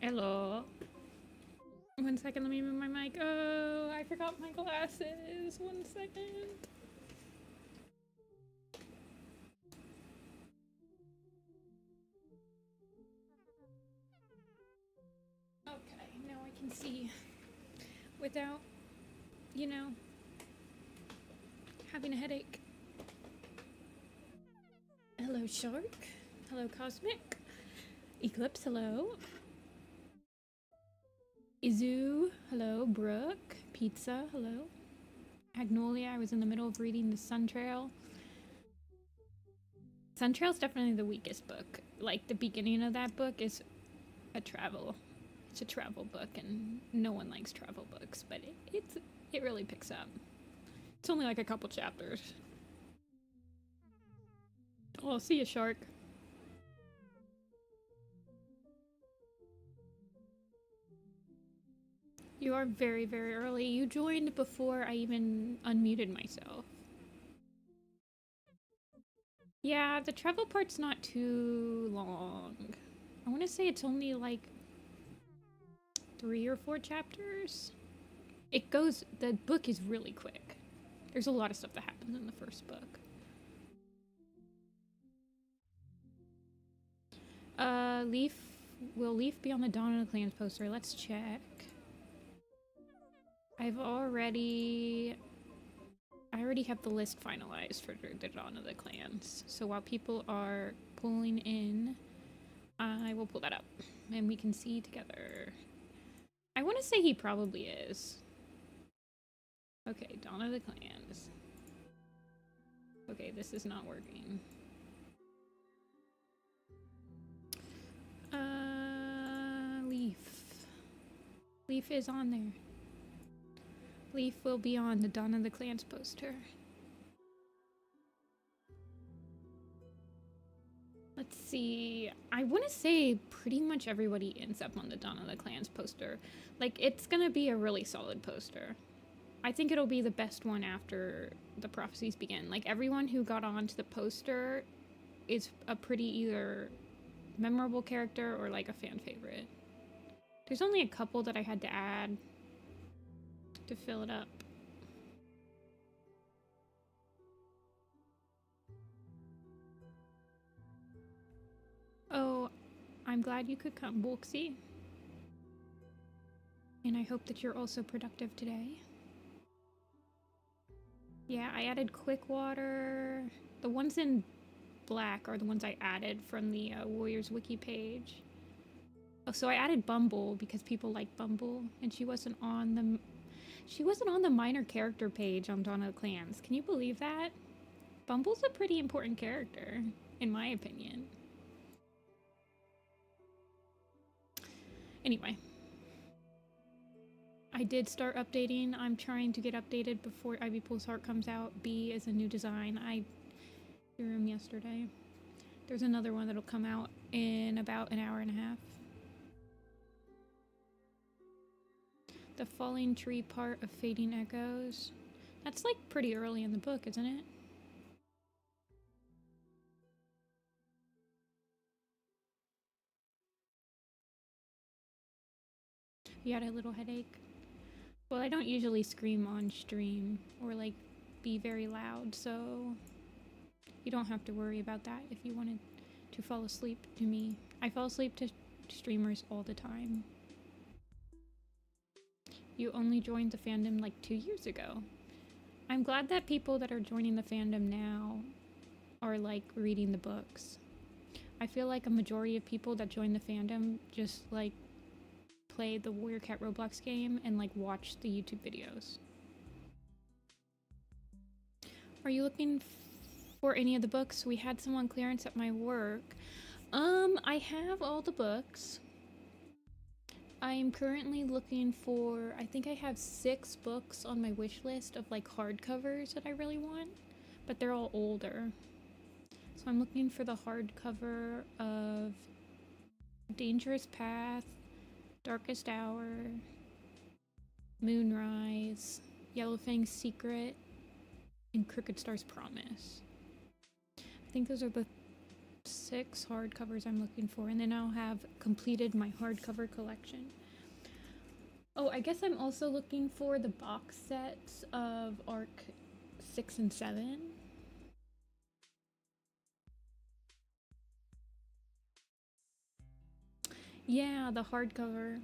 Hello. 1 second, let me move my mic. Oh, I forgot my glasses. 1 second. Okay, now I can see without, you know, having a headache. Hello, Shark. Hello, Cosmic. Eclipse, hello. Izu, hello. Brooke. Pizza, hello. Agnolia, I was in the middle of reading the Sun Trail. Sun Trail's definitely the weakest book. Like, the beginning of that book is a travel. It's a travel book, and no one likes travel books, but it really picks up. It's only like a couple chapters. Oh, see ya, Shark. You are very, very early. You joined before I even unmuted myself. Yeah, the travel part's not too long. I want to say it's only like 3 or 4 chapters. The book is really quick. There's a lot of stuff that happens in the first book. Will Leaf be on the Dawn of the Clans poster? Let's check. I already have the list finalized for the Dawn of the Clans. So while people are pulling in, I will pull that up and we can see together. I want to say he probably is. Okay, Dawn of the Clans. Okay, this is not working. Leaf. Leaf is on there. Leaf will be on the Dawn of the Clans poster. Let's see. I want to say pretty much everybody ends up on the Dawn of the Clans poster. Like, it's gonna be a really solid poster. I think it'll be the best one after the prophecies begin. Like, everyone who got onto the poster is a pretty either memorable character or like a fan favorite. There's only a couple that I had to add to fill it up. Oh, I'm glad you could come, Bulksy. And I hope that you're also productive today. Yeah, I added Quick Water. The ones in black are the ones I added from the Warriors Wiki page. Oh, so I added Bumble because people like Bumble, and she wasn't on the minor character page on Dawn of the Clans. Can you believe that? Bumble's a pretty important character, in my opinion. Anyway. I did start updating. I'm trying to get updated before Ivy Pulse Heart comes out. B is a new design. I drew him yesterday. There's another one that'll come out in about an hour and a half. The falling tree part of Fading Echoes. That's like pretty early in the book, isn't it? You had a little headache? Well, I don't usually scream on stream or like be very loud, so you don't have to worry about that if you wanted to fall asleep to me. I fall asleep to streamers all the time. You only joined the fandom like 2 years ago. I'm glad that people that are joining the fandom now are like reading the books. I feel like a majority of people that join the fandom just like play the Warrior Cat Roblox game and like watch the YouTube videos. Are you looking for any of the books? We had some on clearance at my work. I have all the books. I am currently looking for, I think I have 6 books on my wish list of like hardcovers that I really want, but they're all older. So I'm looking for the hardcover of Dangerous Path, Darkest Hour, Moonrise, Yellowfang's Secret, and Crooked Star's Promise. I think those are the 6 hardcovers I'm looking for, and then I'll have completed my hardcover collection. Oh, I guess I'm also looking for the box sets of Arc 6 and 7. Yeah, the hardcover.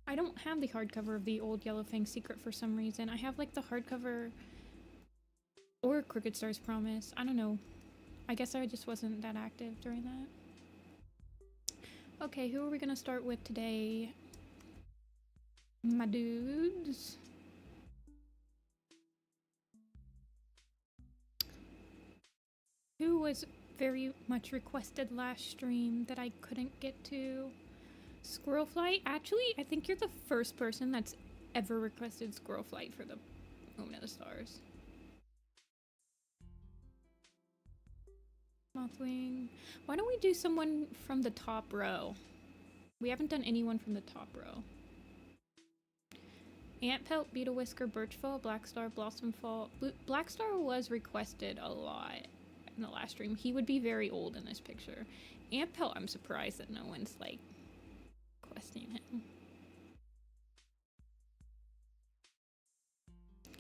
I don't have the hardcover of the old Yellowfang Secret for some reason. I have like the hardcover or Crooked Star's Promise. I don't know. I guess I just wasn't that active during that. Okay, who are we gonna start with today? My dudes. Who was very much requested last stream that I couldn't get to? Squirrel Flight? Actually, I think you're the first person that's ever requested Squirrel Flight for the Moment of the Stars. Mothwing. Why don't we do someone from the top row? We haven't done anyone from the top row. Antpelt, Beetle Whisker, Birchfall, Blackstar, Blossomfall. Blackstar was requested a lot in the last stream. He would be very old in this picture. Antpelt, I'm surprised that no one's like requesting him.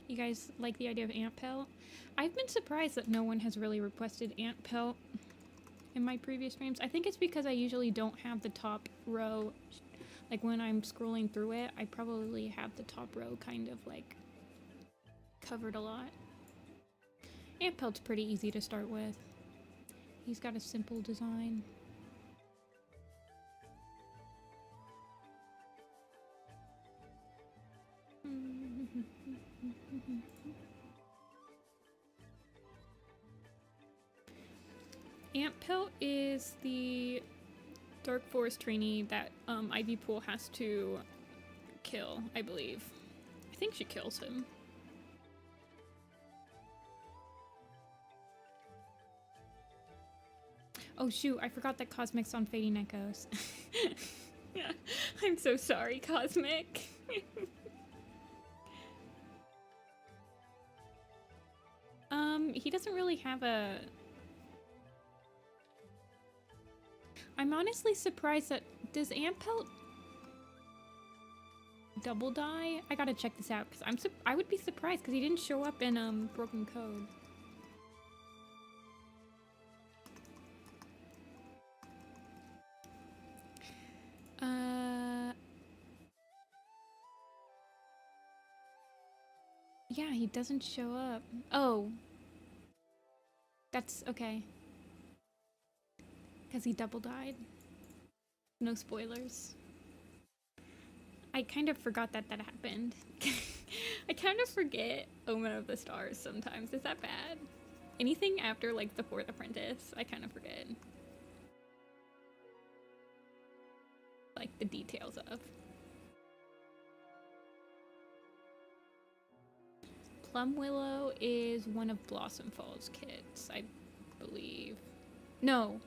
You guys like the idea of Antpelt? I've been surprised that no one has really requested Antpelt in my previous streams. I think it's because I usually don't have the top row. Like when I'm scrolling through it, I probably have the top row kind of like covered a lot. Antpelt's pretty easy to start with. He's got a simple design. Antpelt is the Dark Forest trainee that Ivy Pool has to kill, I believe. I think she kills him. Oh shoot, I forgot that Cosmic's on Fading Echoes. I'm so sorry, Cosmic. He doesn't really have a... I'm honestly surprised that... Does Antpelt double die? I gotta check this out, because I would be surprised, because he didn't show up in Broken Code. Yeah, he doesn't show up. Oh. That's okay. Because he double died. No spoilers. I kind of forgot that that happened. I kind of forget Omen of the Stars sometimes. Is that bad? Anything after, like, The Fourth Apprentice, I kind of forget. Like, the details of. Plum Willow is one of Blossomfall's kids, I believe. No.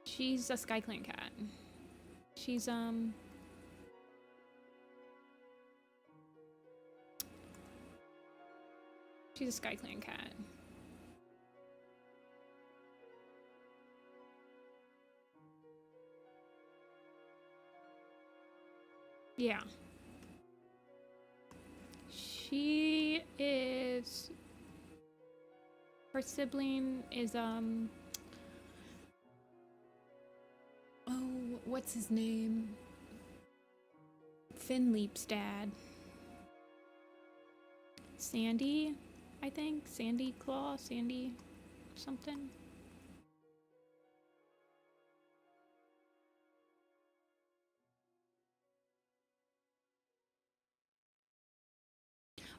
She's a SkyClan cat. She's, she's a SkyClan cat. Yeah. She is... Her sibling is, oh, what's his name? Finleap's dad. Sandy, I think? Sandy Claw? Sandy something?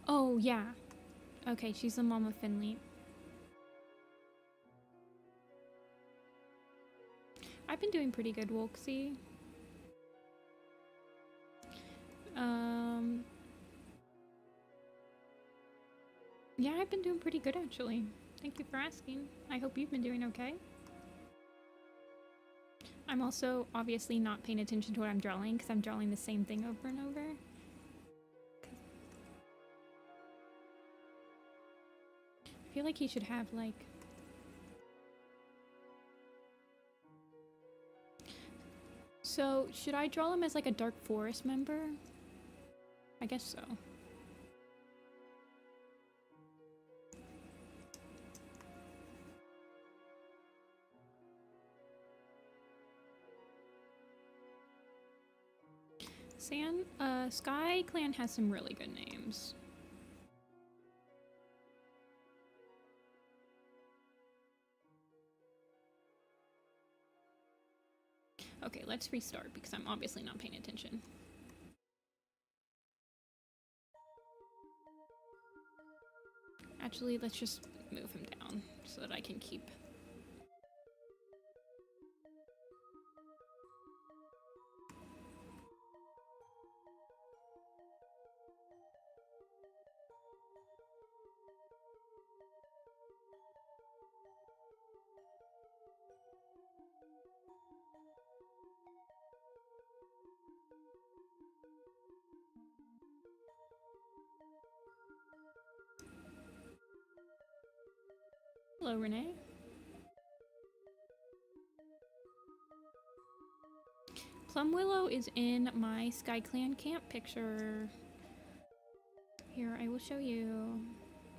Oh, yeah. Okay, she's the mom of Finleap. I've been doing pretty good, Wolksy. Yeah, I've been doing pretty good, actually. Thank you for asking. I hope you've been doing okay. I'm also obviously not paying attention to what I'm drawing, because I'm drawing the same thing over and over. I feel like he should have, like... So, should I draw him as, like, a Dark Forest member? I guess so. Sky Clan has some really good names. Okay, let's restart because I'm obviously not paying attention. Actually, let's just move him down so that I can keep... Hello, Renee. Plum Willow is in my Sky Clan camp picture. Here, I will show you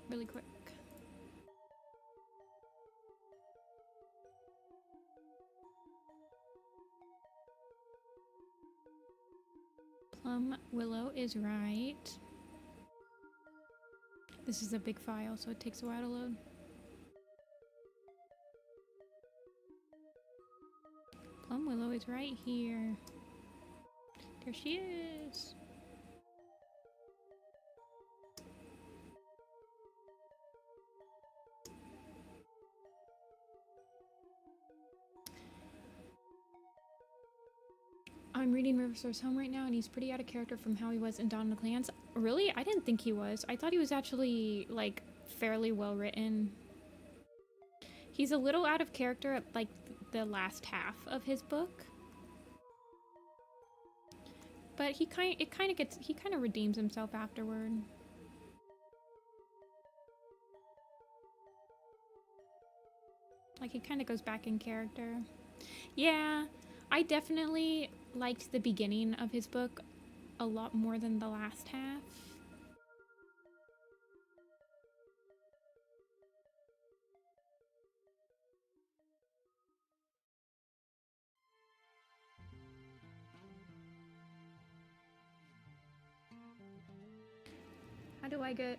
really quick. Plum Willow is right. This is a big file, so it takes a while to load. Plum Willow is right here. There she is. I'm reading Riversource Home right now, and he's pretty out of character from how he was in Dawn of the Clans. Really? I didn't think he was. I thought he was actually, like, fairly well written. He's a little out of character at, like, the last half of his book. But he kind of redeems himself afterward. Like, he kind of goes back in character. Yeah, I definitely liked the beginning of his book a lot more than the last half. How do I get...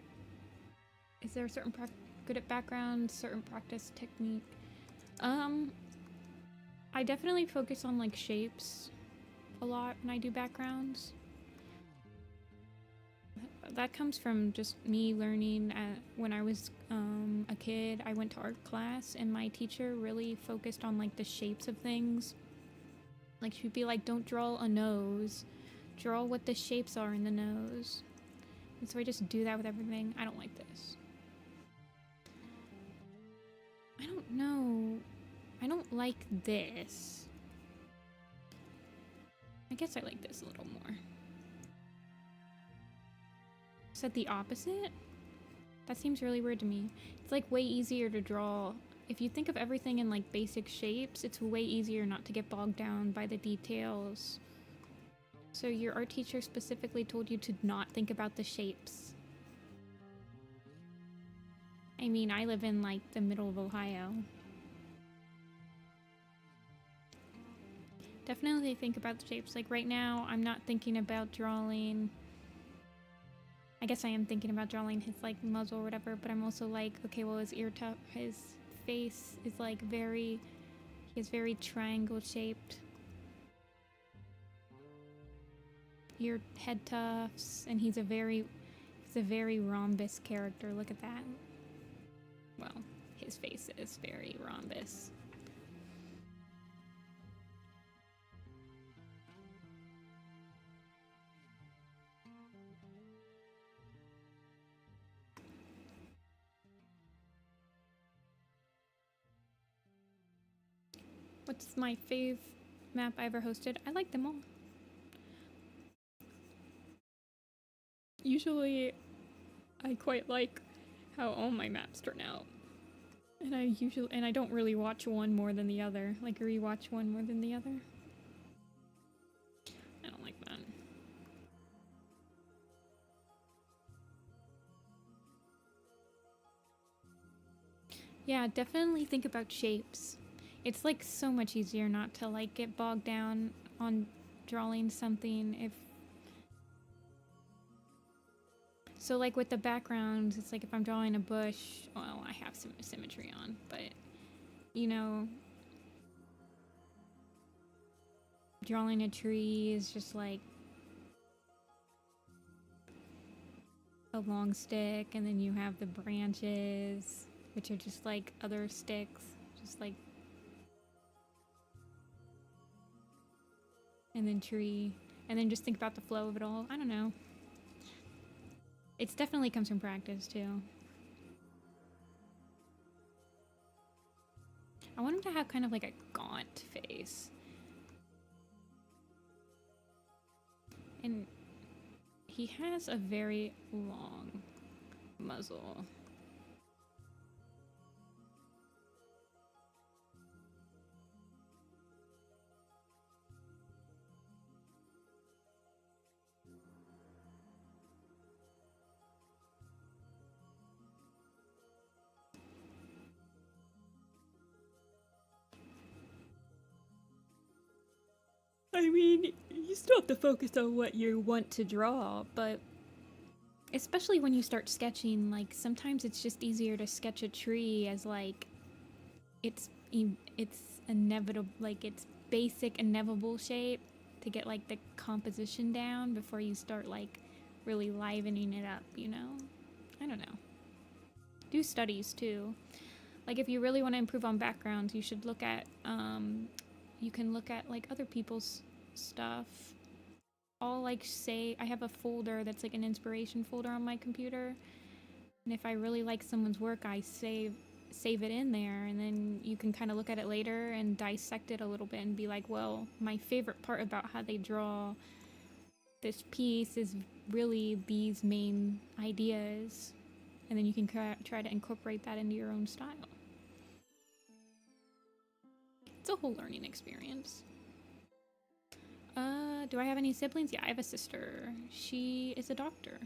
Is there a certain good at background, certain practice technique? I definitely focus on, like, shapes a lot when I do backgrounds. That comes from just me learning when I was a kid. I went to art class, and my teacher really focused on, like, the shapes of things. Like, she'd be like, don't draw a nose. Draw what the shapes are in the nose. And so I just do that with everything. I don't like this. I don't know. I don't like this. I guess I like this a little more. Is that the opposite? That seems really weird to me. It's like way easier to draw. If you think of everything in like basic shapes, it's way easier not to get bogged down by the details. So your art teacher specifically told you to not think about the shapes. I mean, I live in like the middle of Ohio. Definitely think about the shapes. Like right now, I'm not thinking about drawing. I guess I am thinking about drawing his like muzzle or whatever, but I'm also like, okay, well his ear tuft, his face is like he is very triangle shaped. Ear head tufts, and he's a very rhombus character. Look at that. Well, his face is very rhombus. What's my fave map I ever hosted? I like them all. Usually, I quite like how all my maps turn out. And I don't really watch one more than the other. Like rewatch one more than the other. I don't like that. Yeah, definitely think about shapes. It's like so much easier not to like get bogged down on drawing something if... So like with the backgrounds, it's like if I'm drawing a bush, well, I have some symmetry on, but you know, drawing a tree is just like a long stick, and then you have the branches, which are just like other sticks, just like... And then tree, and then just think about the flow of it all. I don't know. It definitely comes from practice too. I want him to have kind of like a gaunt face. And he has a very long muzzle. I mean, you still have to focus on what you want to draw, but especially when you start sketching, like sometimes it's just easier to sketch a tree as like it's inevitable, like it's basic inevitable shape to get like the composition down before you start like really livening it up, you know? I don't know. Do studies too. Like if you really want to improve on backgrounds, you should look at you can look at like other people's stuff. I'll like say I have a folder that's like an inspiration folder on my computer, and if I really like someone's work, I save it in there, and then you can kind of look at it later and dissect it a little bit and be like, well, my favorite part about how they draw this piece is really these main ideas, and then you can try to incorporate that into your own style. It's a whole learning experience. Do I have any siblings? Yeah, I have a sister. She is a doctor.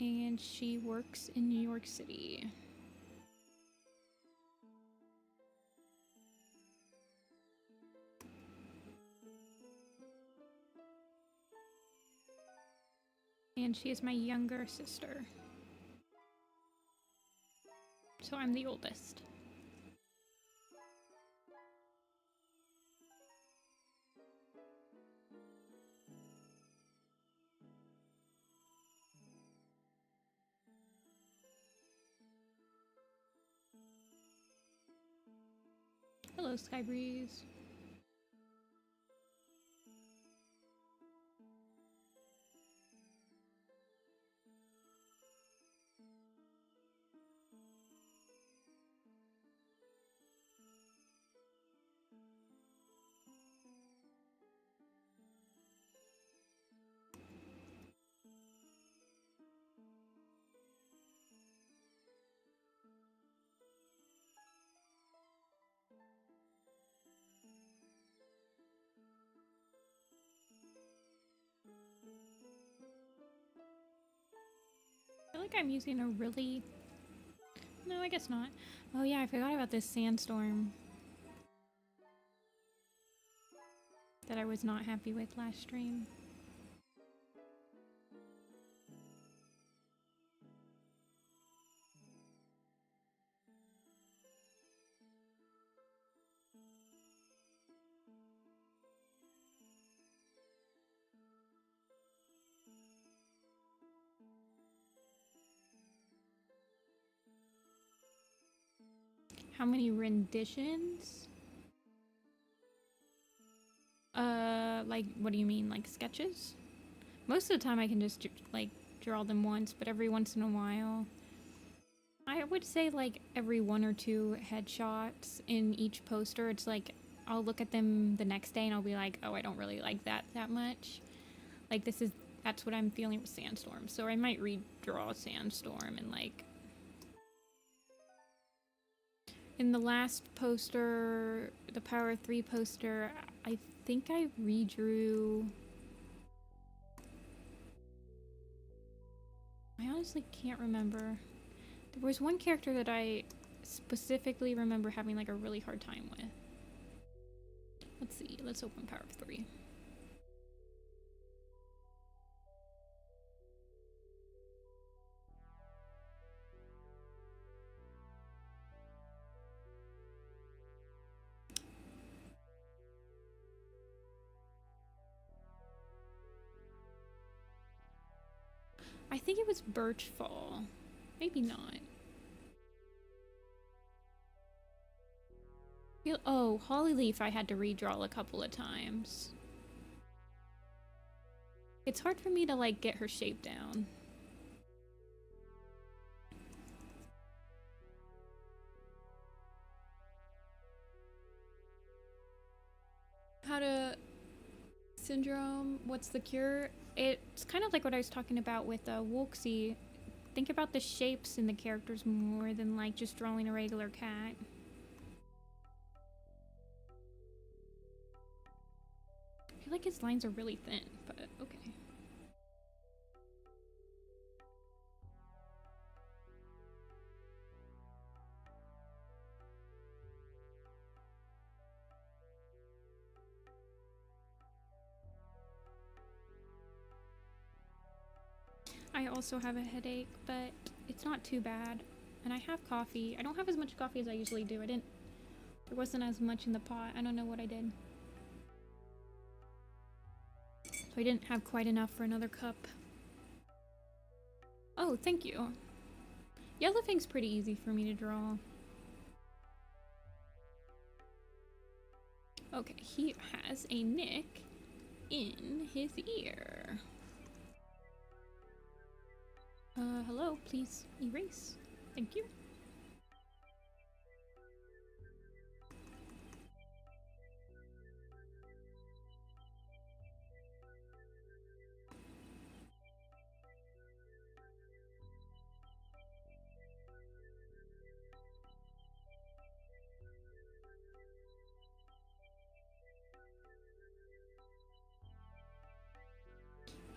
And she works in New York City. And she is my younger sister. So I'm the oldest. Hello, Sky Breeze. feel like I'm using a really... No, I guess not. Oh yeah, I forgot about this Sandstorm that I was not happy with last stream. How many renditions? Like, what do you mean? Like sketches? Most of the time I can just, like, draw them once, but every once in a while... I would say, like, every 1 or 2 headshots in each poster, it's like, I'll look at them the next day and I'll be like, oh, I don't really like that much. Like, that's what I'm feeling with Sandstorm. So I might redraw Sandstorm and, like... In the last poster, the Power 3 poster, I think I redrew... I honestly can't remember. There was one character that I specifically remember having like a really hard time with. Let's see, let's open Power 3. I think it was Birchfall. Maybe not. Oh, Hollyleaf I had to redraw a couple of times. It's hard for me to like get her shape down. How to... Syndrome, what's the cure? It's kind of like what I was talking about with Wolxie. Think about the shapes in the characters more than like just drawing a regular cat. I feel like his lines are really thin, but okay. I also have a headache, but it's not too bad. And I have coffee. I don't have as much coffee as I usually do. There wasn't as much in the pot. I don't know what I did. So I didn't have quite enough for another cup. Oh, thank you. Yellowfang's pretty easy for me to draw. Okay, he has a nick in his ear. Hello, please erase. Thank you.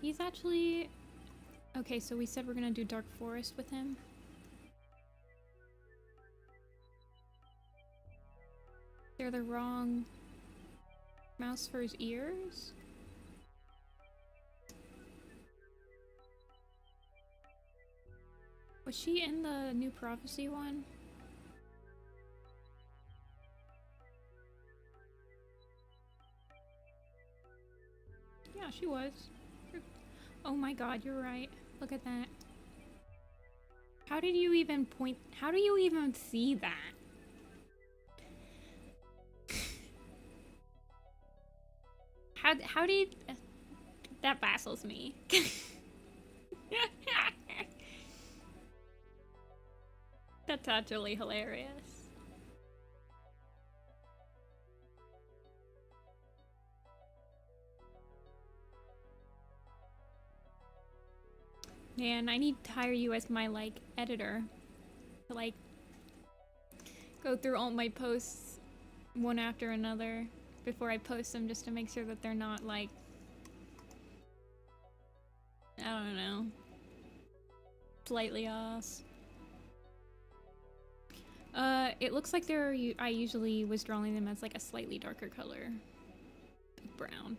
He's actually... Okay, so we said we're gonna do Dark Forest with him. They're the wrong mouse for his ears? Was she in the New Prophecy one? Yeah, she was. Oh my god, you're right. Look at that. How did you even point? How do you even see that? How did... That baffles me. That's actually hilarious. Man, I need to hire you as my, like, editor. To, like, go through all my posts one after another before I post them just to make sure that they're not, like... I don't know. Slightly off. It looks like I usually was drawing them as like a slightly darker color. Brown.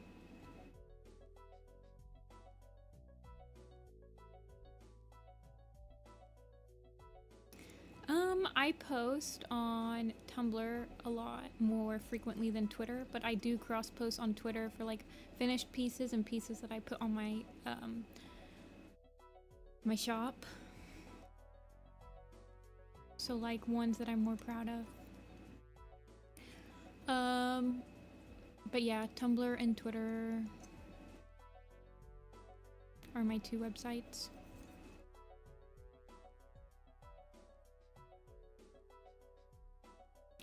I post on Tumblr a lot more frequently than Twitter, but I do cross-post on Twitter for like finished pieces and pieces that I put on my my shop. So like ones that I'm more proud of. But yeah, Tumblr and Twitter are my two websites.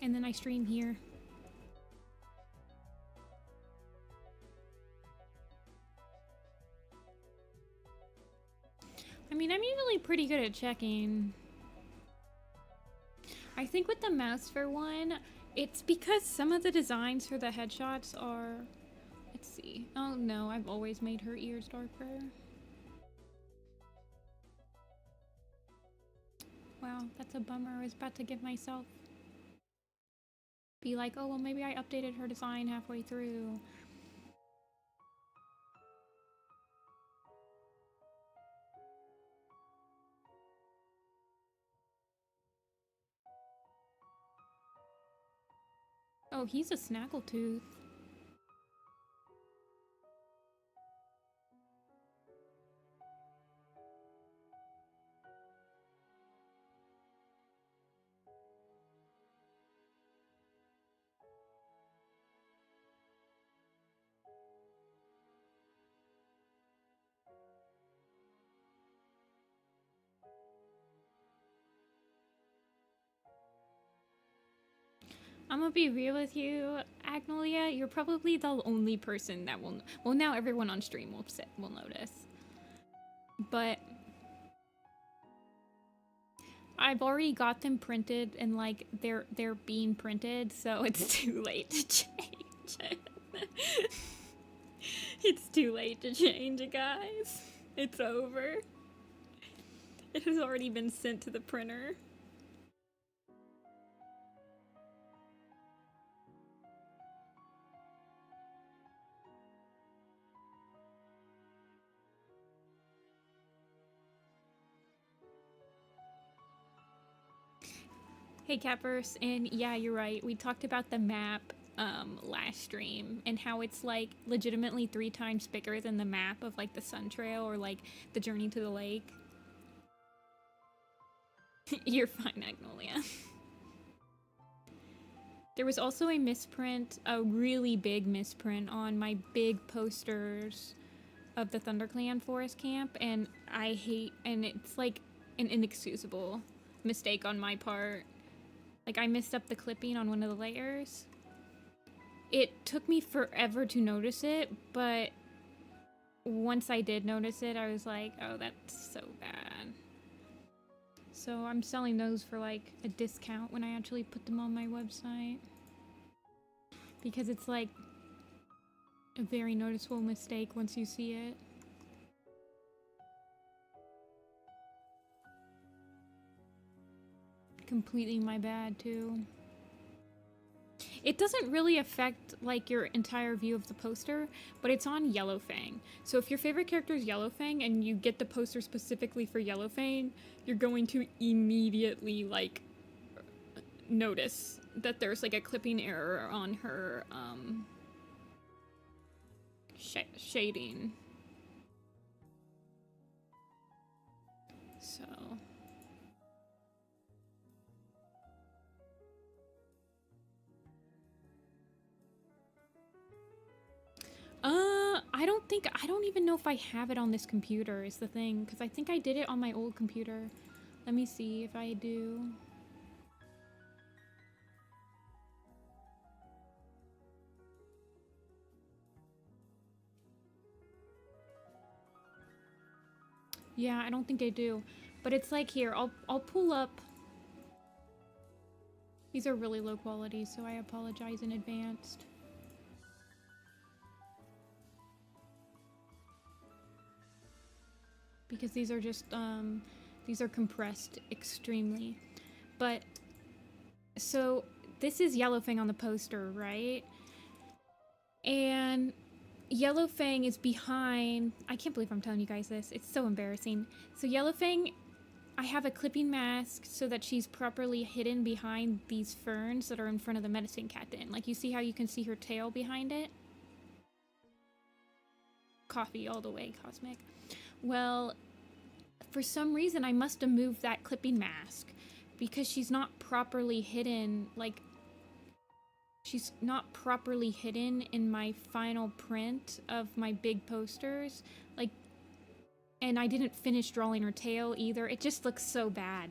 And then I stream here. I mean, I'm usually pretty good at checking. I think with the Mousefur one, it's because some of the designs for the headshots are... Let's see. Oh no, I've always made her ears darker. Wow, that's a bummer. I was about to give myself... Be like, oh, well, maybe I updated her design halfway through. Oh, he's a snaggletooth. I'm gonna be real with you, Agnolia. You're probably the only person that will. Well, now everyone on stream will notice. But I've already got them printed, and like they're being printed, so it's too late to change. It's too late to change it, guys. It's over. It has already been sent to the printer. Hey Capverse, and yeah, you're right. We talked about the map last stream and how it's like legitimately 3 times bigger than the map of like the Sun Trail or like the Journey to the Lake. You're fine, Agnolia. There was also a misprint, a really big misprint on my big posters of the ThunderClan Forest Camp, and it's like an inexcusable mistake on my part. Like, I messed up the clipping on one of the layers. It took me forever to notice it, but once I did notice it, I was like, oh, that's so bad. So I'm selling those for like a discount when I actually put them on my website. Because it's like a very noticeable mistake once you see it. Completely my bad too. It doesn't really affect like your entire view of the poster, but it's on Yellowfang. So if your favorite character is Yellowfang and you get the poster specifically for Yellowfang, you're going to immediately like notice that there's like a clipping error on her shading. So I don't even know if I have it on this computer is the thing, because I think I did it on my old computer. Let me see if I do. Yeah, I don't think I do. But it's like here, I'll pull up. These are really low quality, so I apologize in advance. Because these are just These are compressed extremely. But, so, this is Yellowfang on the poster, right? And Yellowfang is behind... I can't believe I'm telling you guys this. It's so embarrassing. So Yellowfang, I have a clipping mask so that she's properly hidden behind these ferns that are in front of the medicine cat den. Like, you see how you can see her tail behind it? Coffee all the way, Cosmic. Well, for some reason, I must have moved that clipping mask because she's not properly hidden, like, she's not properly hidden in my final print of my big posters. Like, and I didn't finish drawing her tail either. It just looks so bad.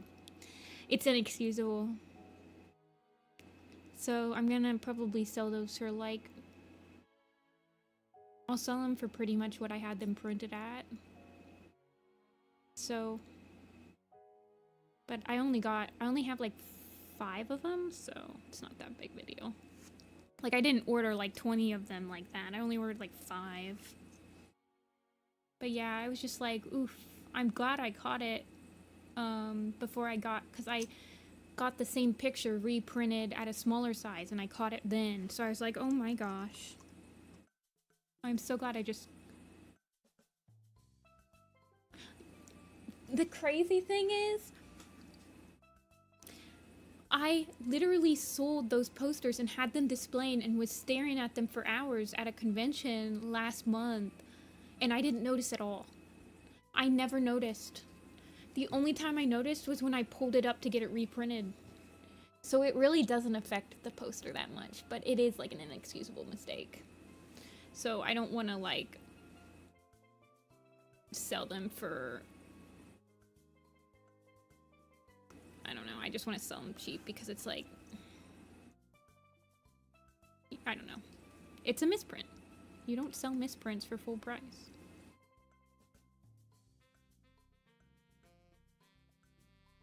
It's inexcusable. So I'm gonna probably sell those for like... I'll sell them for pretty much what I had them printed at. So... But I only have like 5 of them, so it's not that big of a deal. Like, I didn't order like 20 of them like that. I only ordered like 5. But yeah, I was just like, oof. I'm glad I caught it before I got... Because I got the same picture reprinted at a smaller size, and I caught it then. So I was like, oh my gosh. I'm so glad I just... The crazy thing is... I literally sold those posters and had them displayed and was staring at them for hours at a convention last month, and I didn't notice at all. I never noticed. The only time I noticed was when I pulled it up to get it reprinted. So it really doesn't affect the poster that much, but it is like an inexcusable mistake. So I don't want to like sell them for... I don't know, I just want to sell them cheap because it's like, I don't know. It's a misprint. You don't sell misprints for full price.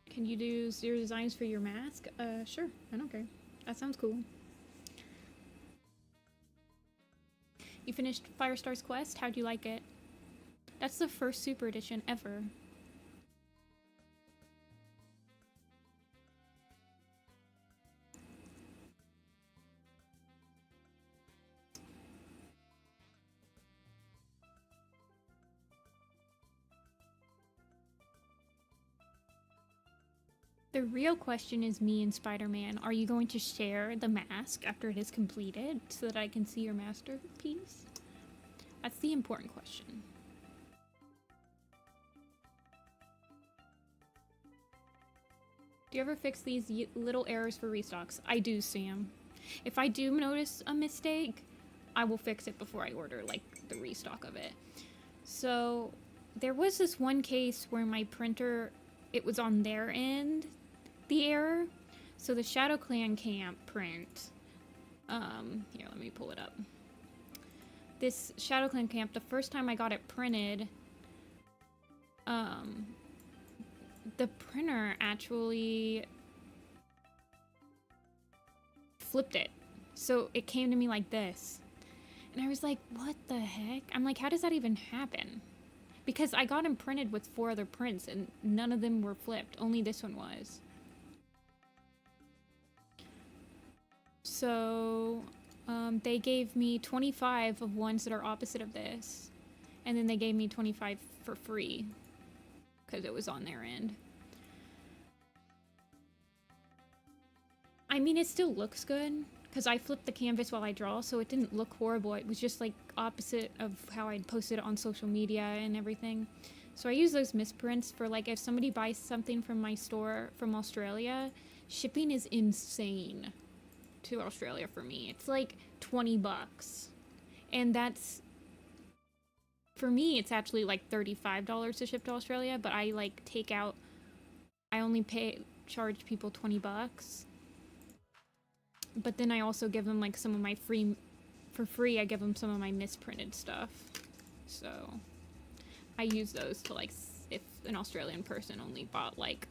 Can you do 0 designs for your mask? Sure, I don't care. That sounds cool. You finished Firestar's Quest? How'd you like it? That's the first Super Edition ever. The real question is me and Spider-Man. Are you going to share the mask after it is completed so that I can see your masterpiece? That's the important question. Do you ever fix these little errors for restocks? I do, Sam. If I do notice a mistake, I will fix it before I order, like, the restock of it. So, there was this one case where my printer, it was on their end, the error. So the Shadow Clan camp print, here, let me pull it up. This Shadow Clan camp, the first time I got it printed, the printer actually flipped it. So it came to me like this. And I was like, what the heck? I'm like, how does that even happen? Because I got them printed with 4 other prints and none of them were flipped. Only this one was. So, they gave me 25 of ones that are opposite of this. And then they gave me 25 for free. Because it was on their end. I mean, it still looks good. Because I flipped the canvas while I draw, so it didn't look horrible. It was just, like, opposite of how I'd posted it on social media and everything. So I use those misprints for, like, if somebody buys something from my store from Australia, shipping is insane to Australia for me. It's, like, 20 bucks. And that's... For me, it's actually, like, $35 to ship to Australia, but I, like, take out... I only charge people 20 bucks. But then I also give them, like, some of my for free, I give them some of my misprinted stuff. So, I use those to, like, if an Australian person only bought, like,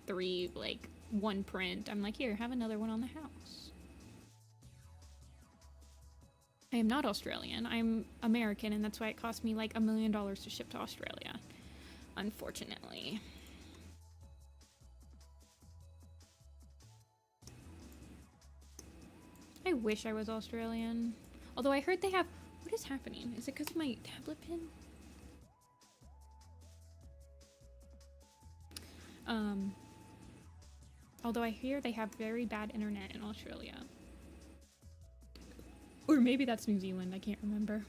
3, like, 1 print, I'm like, here, have another one on the house. I am not Australian, I'm American, and that's why it cost me, like, $1 million to ship to Australia. Unfortunately. wish I was Australian. Although I heard they have... What is happening? Is it because of my tablet pin? Although I hear they have very bad internet in Australia. Or maybe that's New Zealand, I can't remember.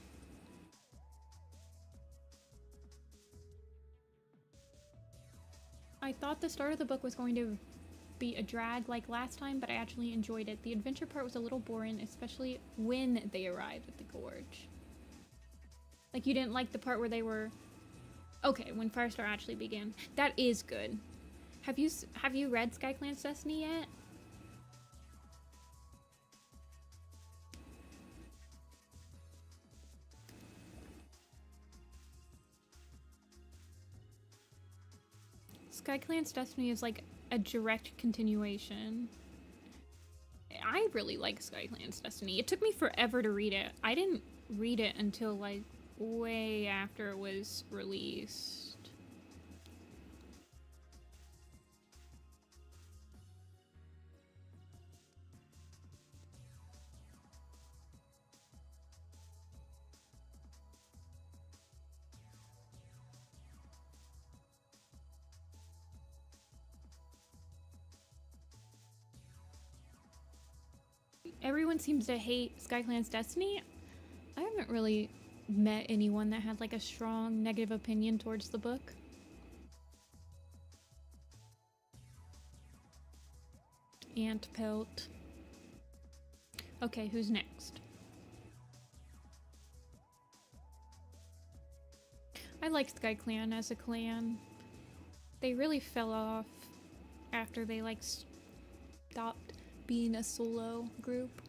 I thought the start of the book was going to be a drag like last time, but I actually enjoyed it. The adventure part was a little boring, especially when they arrived at the gorge. Like, you didn't like the part where they were... Okay, when Firestar actually began. That is good. Have you read SkyClan's Destiny yet? SkyClan's Destiny is like a direct continuation. I really like SkyClan's Destiny. It took me forever to read it. I didn't read it until like way after it was released. Everyone seems to hate SkyClan's Destiny. I haven't really met anyone that had like a strong negative opinion towards the book. Antpelt. Okay, who's next? I like SkyClan as a clan. They really fell off after they like stopped being a solo group.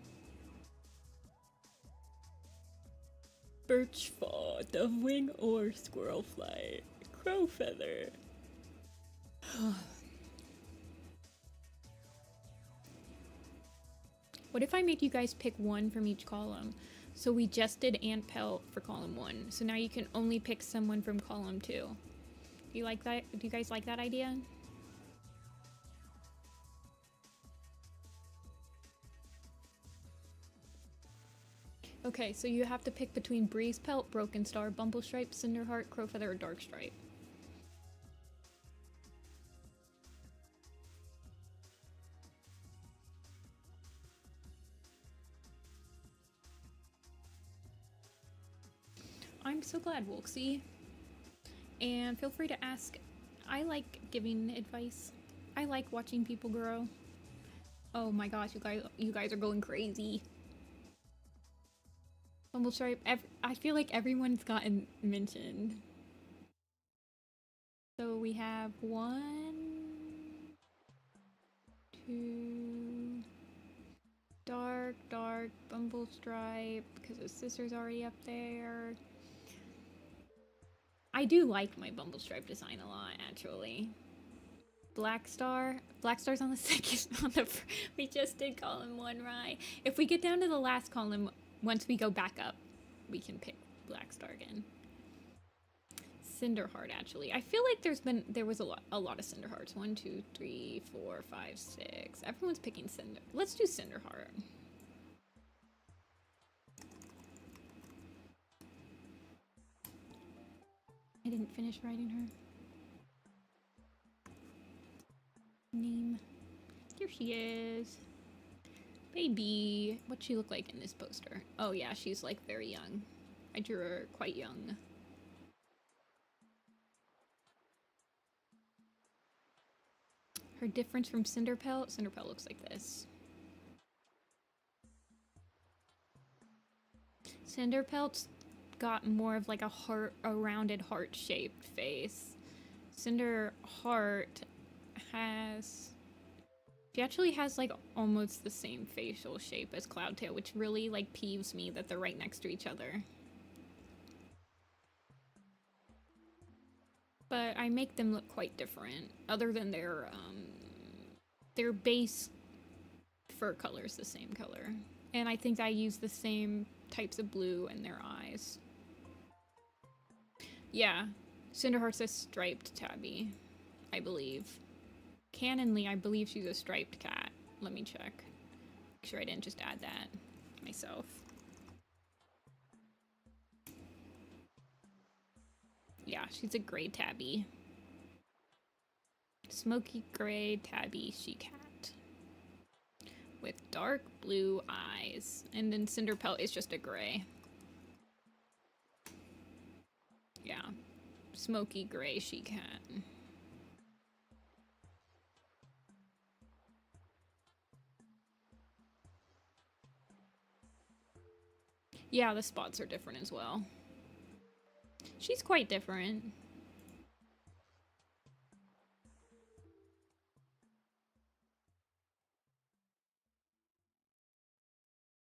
Birch Fall, Dovewing or Squirrel Flight, Crow Feather. What if I made you guys pick one from each column? So we just did Antpelt for column 1. So now you can only pick someone from column 2. Do you like that? Do you guys like that idea? Okay, so you have to pick between Breezepelt, Brokenstar, Bumblestripe, Cinderheart, Crowfeather, or Darkstripe. I'm so glad, Wolksy. And feel free to ask. I like giving advice. I like watching people grow. Oh my gosh, you guys are going crazy. Bumblestripe, I feel like everyone's gotten mentioned. So we have 1, 2, dark, Bumblestripe, because his sister's already up there. I do like my Bumblestripe design a lot, actually. Blackstar's on the second, we just did column 1, right? If we get down to the last column, once we go back up, we can pick Blackstar again. Cinderheart, actually. I feel like there was a lot of Cinderhearts. 1, 2, 3, 4, 5, 6. Everyone's picking Cinder. Let's do Cinderheart. I didn't finish writing her name. Here she is. Baby. What'd she look like in this poster? Oh yeah, she's like very young. I drew her quite young. Her difference from Cinderpelt? Cinderpelt looks like this. Cinderpelt's got more of like a rounded heart-shaped face. Cinderheart she actually has like almost the same facial shape as Cloudtail, which really like peeves me that they're right next to each other. But I make them look quite different, other than their base fur color is the same color. And I think I use the same types of blue in their eyes. Yeah, Cinderheart's a striped tabby, I believe. Canonly, I believe she's a striped cat. Let me check. Make sure I didn't just add that. myself. Yeah, she's a gray tabby. Smoky gray tabby she-cat. With dark blue eyes. And then Cinderpelt is just a gray. Yeah. Smoky gray she-cat. Yeah, the spots are different as well. She's quite different.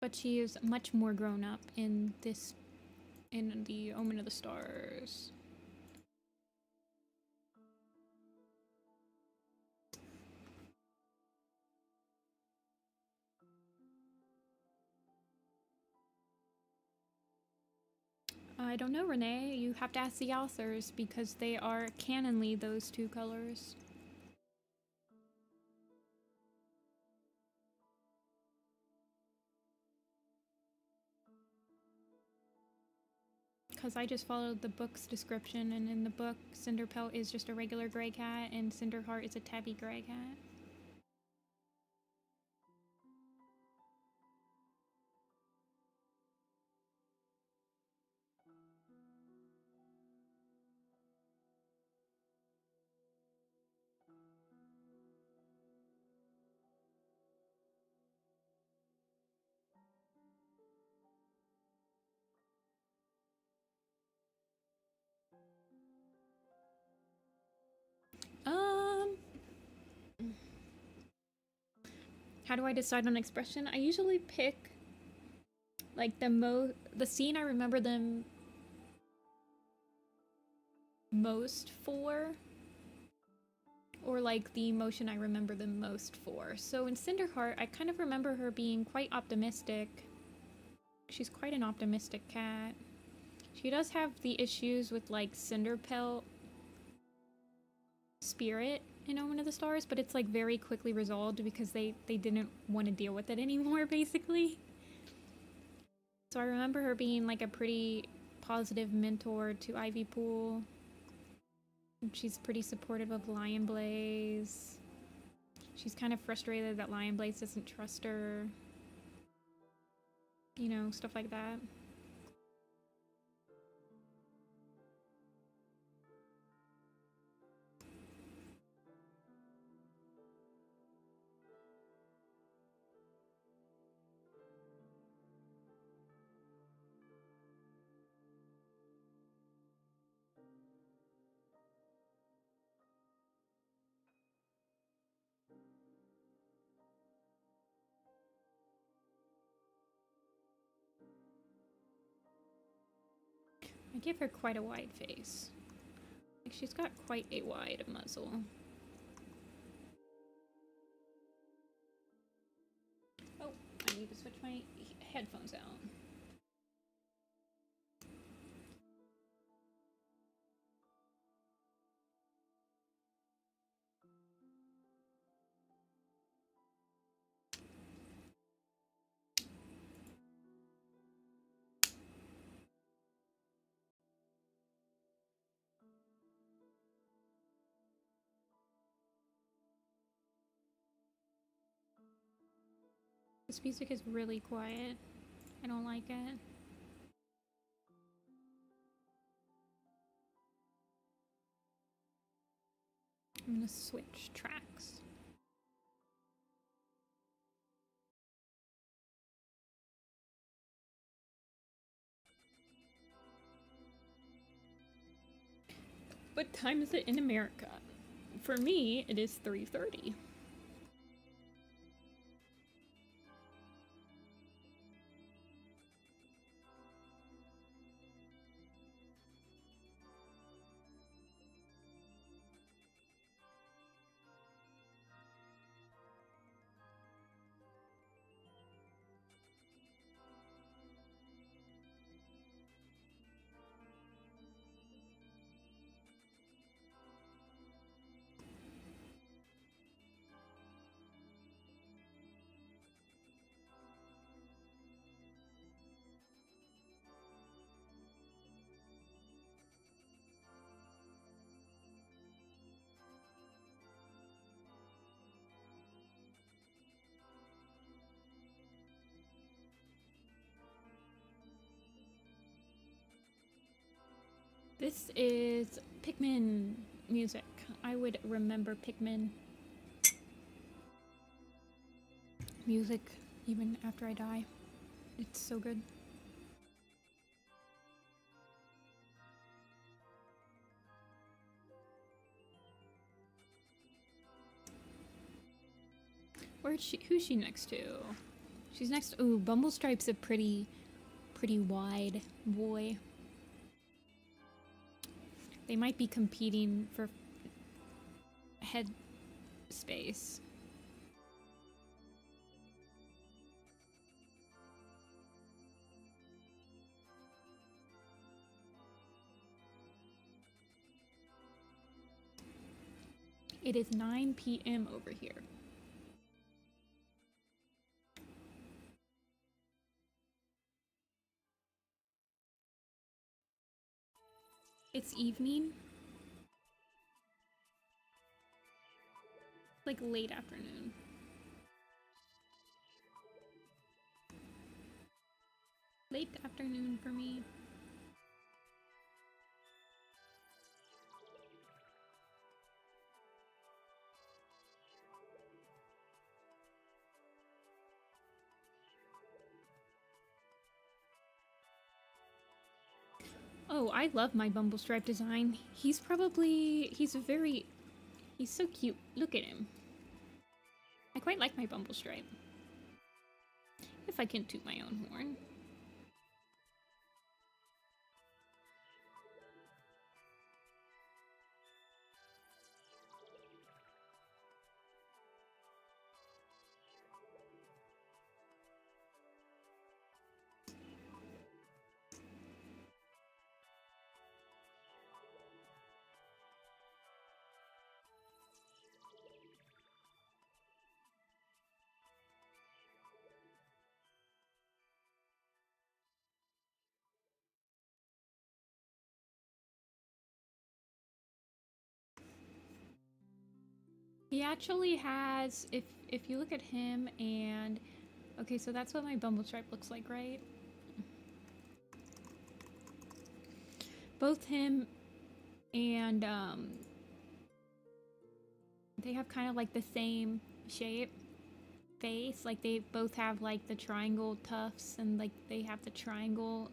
But she is much more grown up in this, in the Omen of the Stars. I don't know, Renee. You have to ask the authors because they are canonly those two colors. Because I just followed the book's description, and in the book, Cinderpelt is just a regular gray cat, and Cinderheart is a tabby gray cat. How do I decide on expression? I usually pick like the scene I remember them most for, or like the emotion I remember them most for. So in Cinderheart, I kind of remember her being quite optimistic. She's quite an optimistic cat. She does have the issues with like Cinderpelt spirit in Omen of the Stars, but it's like very quickly resolved because they didn't want to deal with it anymore, basically. So I remember her being like a pretty positive mentor to Ivy Pool. She's pretty supportive of Lion Blaze. She's kind of frustrated that Lion Blaze doesn't trust her. You know, stuff like that. I give her quite a wide face. Like, she's got quite a wide muzzle. Oh, I need to switch my headphones out. This music is really quiet. I don't like it. I'm gonna switch tracks. What time is it in America? For me, it is 3:30. This is Pikmin music. I would remember Pikmin music even after I die. It's so good. Where's she? Who's she next to? She's next. Ooh, Bumblestripe's a pretty wide boy. They might be competing for head space. It is 9 p.m. over here. It's evening. Like late afternoon. Late afternoon for me. Oh, I love my Bumblestripe design. He's so cute. Look at him. I quite like my Bumblestripe. If I can toot my own horn. He actually has, if you look at him and, okay, so that's what my Bumblestripe looks like, right? Both him and, they have kind of like the same shape, face, like they both have like the triangle tufts and like they have the triangle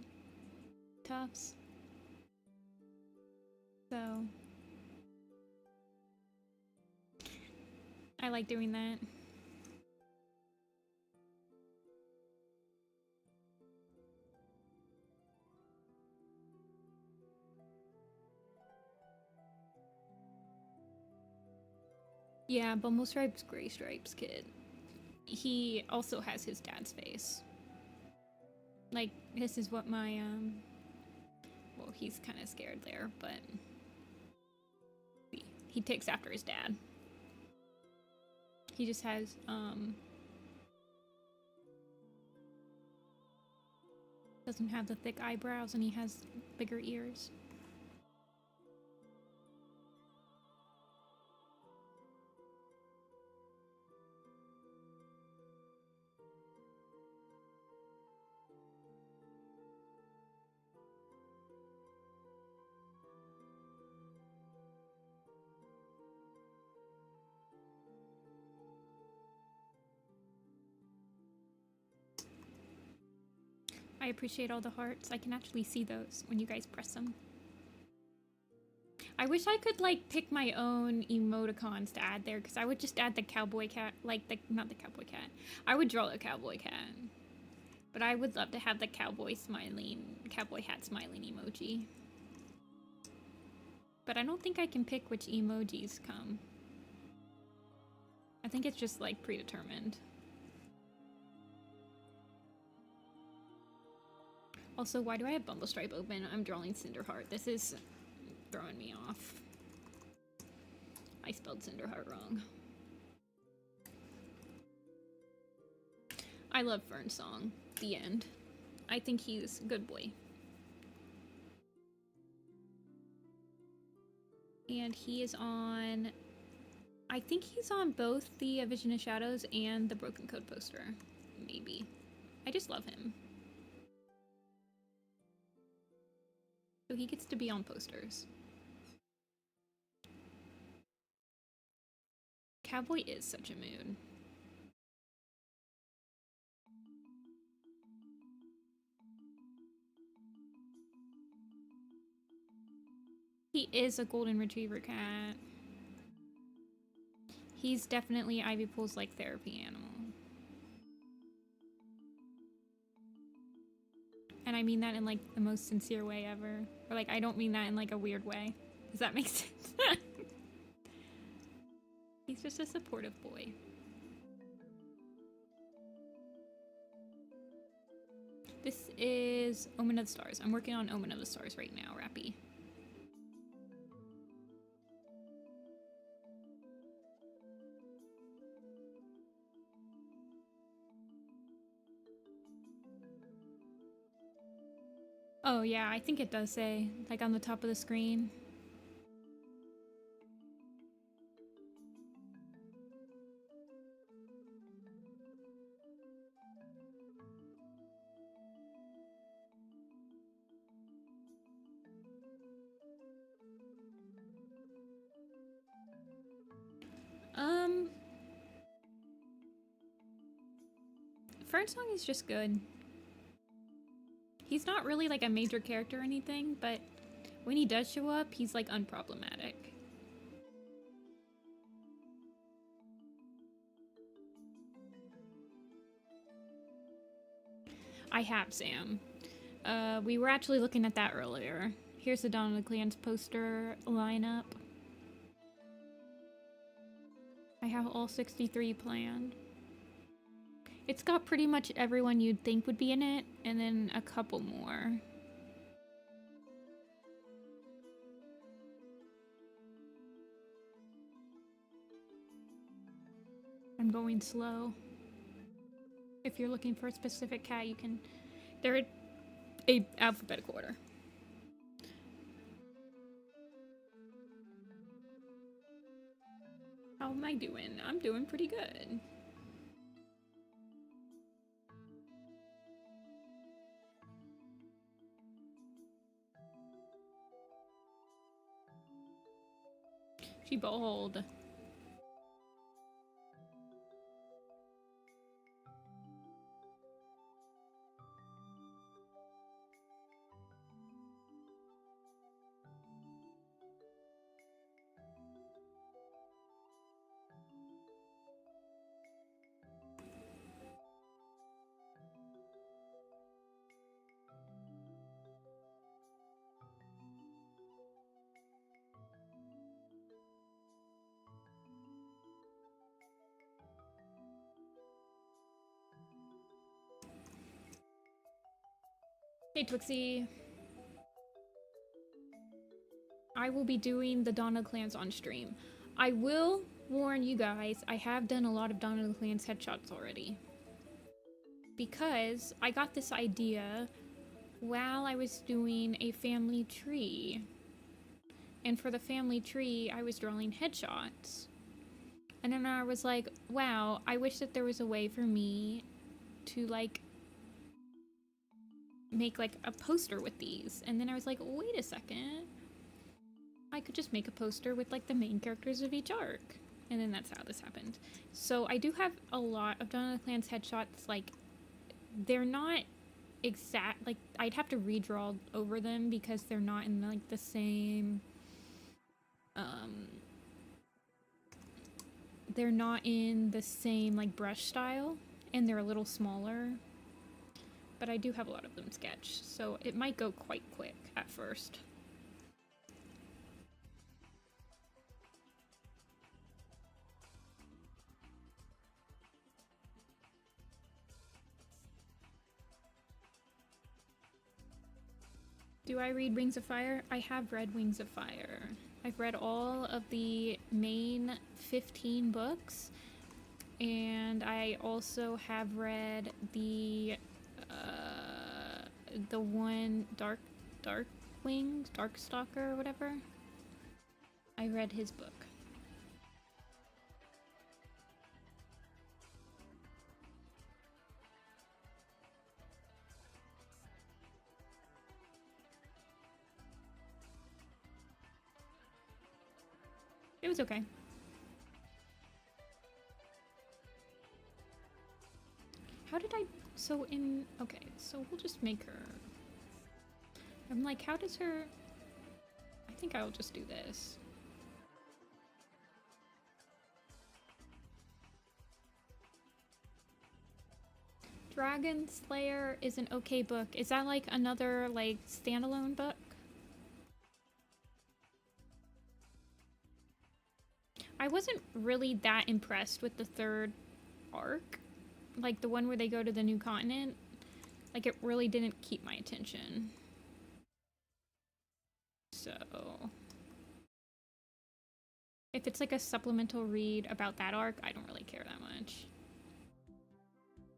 tufts. So I like doing that. Yeah, Bumblestripe's Gray Stripes kid. He also has his dad's face. Like, this is what my, well, he's kind of scared there, but he takes after his dad. He just has, doesn't have the thick eyebrows and he has bigger ears. I appreciate all the hearts. I can actually see those when you guys press them. I wish I could, like, pick my own emoticons to add there, because I would just add the cowboy cat, like, not the cowboy cat. I would draw a cowboy cat. But I would love to have the cowboy hat smiling emoji. But I don't think I can pick which emojis come. I think it's just, like, predetermined. Also, why do I have Bumblestripe open? I'm drawing Cinderheart. This is throwing me off. I spelled Cinderheart wrong. I love Fernsong. The end. I think he's a good boy. And he is on... I think he's on both the Vision of Shadows and the Broken Code poster. Maybe. I just love him. So he gets to be on posters. Cowboy is such a mood. He is a golden retriever cat. He's definitely Ivy Pool's like therapy animal. And I mean that in like the most sincere way ever. Or like I don't mean that in like a weird way. Does that make sense? He's just a supportive boy. This is Omen of the Stars. I'm working on Omen of the Stars right now, Rappy. Oh yeah, I think it does say, like on the top of the screen. Fernsong is just good. He's not really like a major character or anything, but when he does show up, he's like unproblematic. I have, Sam. We were actually looking at that earlier. Here's the Dawn of the Clans poster lineup. I have all 63 planned. It's got pretty much everyone you'd think would be in it, and then a couple more. I'm going slow. If you're looking for a specific cat, you can... They're in alphabetical order. How am I doing? I'm doing pretty good. She bald. Hey Twixie. I will be doing the Dawn of the Clans on stream. I will warn you guys, I have done a lot of Dawn of the Clans headshots already. Because I got this idea while I was doing a family tree. And for the family tree, I was drawing headshots. And then I was like, wow, I wish that there was a way for me to like make like a poster with these. And then I was like, wait a second, I could just make a poster with like the main characters of each arc. And then that's how this happened. So I do have a lot of Dawn of the Clans headshots. Like, they're not exact, like I'd have to redraw over them because they're not in like the same they're not in the same like brush style, and they're a little smaller. But I do have a lot of them sketched, so it might go quite quick at first. Do I read Wings of Fire? I have read Wings of Fire. I've read all of the main 15 books, and I also have read the one Darkwing, Darkstalker or whatever. I read his book. It was okay. How did I... So in... Okay, so we'll just make her... I'm like, how does her... I think I'll just do this. Dragon Slayer is an okay book. Is that like another like standalone book? I wasn't really that impressed with the third arc. Like the one where they go to the new continent. Like it really didn't keep my attention. So... if it's like a supplemental read about that arc, I don't really care that much.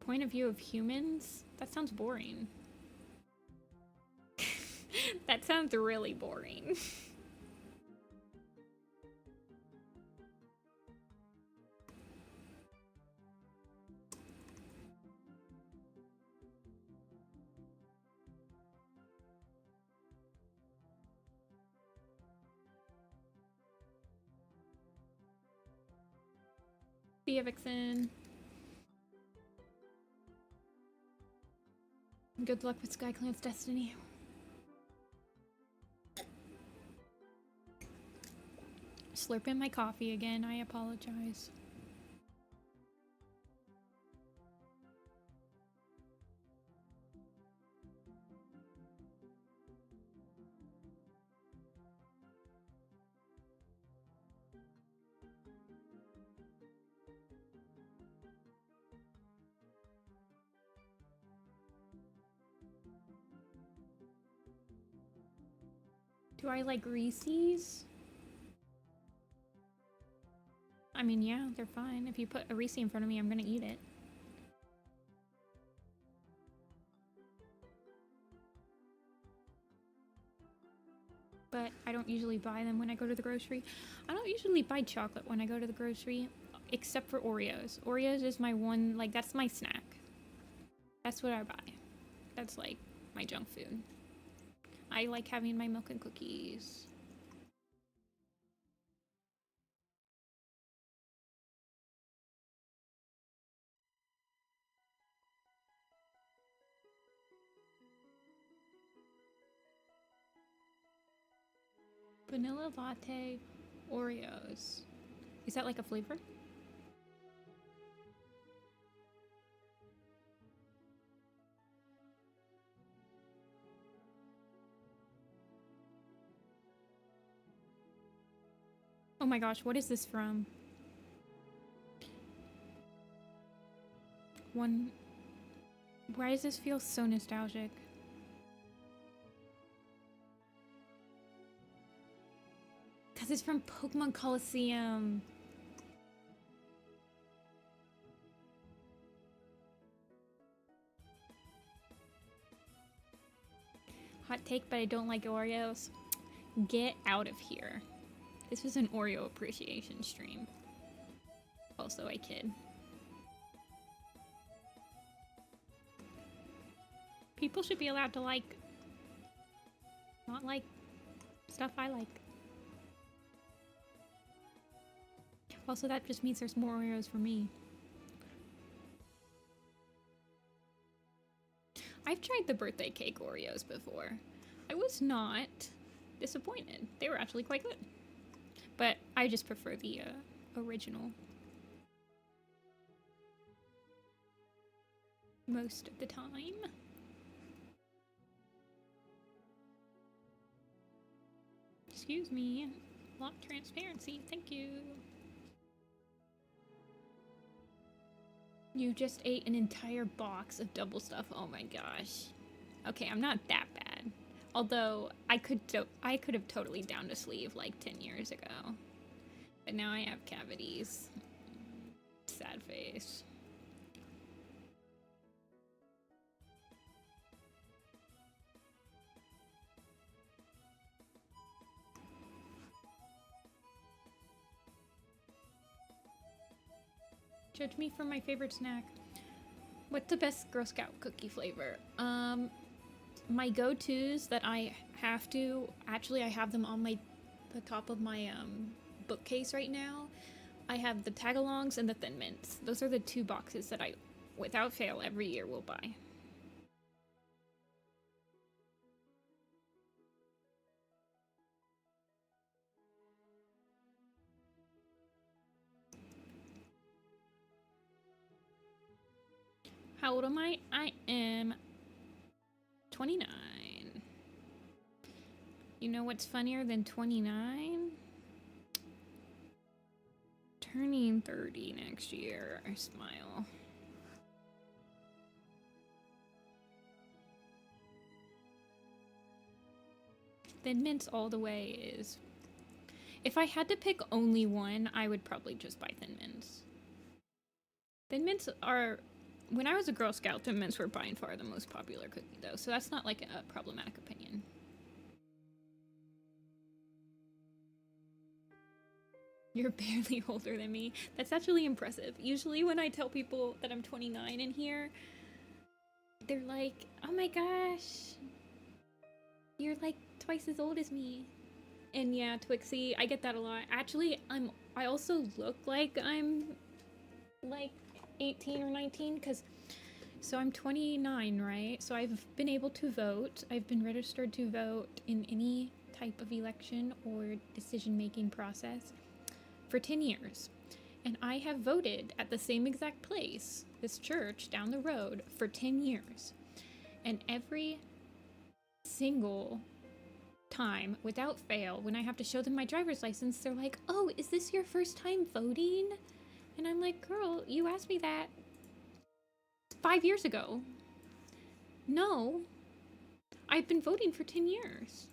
Point of view of humans? That sounds boring. That sounds really boring. See ya, Vixen. Good luck with SkyClan's destiny. Slurping my coffee again, I apologize. Do I like Reese's? I mean, yeah, they're fine. If you put a Reese in front of me, I'm gonna eat it. But I don't usually buy them when I go to the grocery. I don't usually buy chocolate when I go to the grocery, except for Oreos. Oreos is my one, like, that's my snack. That's what I buy. That's, like, my junk food. I like having my milk and cookies. Vanilla latte Oreos. Is that like a flavor? Oh my gosh, what is this from? Why does this feel so nostalgic? Because it's from Pokemon Coliseum. Hot take, but I don't like Oreos. Get out of here. This was an Oreo appreciation stream. Also, I kid. People should be allowed to like... not like stuff I like. Also, that just means there's more Oreos for me. I've tried the birthday cake Oreos before. I was not disappointed. They were actually quite good. But I just prefer the original. Most of the time. Excuse me. Lock transparency. Thank you. You just ate an entire box of double stuff. Oh my gosh. Okay, I'm not that bad. Although I could have totally downed a sleeve like 10 years ago. But now I have cavities. Sad face. Judge me for my favorite snack. What's the best Girl Scout cookie flavor? My go-tos that I have to... Actually, I have them on the top of my bookcase right now, I have the tagalongs and the thin mints. Those are the 2 boxes that I, without fail, every year will buy. How old am I? I am 29. You know what's funnier than 29? Turning 30 next year. I smile. Thin mints all the way is... If I had to pick only one, I would probably just buy Thin Mints. Thin Mints are... When I was a Girl Scout, Thin Mints were by and far the most popular cookie, though, so that's not like a problematic opinion. You're barely older than me. That's actually impressive. Usually when I tell people that I'm 29 in here, they're like, oh my gosh, you're like twice as old as me. And yeah, Twixie, I get that a lot. Actually, I also look like I'm like 18 or 19 because so I'm 29, right? So I've been able to vote. I've been registered to vote in any type of election or decision-making process for 10 years. And I have voted at the same exact place, this church down the road, for 10 years. And every single time, without fail, when I have to show them my driver's license, they're like, oh, is this your first time voting? And I'm like, girl, you asked me that 5 years ago. No, I've been voting for 10 years.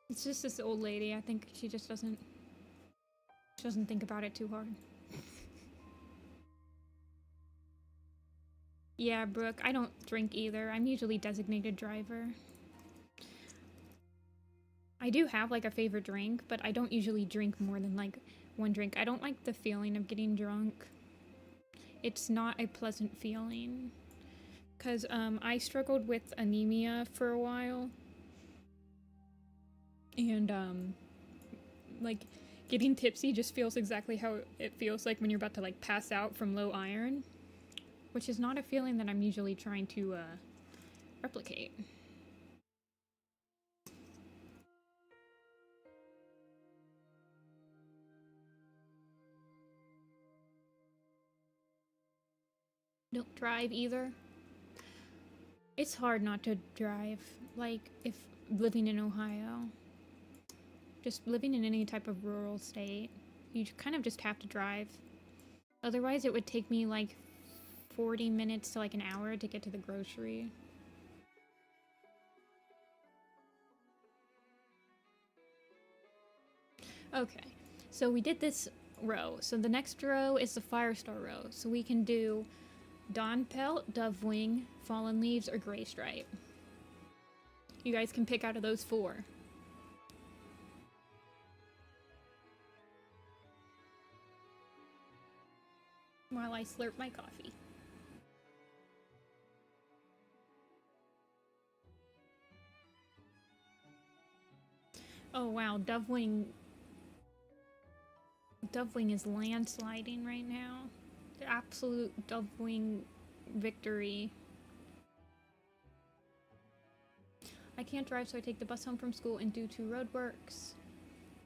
It's just this old lady. I think she just doesn't think about it too hard. Yeah, Brooke, I don't drink either. I'm usually designated driver. I do have like a favorite drink, but I don't usually drink more than like one drink. I don't like the feeling of getting drunk. It's not a pleasant feeling. Because I struggled with anemia for a while. And like getting tipsy just feels exactly how it feels like when you're about to like pass out from low iron. Which is not a feeling that I'm usually trying to replicate. Don't drive either. It's hard not to drive, like if living in Ohio. Just living in any type of rural state, you kind of just have to drive. Otherwise it would take me like 40 minutes to like an hour to get to the grocery. Okay, so we did this row. So the next row is the Firestar row. So we can do Antpelt, Dovewing, Fallen Leaves, or Gray Stripe. You guys can pick out of those 4. While I slurp my coffee. Oh wow, Dovewing is landsliding right now. The absolute Dovewing victory. I can't drive, so I take the bus home from school, and due to roadworks,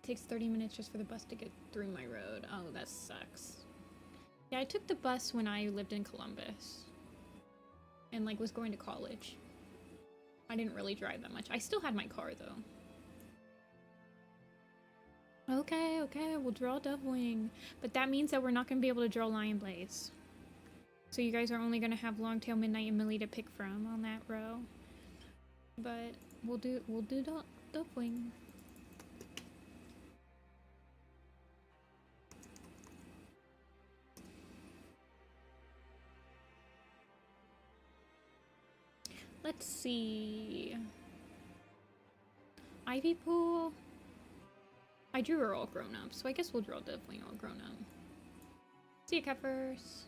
it takes 30 minutes just for the bus to get through my road. Oh, that sucks. Yeah, I took the bus when I lived in Columbus. And like was going to college. I didn't really drive that much. I still had my car though. Okay, we'll draw Dovewing. But that means that we're not going to be able to draw Lion Blaze. So you guys are only going to have Longtail, Midnight, and Millie to pick from on that row. But we'll do Dovewing. Let's see. Ivy Pool. I drew her all grown up, so I guess we'll draw Dovewing all grown up. See you, Cuppers.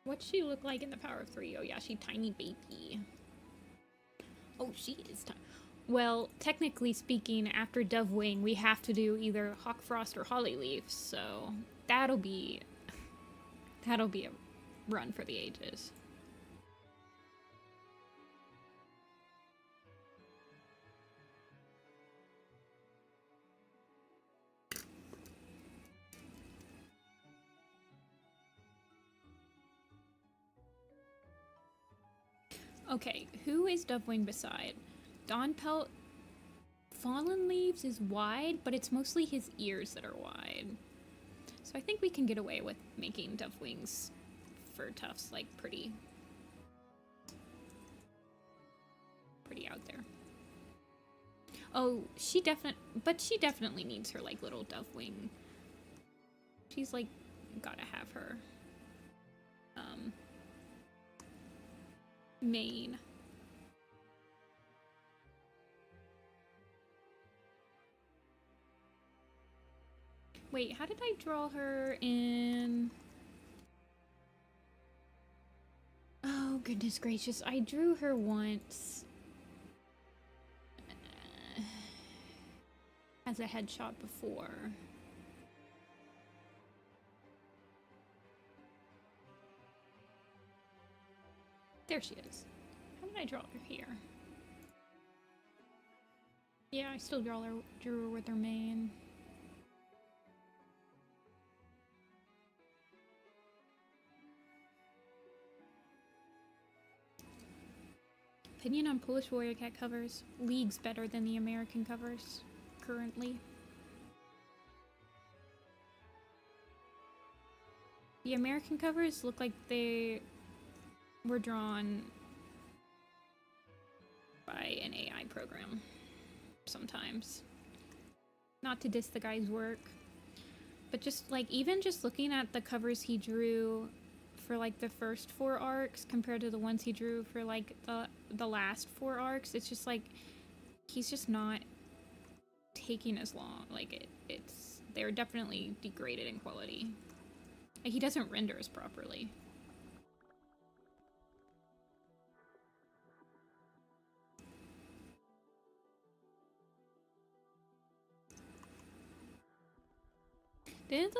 What's she look like in the Power of 3? Oh yeah, she tiny baby. Oh, she is tiny. Well, technically speaking, after Dovewing, we have to do either Hawkfrost or Hollyleaf, so that'll be a run for the ages. Okay, who is Dovewing beside? Antpelt. Fallen Leaves is wide, but it's mostly his ears that are wide. So I think we can get away with making Dovewing's fur tufts like pretty out there. Oh, she definitely needs her like little Dovewing. She's like gotta have her mane. Wait, how did I draw her in? Oh, goodness gracious. I drew her once as a headshot before. There she is. How did I draw her here? Yeah, I still drew her with her mane. Opinion on Polish Warrior Cat covers. Leagues better than the American covers currently. The American covers look like they were drawn by an AI program sometimes. Not to diss the guy's work, but just like even just looking at the covers he drew for like the first 4 arcs compared to the ones he drew for like the last 4 arcs, it's just like he's just not taking as long. Like they're definitely degraded in quality. Like he doesn't render as properly. Didn't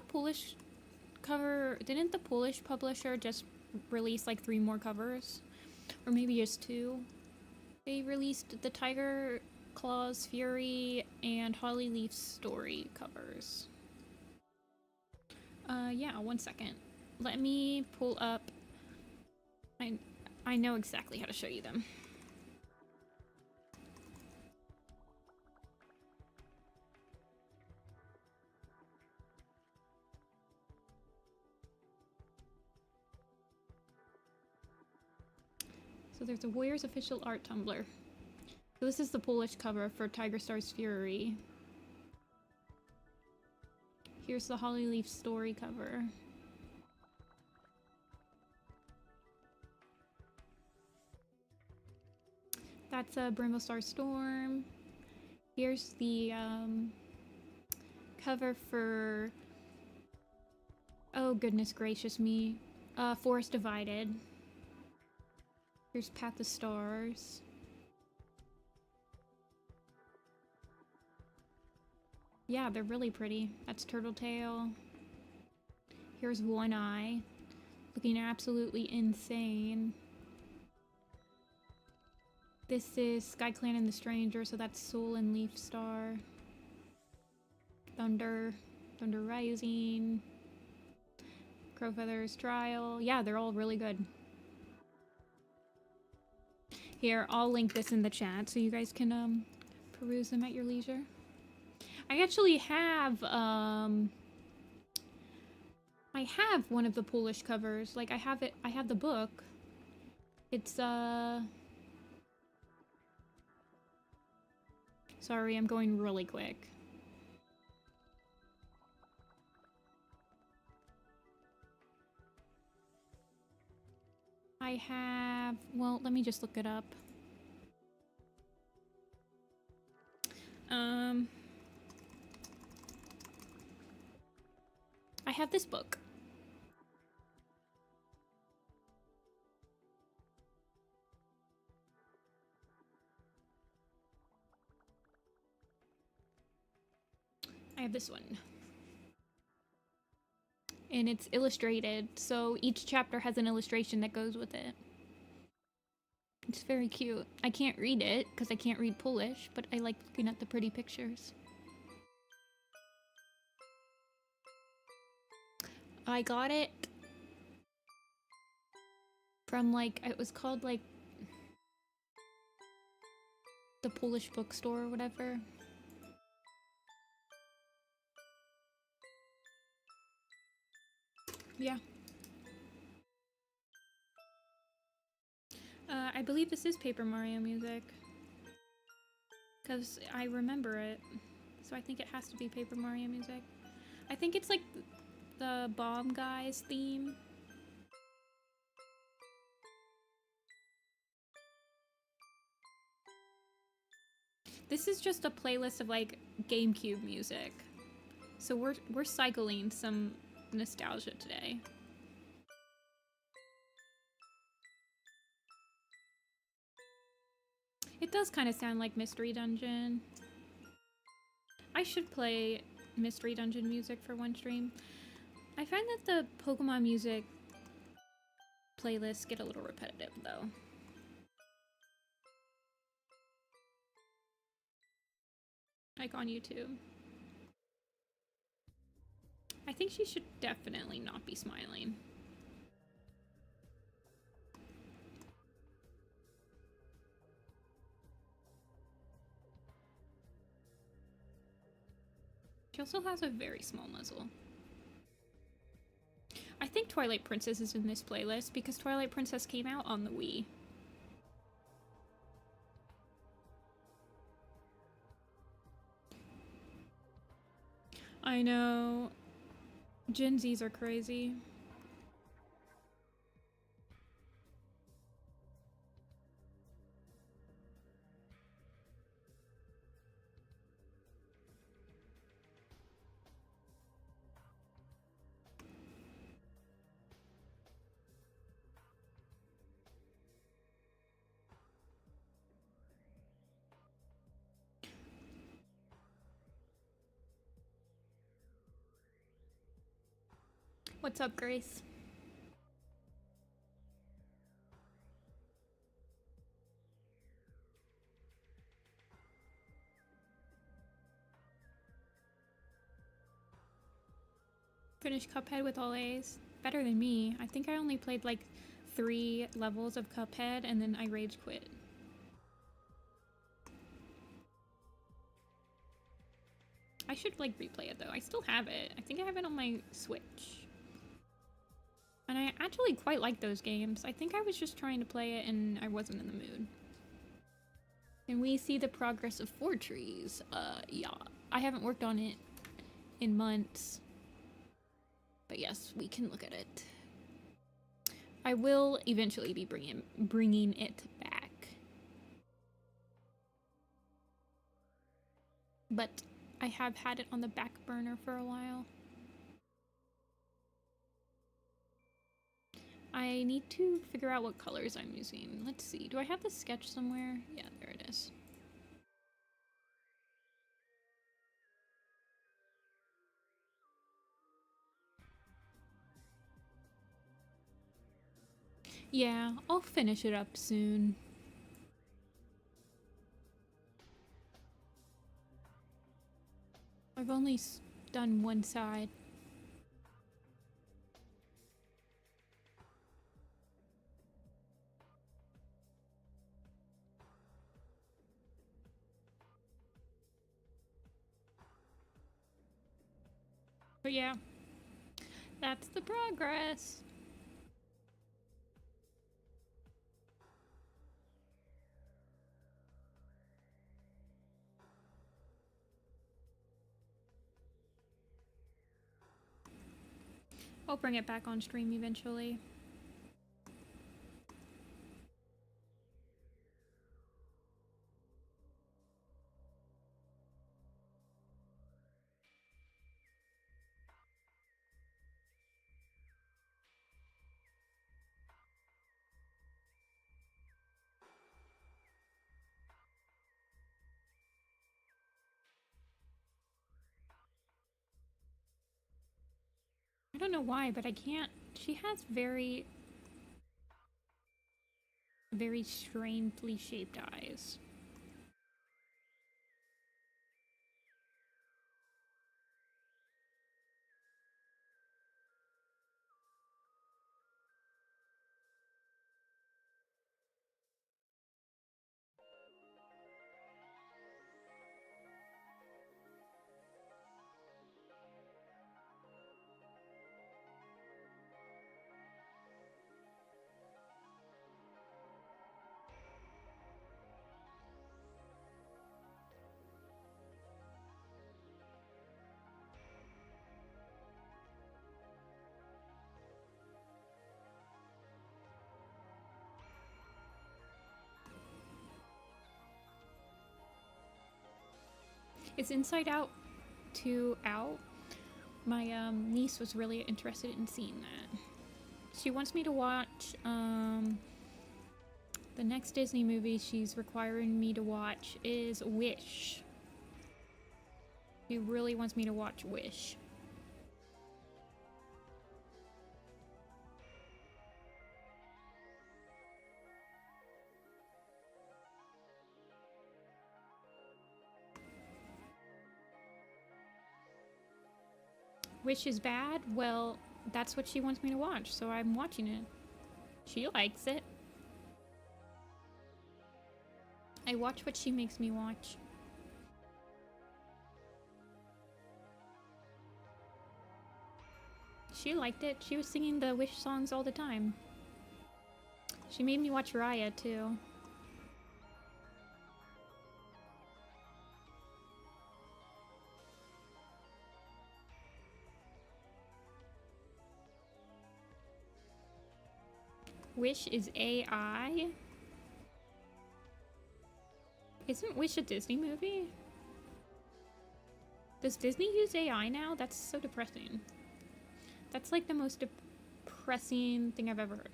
the Polish publisher just release like 3 more covers? Or maybe just 2? They released the Tiger Claws Fury and Hollyleaf story covers. Yeah, 1 second. Let me pull up. I know exactly how to show you them. So there's a Warriors official art Tumblr. So this is the Polish cover for Tiger Star's Fury. Here's the Hollyleaf story cover. That's a Brokenstar Storm. Here's the cover for, oh goodness gracious me, Forest Divided. Here's Path of Stars. Yeah, they're really pretty. That's Turtletail. Here's One Eye, looking absolutely insane. This is Sky Clan and the Stranger, so that's Soul and Leaf Star. Thunder Rising. Crowfeather's Trial. Yeah, they're all really good. Here, I'll link this in the chat so you guys can peruse them at your leisure. I actually have I have one of the Polish covers. Like I have the book. It's sorry, I'm going really quick. I have, well, let me just look it up. I have this book. have this one. And it's illustrated, so each chapter has an illustration that goes with it. It's very cute. I can't read it because I can't read Polish, but I like looking at the pretty pictures. I got it from like, it was called like the Polish bookstore or whatever. Yeah. I believe this is Paper Mario music. Because I remember it. So I think it has to be Paper Mario music. I think it's like the Bomb Guy's theme. This is just a playlist of like GameCube music. So we're cycling some nostalgia today. It does kind of sound like Mystery Dungeon. I should play Mystery Dungeon music for one stream. I find that the Pokemon music playlists get a little repetitive though. Like on YouTube. I think she should definitely not be smiling. She also has a very small muzzle. I think Twilight Princess is in this playlist because Twilight Princess came out on the Wii. I know. Gen Zs are crazy. What's up, Grace? Finished Cuphead with all A's. Better than me. I think I only played like 3 levels of Cuphead and then I rage quit. I should like replay it though. I still have it. I think I have it on my Switch. And I actually quite like those games. I think I was just trying to play it and I wasn't in the mood. Can we see the progress of 4 trees? Yeah. I haven't worked on it in months. But yes, we can look at it. I will eventually be bringing it back. But I have had it on the back burner for a while. I need to figure out what colors I'm using. Let's see. Do I have the sketch somewhere? Yeah, there it is. Yeah, I'll finish it up soon. I've only done one side. But yeah, that's the progress. I'll bring it back on stream eventually. don't know why, but I can't. She has very, very strangely shaped eyes. Is Inside Out 2 out? My niece was really interested in seeing that. She wants me to watch the next Disney movie she's requiring me to watch is Wish. She really wants me to watch Wish. Wish is bad? Well, that's what she wants me to watch, so I'm watching it. She likes it. I watch what she makes me watch. She liked it. She was singing the Wish songs all the time. She made me watch Raya, too. Wish is AI? Isn't Wish a Disney movie? Does Disney use AI now? That's so depressing. That's like the most depressing thing I've ever heard.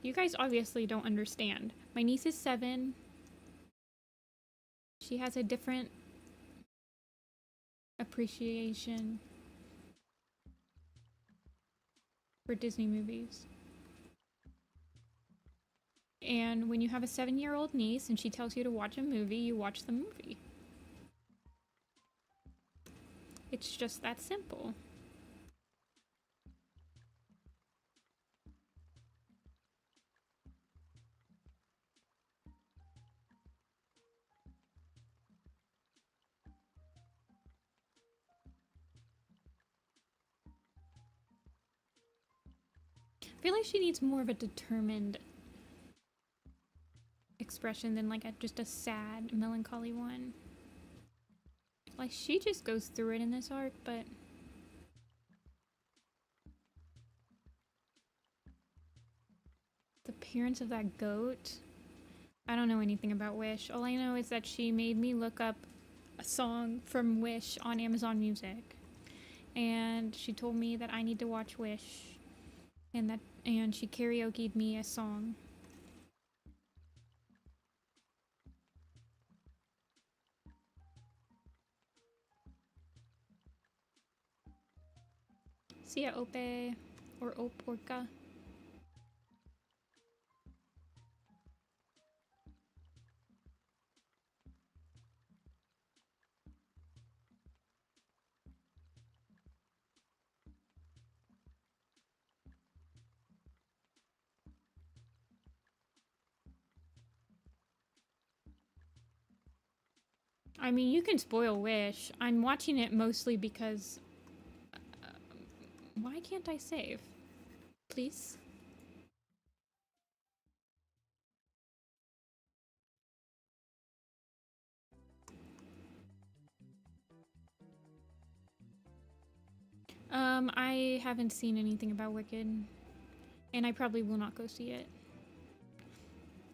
You guys obviously don't understand. My niece is 7. She has a different appreciation for Disney movies. And when you have a 7-year-old niece and she tells you to watch a movie, you watch the movie. It's just that simple. I feel like she needs more of a determined expression than like just a sad, melancholy one. Like, she just goes through it in this arc, but the appearance of that goat, I don't know anything about Wish. All I know is that she made me look up a song from Wish on Amazon Music, and she told me that I need to watch Wish, and she karaoke'd me a song. See ya, Ope, or Ope Orca. I mean, you can spoil Wish. I'm watching it mostly because... why can't I save? Please? I haven't seen anything about Wicked, and I probably will not go see it.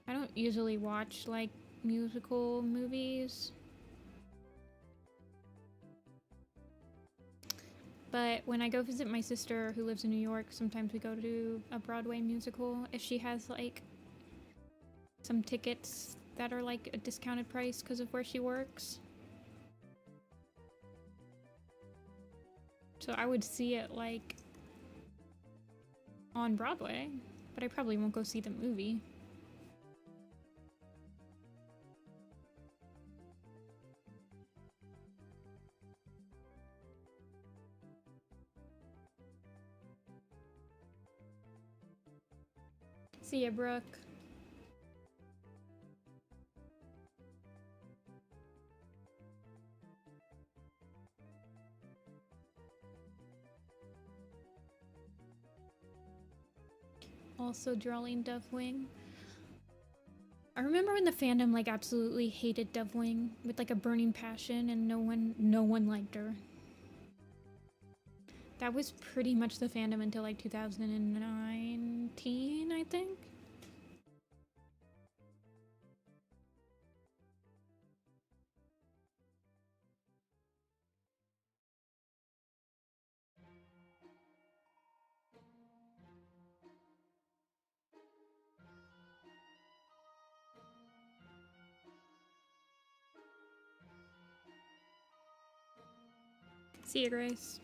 I don't usually watch, like, musical movies. But when I go visit my sister who lives in New York, sometimes we go to a Broadway musical. If she has, like, some tickets that are, like, a discounted price because of where she works. So I would see it like on Broadway, but I probably won't go see the movie. See ya, Brooke. Also drawing Dovewing. I remember when the fandom like absolutely hated Dovewing with like a burning passion, and no one liked her. That was pretty much the fandom until like 2019, I think. See you, Grace.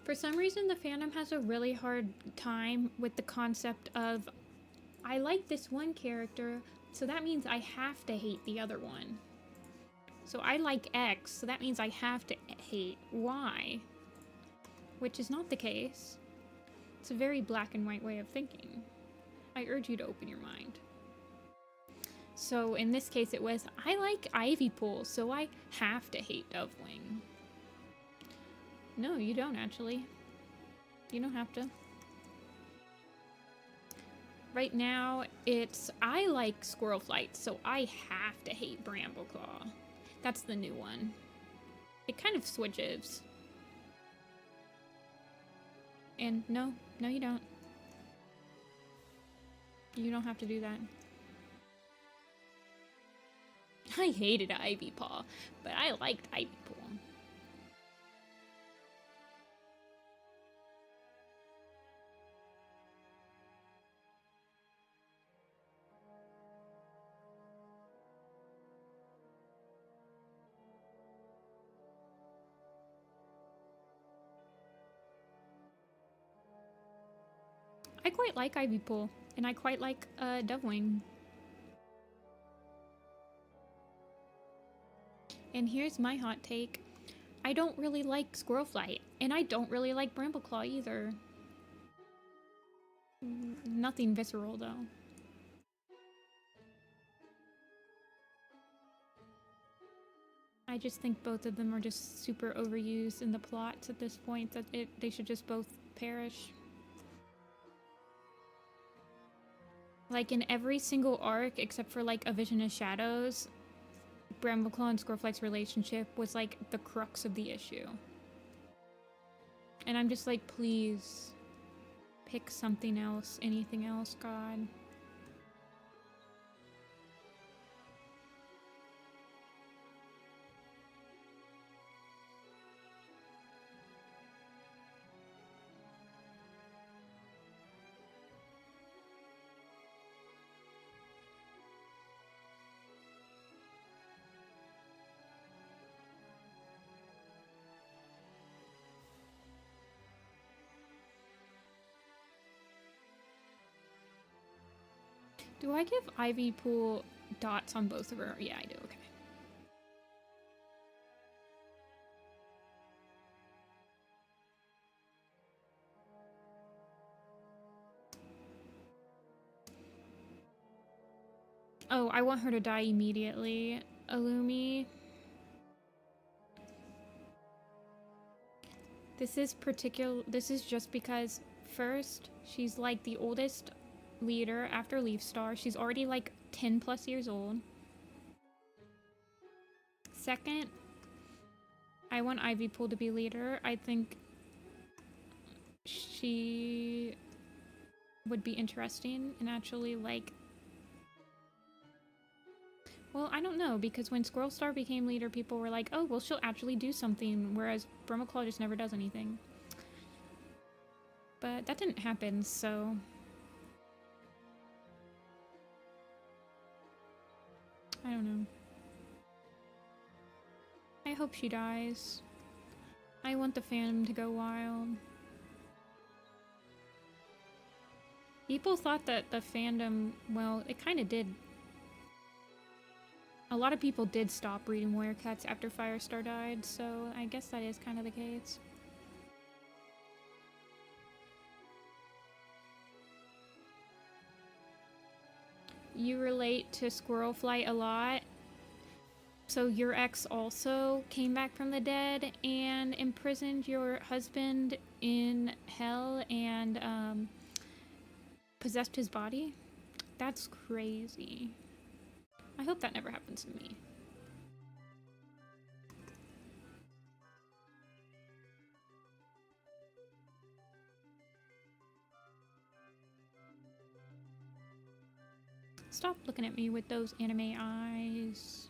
For some reason, the fandom has a really hard time with the concept of, I like this one character, so that means I have to hate the other one. So I like X, so that means I have to hate Y. Which is not the case. It's a very black and white way of thinking. I urge you to open your mind. So in this case it was, I like Ivypool, so I have to hate Dovewing. No, you don't actually. You don't have to. Right now, it's, I like Squirrel Flight, so I have to hate Brambleclaw. That's the new one. It kind of switches. And no, you don't. You don't have to do that. I hated Ivypaw, but I liked Ivypool. I quite like Ivypool, and I quite like Dovewing. And here's my hot take. I don't really like Squirrel Flight, and I don't really like Brambleclaw either. Nothing visceral, though. I just think both of them are just super overused in the plots at this point, that they should just both perish. Like, in every single arc, except for, like, A Vision of Shadows, Brambleclaw and Squirrelflight's relationship was, like, the crux of the issue. And I'm just like, please, pick something else, anything else, God. Do I give Ivypool dots on both of her? Yeah, I do. Okay. Oh, I want her to die immediately. Illumi. This is just because, first, she's like the oldest leader after Leafstar. She's already like 10 plus years old. Second, I want Ivypool to be leader. I think she would be interesting and actually like, well, I don't know, because when Squirrelstar became leader, people were like, oh, well, she'll actually do something, whereas Brambleclaw just never does anything. But that didn't happen, so I don't know. I hope she dies. I want the fandom to go wild. People thought that the fandom, well, it kind of did. A lot of people did stop reading Werecats after Firestar died, so I guess that is kind of the case. You relate to Squirrel Flight a lot. So your ex also came back from the dead and imprisoned your husband in hell and possessed his body? That's crazy. I hope that never happens to me. Stop looking at me with those anime eyes.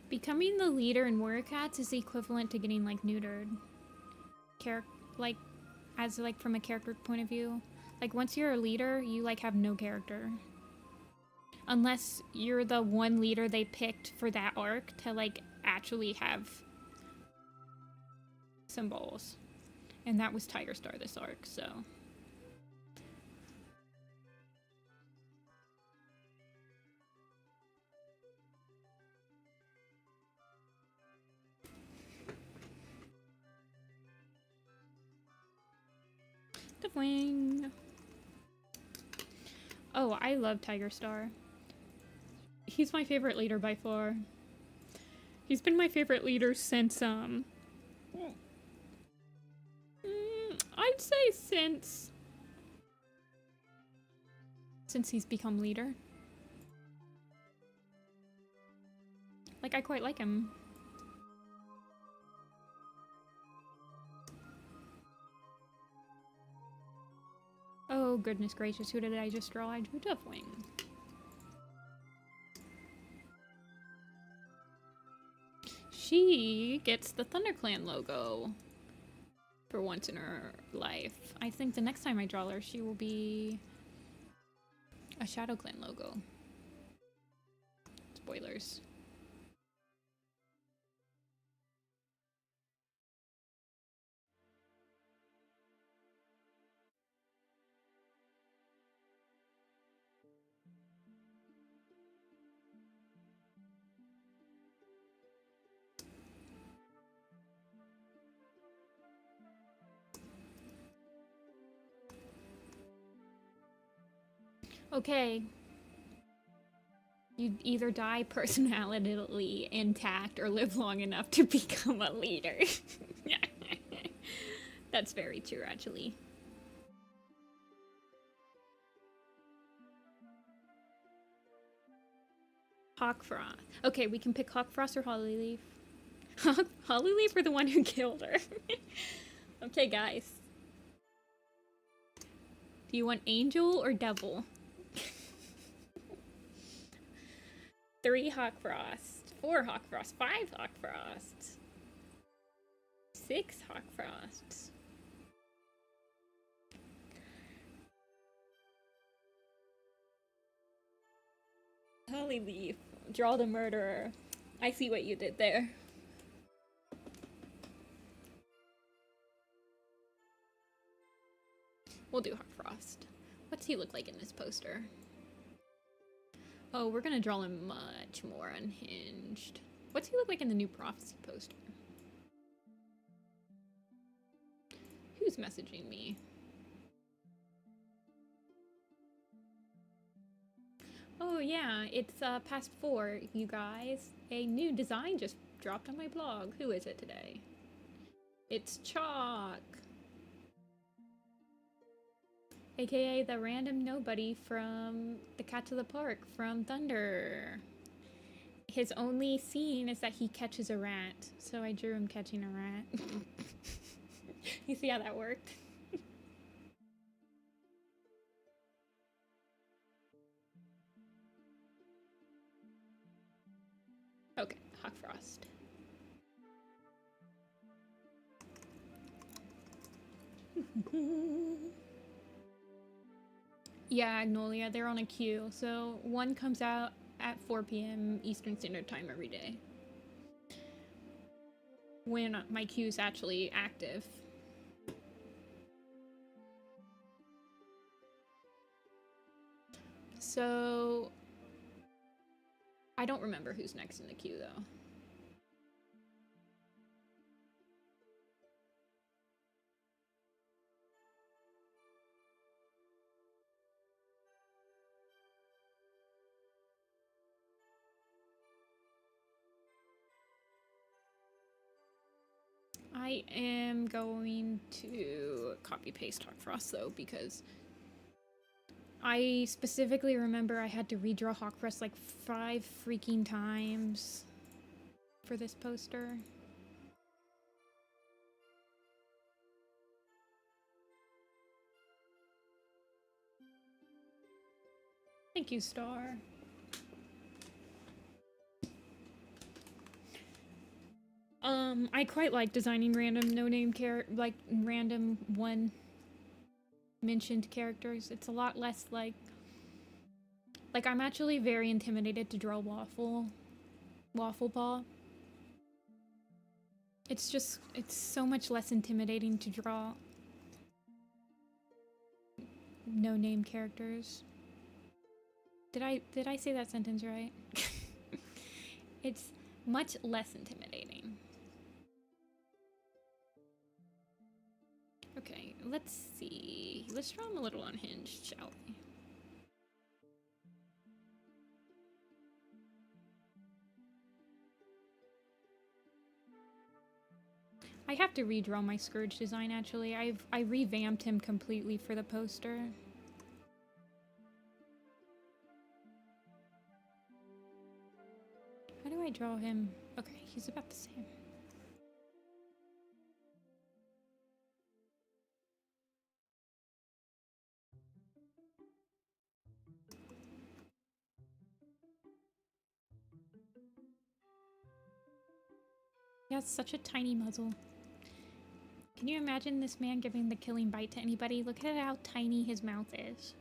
Becoming the leader in Werecats is the equivalent to getting, like, neutered. From a character point of view. Like, once you're a leader, you, like, have no character. Unless you're the one leader they picked for that arc to, like, actually have symbols. And that was Tigerstar this arc, so... Dovewing. Oh, I love Tigerstar. He's my favorite leader by far. He's been my favorite leader since, I'd say since he's become leader. Like, I quite like him. Oh, goodness gracious, who did I just draw? I drew Dovewing. She gets the ThunderClan logo for once in her life. I think the next time I draw her, she will be a ShadowClan logo. Spoilers. Okay. You'd either die personality intact or live long enough to become a leader. That's very true, actually. Hawkfrost. Okay, we can pick Hawkfrost or Hollyleaf. Hollyleaf for the one who killed her. Okay, guys. Do you want angel or devil? 3 Hawkfrost, 4 Hawkfrost, 5 Hawkfrost, 6 Hawkfrosts. Hollyleaf, draw the murderer. I see what you did there. We'll do Hawkfrost. What's he look like in this poster? Oh, we're gonna draw him much more unhinged. What's he look like in the new Prophecy poster? Who's messaging me? Oh yeah, it's past 4, you guys. A new design just dropped on my blog. Who is it today? It's Chalk. AKA the random nobody from the Cat to the Park from Thunder. His only scene is that he catches a rat, so I drew him catching a rat. You see how that worked? Yeah, Agnolia, they're on a queue. So one comes out at 4 p.m. Eastern Standard Time every day. When my queue's actually active. So I don't remember who's next in the queue though. I am going to copy paste Hawkfrost though, because I specifically remember I had to redraw Hawkfrost like 5 freaking times for this poster. Thank you, Star. I quite like designing random no-name like random one-mentioned characters. It's a lot less like I'm actually very intimidated to draw Waffle Paw. It's so much less intimidating to draw no-name characters. Did I say that sentence right? It's much less intimidating. Okay, let's see. Let's draw him a little unhinged, shall we? I have to redraw my Scourge design, actually. I revamped him completely for the poster. How do I draw him? Okay, he's about the same. He has such a tiny muzzle. Can you imagine this man giving the killing bite to anybody? Look at how tiny his mouth is.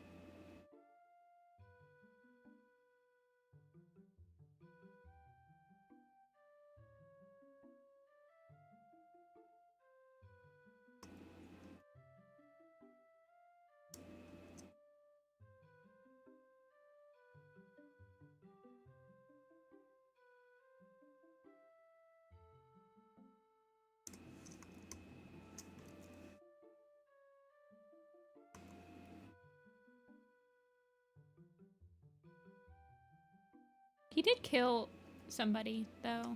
He did kill somebody, though.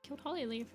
Killed Hollyleaf.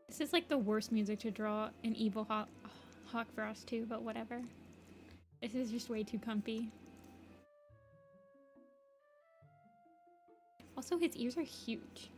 This is like the worst music to draw an evil Hawkfrost too, but whatever. This is just way too comfy. Also, his ears are huge.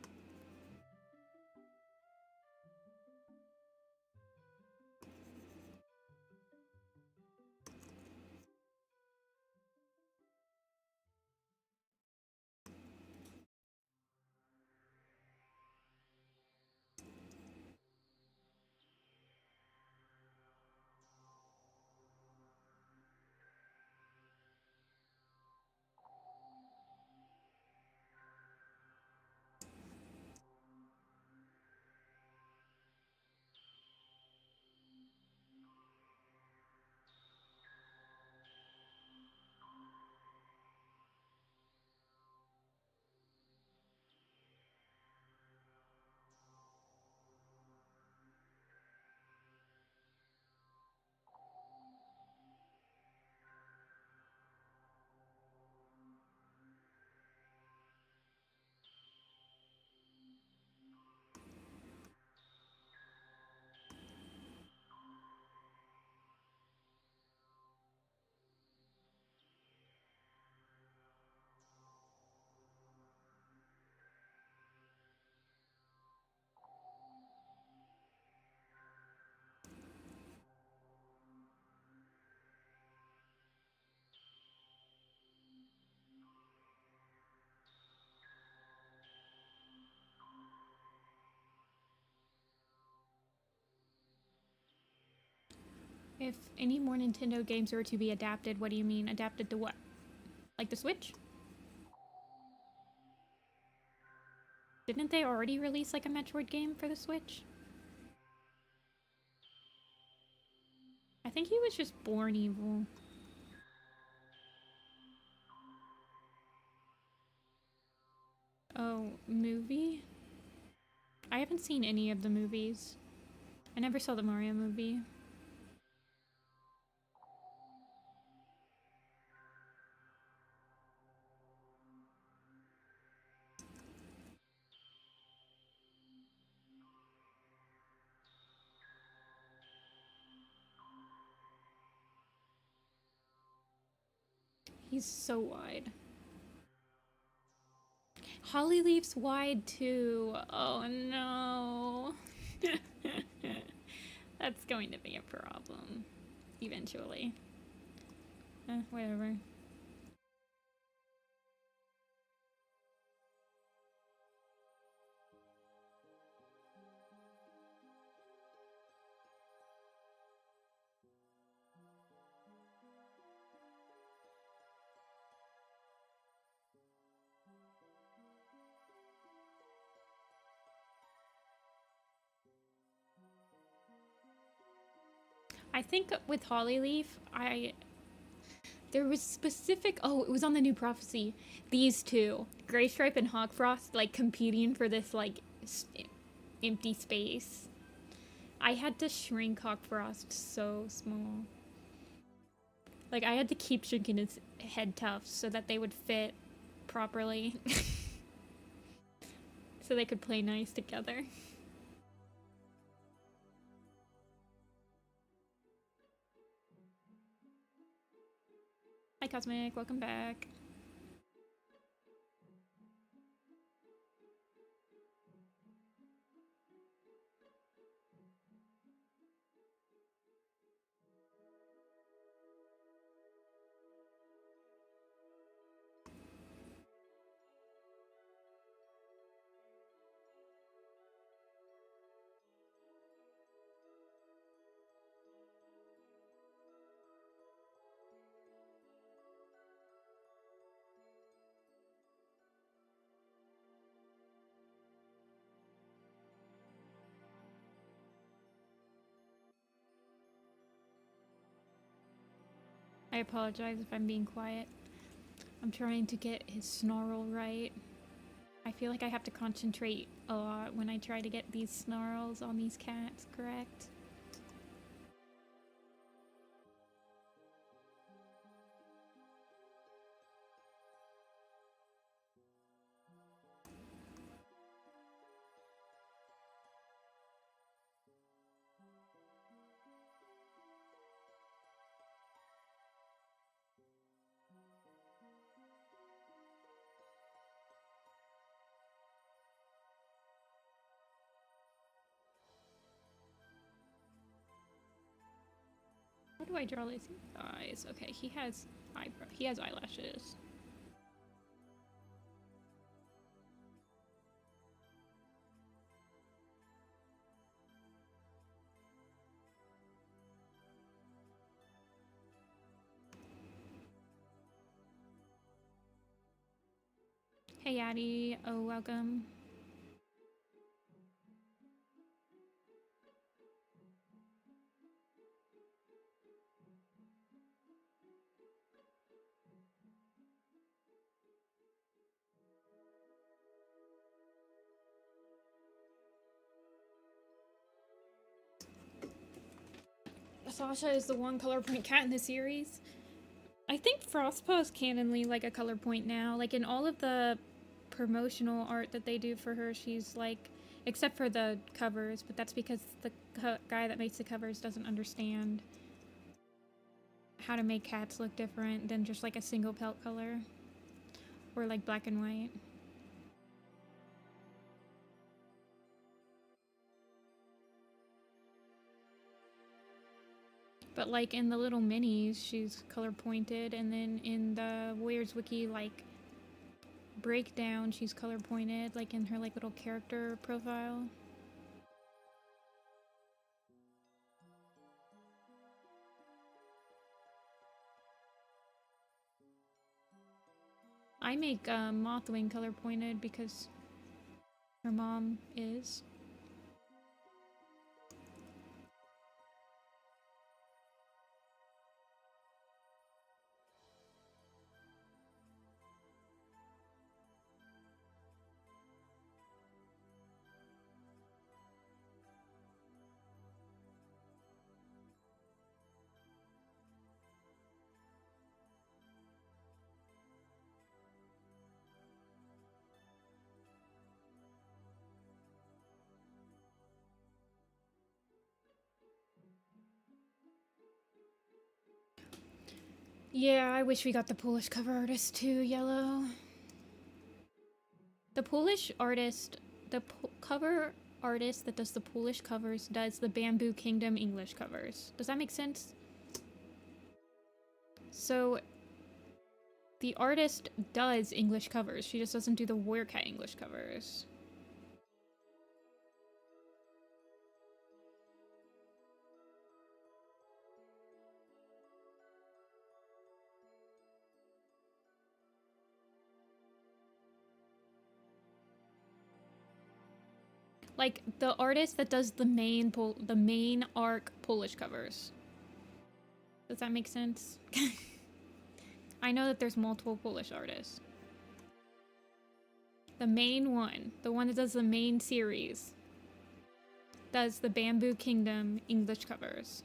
If any more Nintendo games were to be adapted, what do you mean? Adapted to what? Like the Switch? Didn't they already release like a Metroid game for the Switch? I think he was just born evil. Oh, movie? I haven't seen any of the movies. I never saw the Mario movie. He's so wide. Hollyleaf's wide too. Oh no. That's going to be a problem. Eventually. Whatever. I think with Hollyleaf, there was specific. Oh, it was on the New Prophecy. These two, Graystripe and Hawkfrost, like competing for this like empty space. I had to shrink Hawkfrost so small. Like I had to keep shrinking his head tufts so that they would fit properly, so they could play nice together. Hi Cosmic, welcome back. I apologize if I'm being quiet. I'm trying to get his snarl right. I feel like I have to concentrate a lot when I try to get these snarls on these cats correct. How do I draw his eyes? Okay, he has eyelashes. Hey Addie, oh welcome. Sasha is the one color point cat in the series. I think Frostpaw is canonly like a color point now. Like in all of the promotional art that they do for her, she's like, except for the covers, but that's because the guy that makes the covers doesn't understand how to make cats look different than just like a single pelt color or like black and white. But like in the little minis, she's color pointed, and then in the Warriors Wiki like breakdown, she's color pointed, like in her like little character profile. I make Mothwing color pointed because her mom is. Yeah, I wish we got the Polish cover artist too, Yellow. The Polish artist, the cover artist that does the Polish covers does the Bamboo Kingdom English covers. Does that make sense? So, the artist does English covers, she just doesn't do the Werecat English covers. Like, the artist that does the main arc Polish covers. Does that make sense? I know that there's multiple Polish artists. The main one, the one that does the main series, does the Bamboo Kingdom English covers.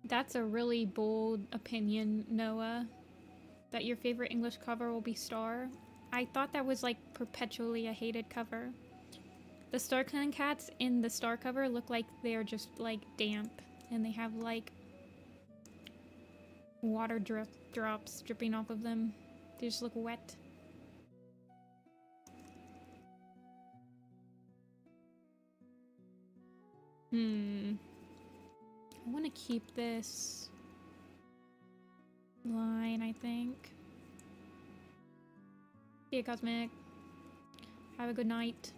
That's a really bold opinion, Noah, that your favorite English cover will be Star. I thought that was like perpetually a hated cover. The Star Clan cats in the Star cover look like they're just like damp and they have like water drops dripping off of them. They just look wet. I want to keep this line, I think. See ya, Cosmic. Have a good night.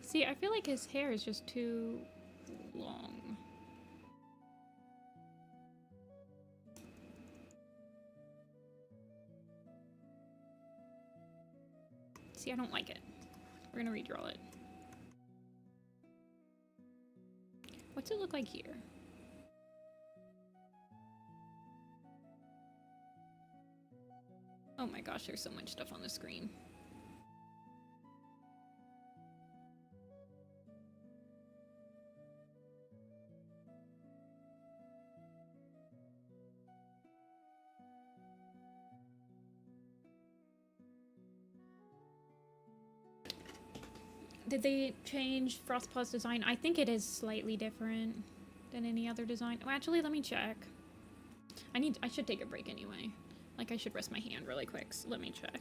See, I feel like his hair is just too long. See, I don't like it. We're gonna redraw it. What's it look like here? Oh my gosh, there's so much stuff on the screen. Did they change Frostpaw's design? I think it is slightly different than any other design. Oh, actually, let me check. I should take a break anyway. Like, I should rest my hand really quick, so let me check.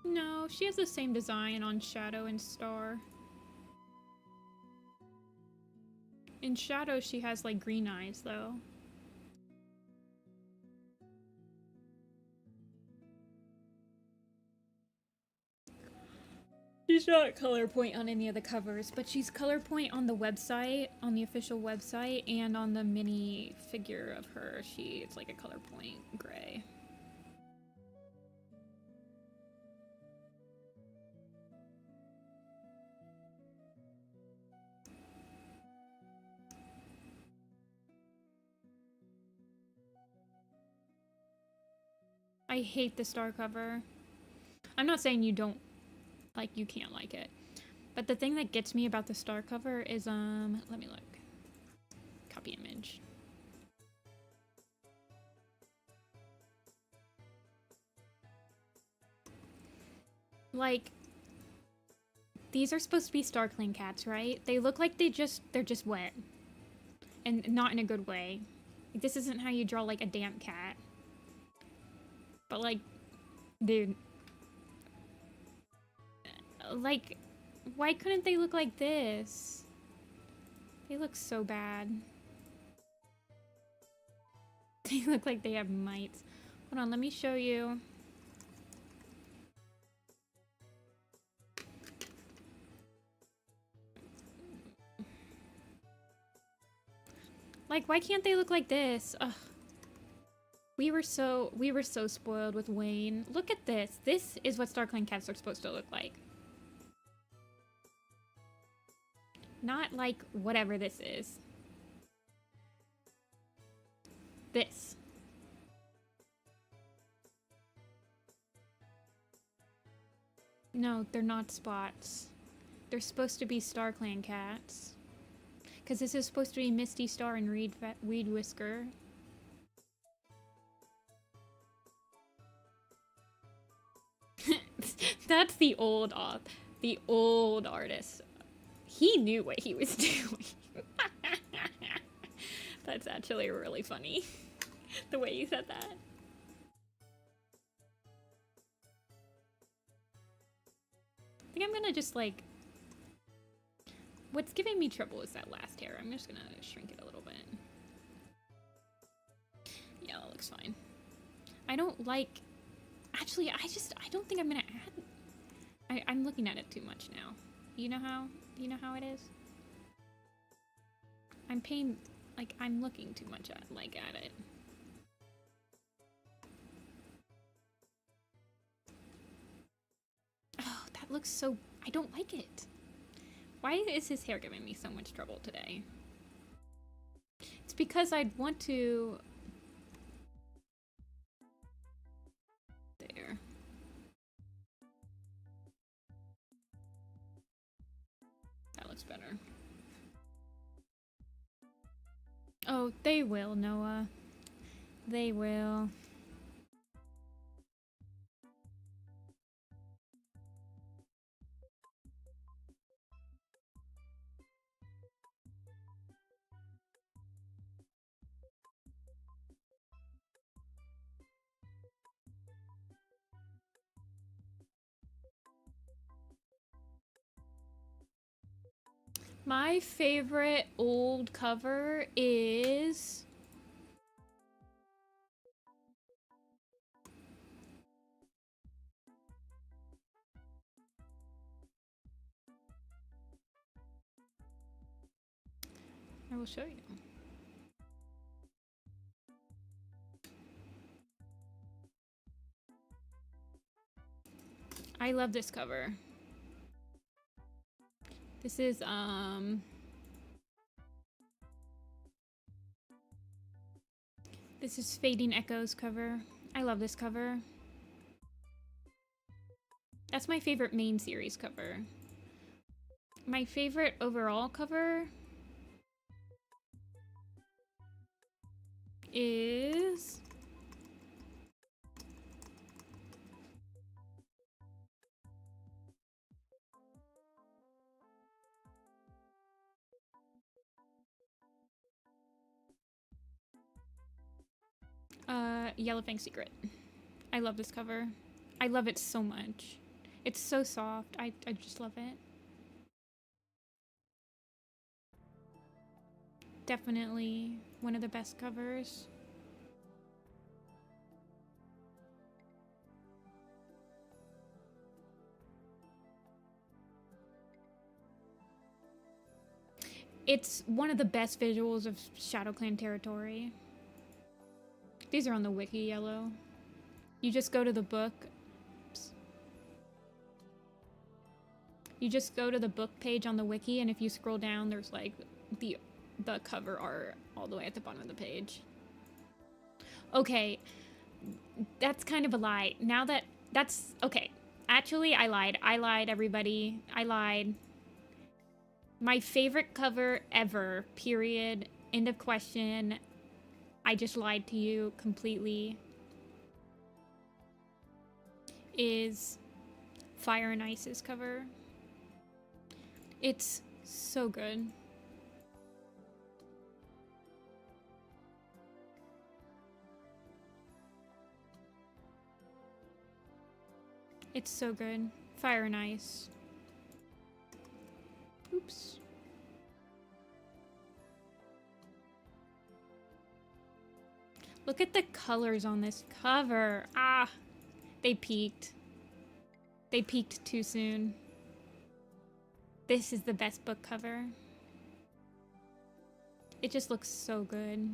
No, she has the same design on Shadow and Star. In Shadow, she has, like, green eyes, though. She's not color point on any of the covers, but she's color point on the website, on the official website, and on the mini figure of her. It's like a color point gray. I hate the star cover. I'm not saying you don't, like, you can't like it. But the thing that gets me about the star cover is, let me look. Copy image. Like, these are supposed to be Star Clan cats, right? They look like they're just wet. And not in a good way. Like, this isn't how you draw, like, a damp cat. But, like, dude. Like, why couldn't they look like this? They look so bad. They look like they have mites. Hold on, let me show you. Like, why can't they look like this? Ugh. We were so spoiled with Wayne. Look at this. This is what Star Clan cats are supposed to look like. Not like whatever this is. This. No, they're not spots. They're supposed to be Star Clan cats. Because this is supposed to be Misty, Star, and Weed Whisker. That's the old artist. He knew what he was doing. That's actually really funny. The way you said that. I think I'm gonna just like... What's giving me trouble is that last hair. I'm just gonna shrink it a little bit. Yeah, that looks fine. I don't like... Actually, I don't think I'm gonna add... I'm looking at it too much now. You know how it is? I'm paying... Like, I'm looking too much at it. Oh, that looks so... I don't like it. Why is his hair giving me so much trouble today? It's because I'd want to... There. That looks better. Oh, they will, Noah. They will. My favorite old cover is... I will show you. I love this cover. This is, this is Fading Echoes cover. I love this cover. That's my favorite main series cover. My favorite overall cover is... Yellowfang Secret. I love this cover. I love it so much. It's so soft. I just love it. Definitely one of the best covers. It's one of the best visuals of ShadowClan territory. These are on the wiki, Yellow. You just go to the book. Oops. You just go to the book page on the wiki, and if you scroll down, there's like the cover art all the way at the bottom of the page. Okay, that's kind of a lie. Now that's okay. Actually, I lied. I lied, everybody. I lied. My favorite cover ever, period. End of question. I just lied to you completely. Is Fire and Ice's cover. It's so good. It's so good. Fire and Ice. Oops. Look at the colors on this cover. Ah, they peaked. They peaked too soon. This is the best book cover. It just looks so good.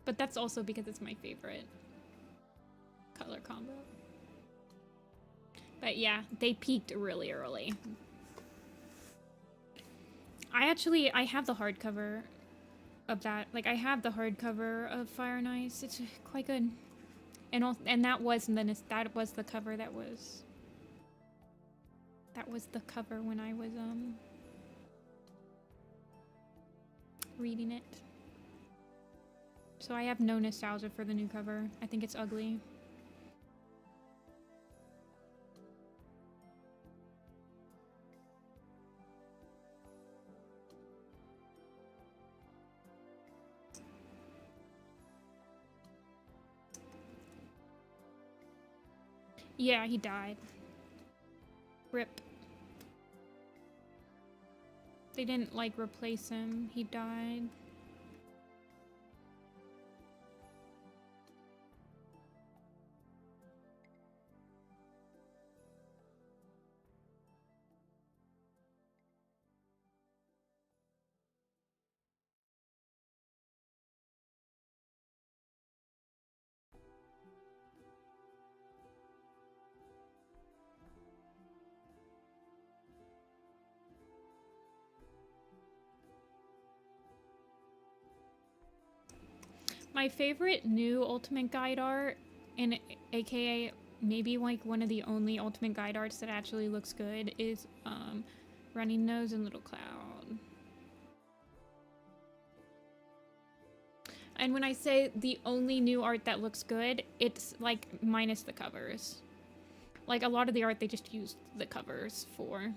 But that's also because it's my favorite color combo. But yeah, they peaked really early. I have the hardcover of that. Like, I have the hardcover of Fire and Ice. It's quite good. And that was the cover that was the cover when I was reading it. So I have no nostalgia for the new cover. I think it's ugly. Yeah, he died. Rip. They didn't, like, replace him. He died. My favorite new Ultimate Guide art, and aka maybe like one of the only Ultimate Guide arts that actually looks good, is Running Nose and Little Cloud. And when I say the only new art that looks good, it's like minus the covers. Like a lot of the art they just used the covers for.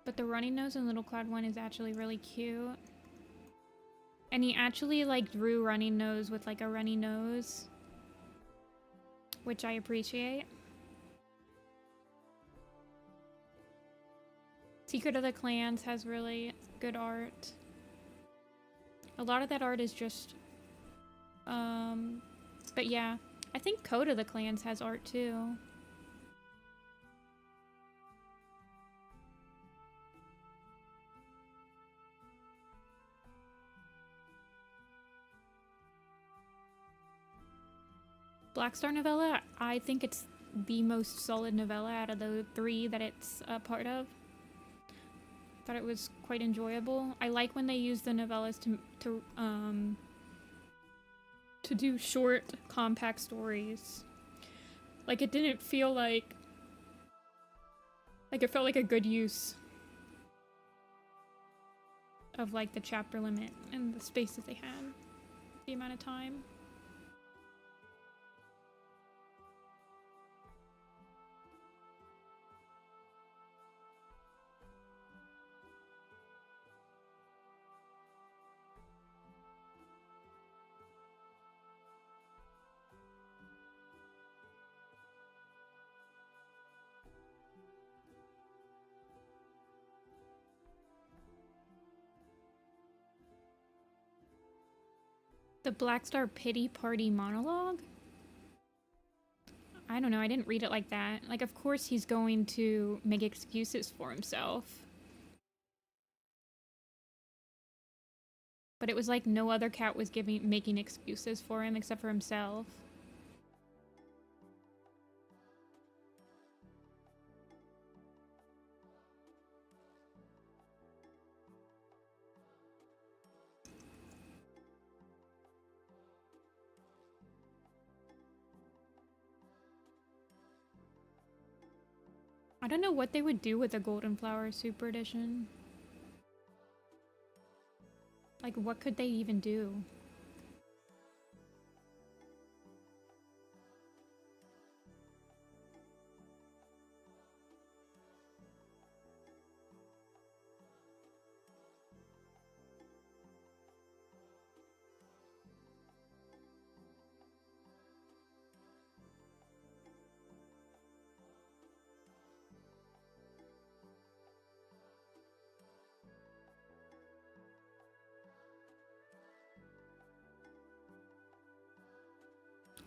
But the Running Nose and Little Cloud one is actually really cute. And he actually like drew Running Nose with like a runny nose, which I appreciate. Secret of the Clans has really good art. A lot of that art is just, but yeah, I think Code of the Clans has art too. Blackstar novella, I think it's the most solid novella out of the three that it's a part of. Thought it was quite enjoyable. I like when they use the novellas to do short, compact stories. Like, it didn't feel like it felt like a good use of like the chapter limit and the space that they had, the amount of time. The Blackstar pity party monologue? I don't know, I didn't read it like that. Like, of course he's going to make excuses for himself. But it was like no other cat was making excuses for him except for himself. I don't know what they would do with the Golden Flower Super Edition. Like, what could they even do?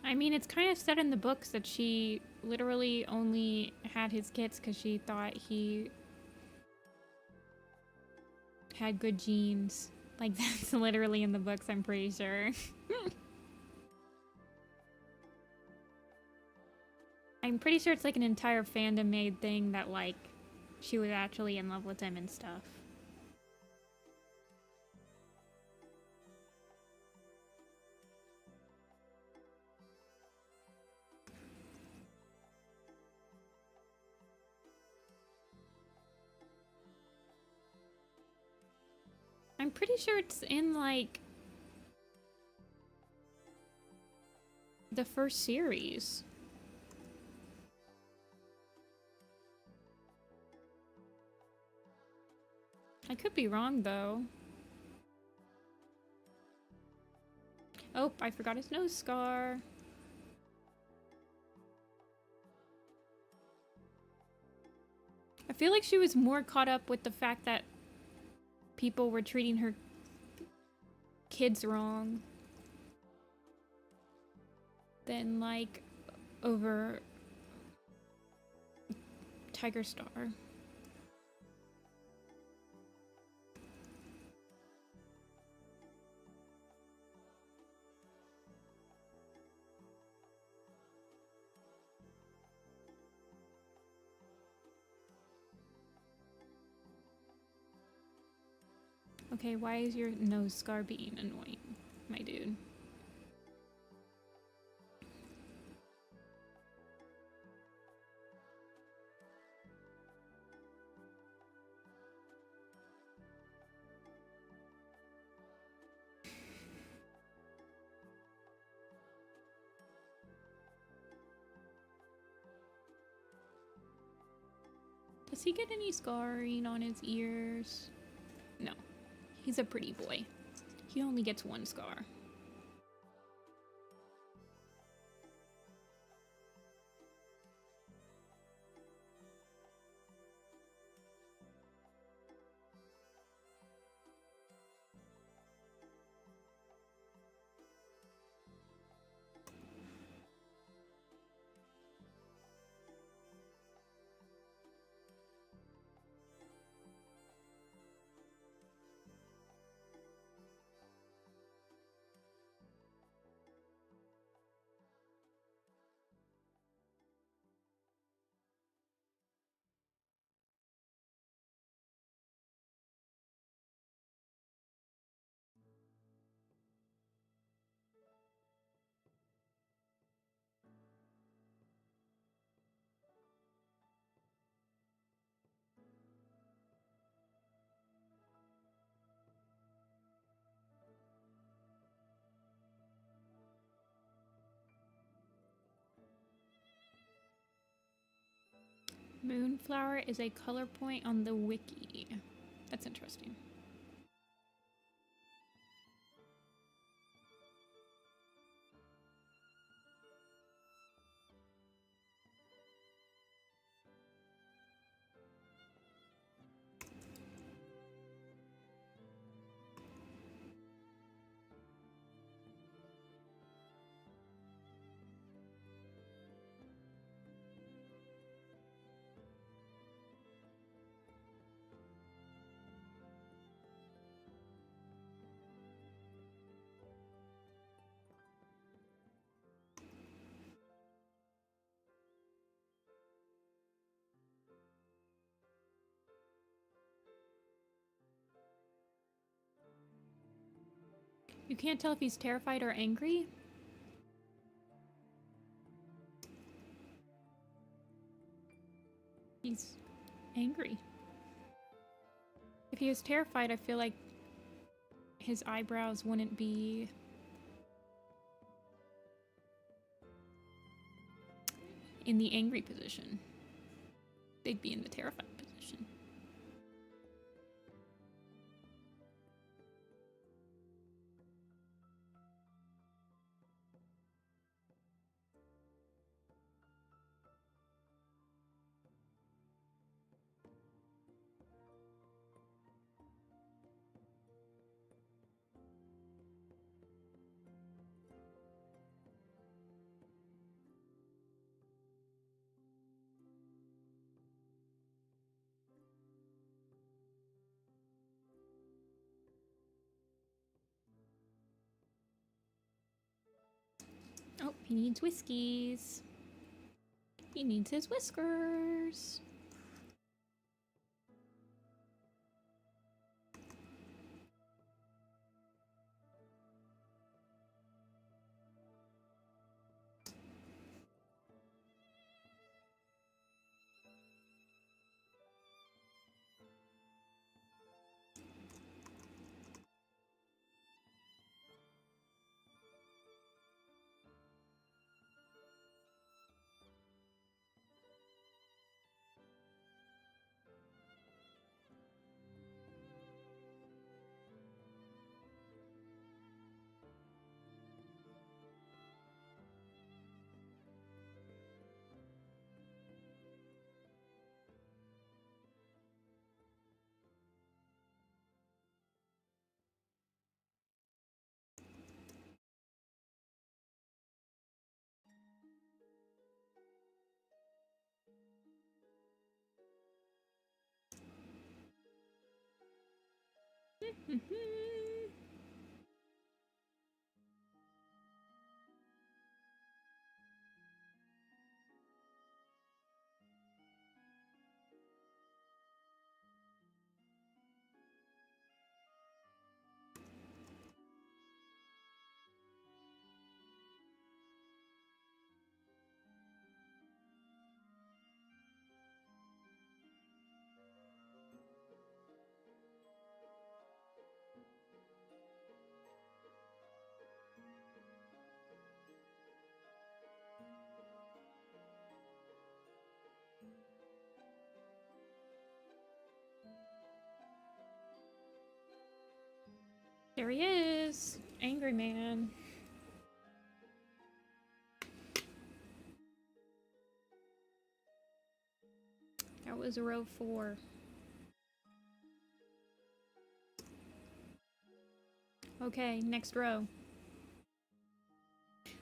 I mean, it's kind of said in the books that she literally only had his kits because she thought he had good genes. Like, that's literally in the books, I'm pretty sure. I'm pretty sure it's like an entire fandom made thing that, like, she was actually in love with him and stuff. I'm pretty sure it's in, like, the first series. I could be wrong, though. Oh, I forgot his nose scar. I feel like she was more caught up with the fact that people were treating her kids wrong than, like, over Tiger Star. Okay, why is your nose scar being annoying, my dude? Does he get any scarring on his ears? No. He's a pretty boy. He only gets one scar. Moonflower is a color point on the wiki. That's interesting. You can't tell if he's terrified or angry? He's angry. If he was terrified, I feel like his eyebrows wouldn't be in the angry position. They'd be in the terrified position. Oh, he needs whiskies. He needs his whiskers. There he is, angry man. That was row 4. Okay, next row.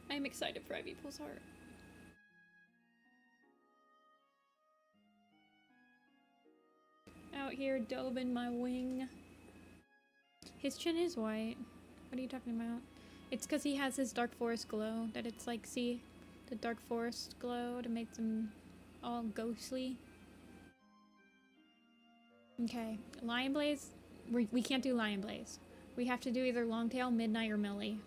I'm excited for Ivy Pulse Heart. Out here doving my wing. His chin is white. What are you talking about? It's because he has his dark forest glow. That it's like, see? The dark forest glow to make them all ghostly. Okay. Lion Blaze? We can't do Lion Blaze. We have to do either Longtail, Midnight, or Millie.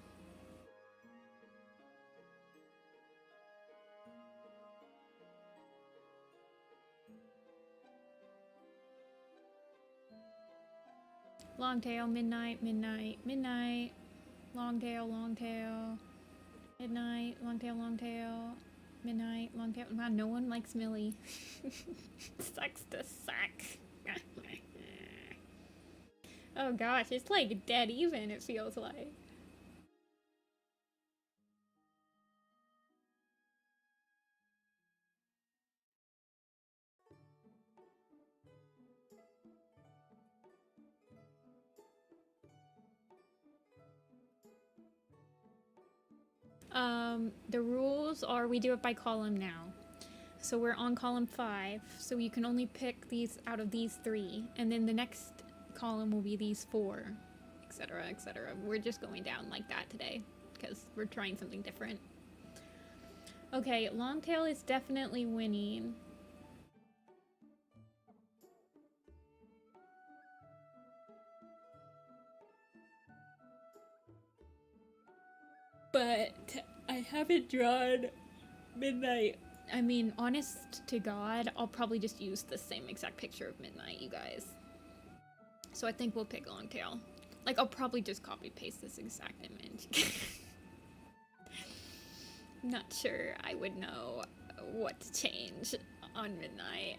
Longtail, Midnight, Midnight, Midnight. Longtail, Longtail. Midnight, Longtail, Longtail. Midnight, Longtail. Wow, no one likes Millie. Sucks to suck. Oh gosh, it's like dead even, it feels like. The rules are we do it by column now. So we're on column 5, so you can only pick these out of these 3, and then the next column will be these 4, etc., etc. We're just going down like that today, because we're trying something different. Okay, Longtail is definitely winning. but I haven't drawn Midnight. I mean, honest to God, I'll probably just use the same exact picture of Midnight, you guys. So I think we'll pick Longtail. Like, I'll probably just copy-paste this exact image. Not sure I would know what to change on Midnight.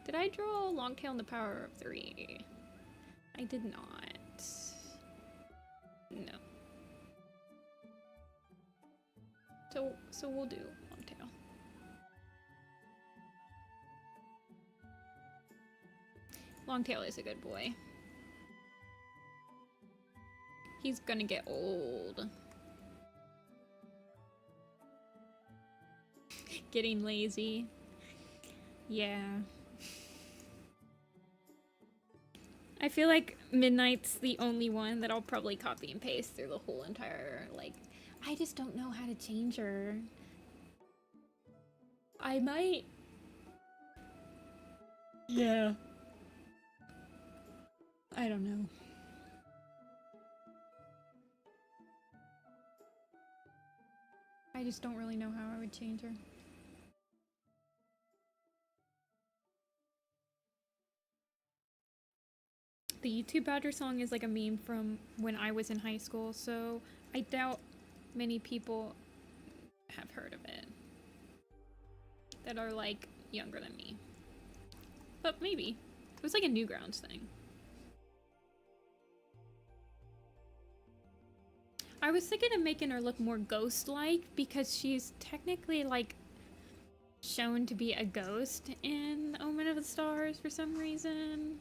Did I draw Longtail in the power of 3? I did not. No. So we'll do Longtail. Longtail is a good boy. He's gonna get old. Getting lazy. Yeah. I feel like Midnight's the only one that I'll probably copy and paste through the whole entire, like, I just don't know how to change her. I might. Yeah. I don't know. I just don't really know how I would change her. The YouTube Badger song is like a meme from when I was in high school, so I doubt many people have heard of it that are like younger than me. But maybe. It was like a Newgrounds thing. I was thinking of making her look more ghost-like because she's technically like shown to be a ghost in Omen of the Stars for some reason.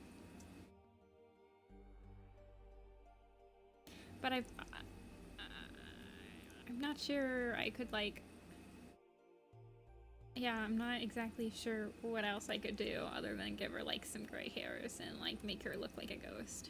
But I'm not sure I could like, yeah, I'm not exactly sure what else I could do other than give her like some gray hairs and like make her look like a ghost.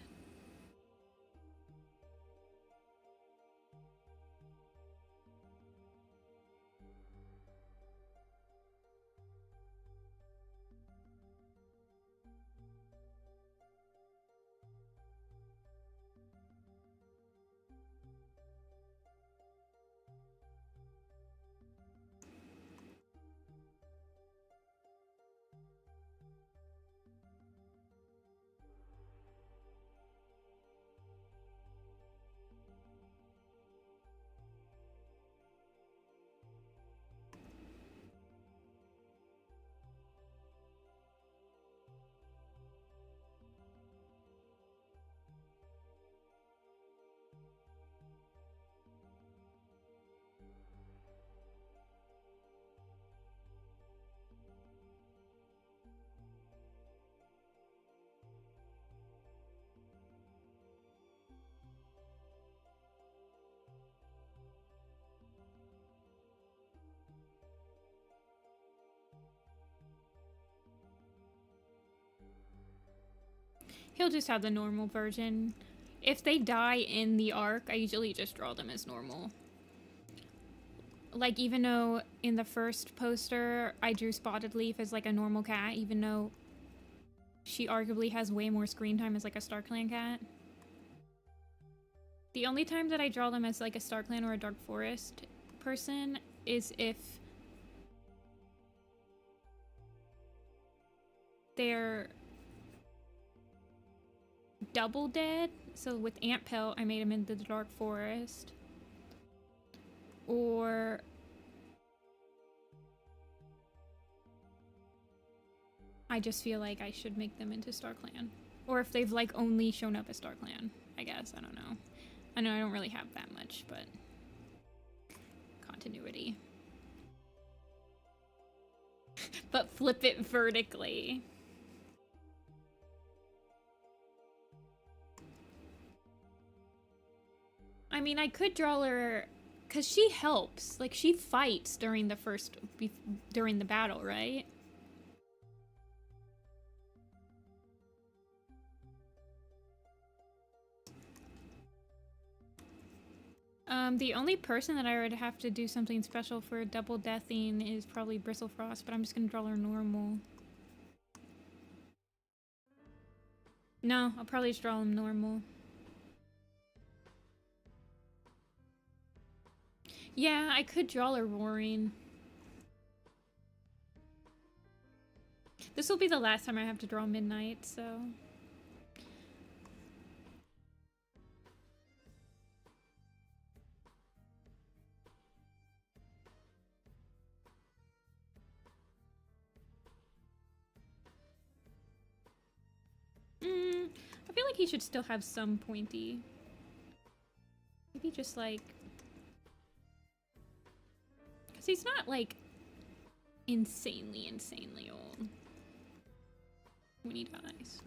He'll just have the normal version. If they die in the arc, I usually just draw them as normal. Like, even though in the first poster, I drew Spotted Leaf as like a normal cat, even though she arguably has way more screen time as like a StarClan cat. The only time that I draw them as like a StarClan or a Dark Forest person is if they're double dead. So with Antpelt, I made him into the Dark Forest. Or I just feel like I should make them into StarClan. Or if they've like only shown up as StarClan, I guess. I don't know. I know I don't really have that much, but continuity. But flip it vertically. I mean, I could draw her, because she helps. Like, she fights during the during the battle, right? The only person that I would have to do something special for double deathing is probably Bristlefrost, but I'm just gonna draw her normal. No, I'll probably just draw him normal. Yeah, I could draw a roaring. This will be the last time I have to draw midnight, so... I feel like he should still have some pointy. Maybe just like... Because he's not like insanely old when he dies.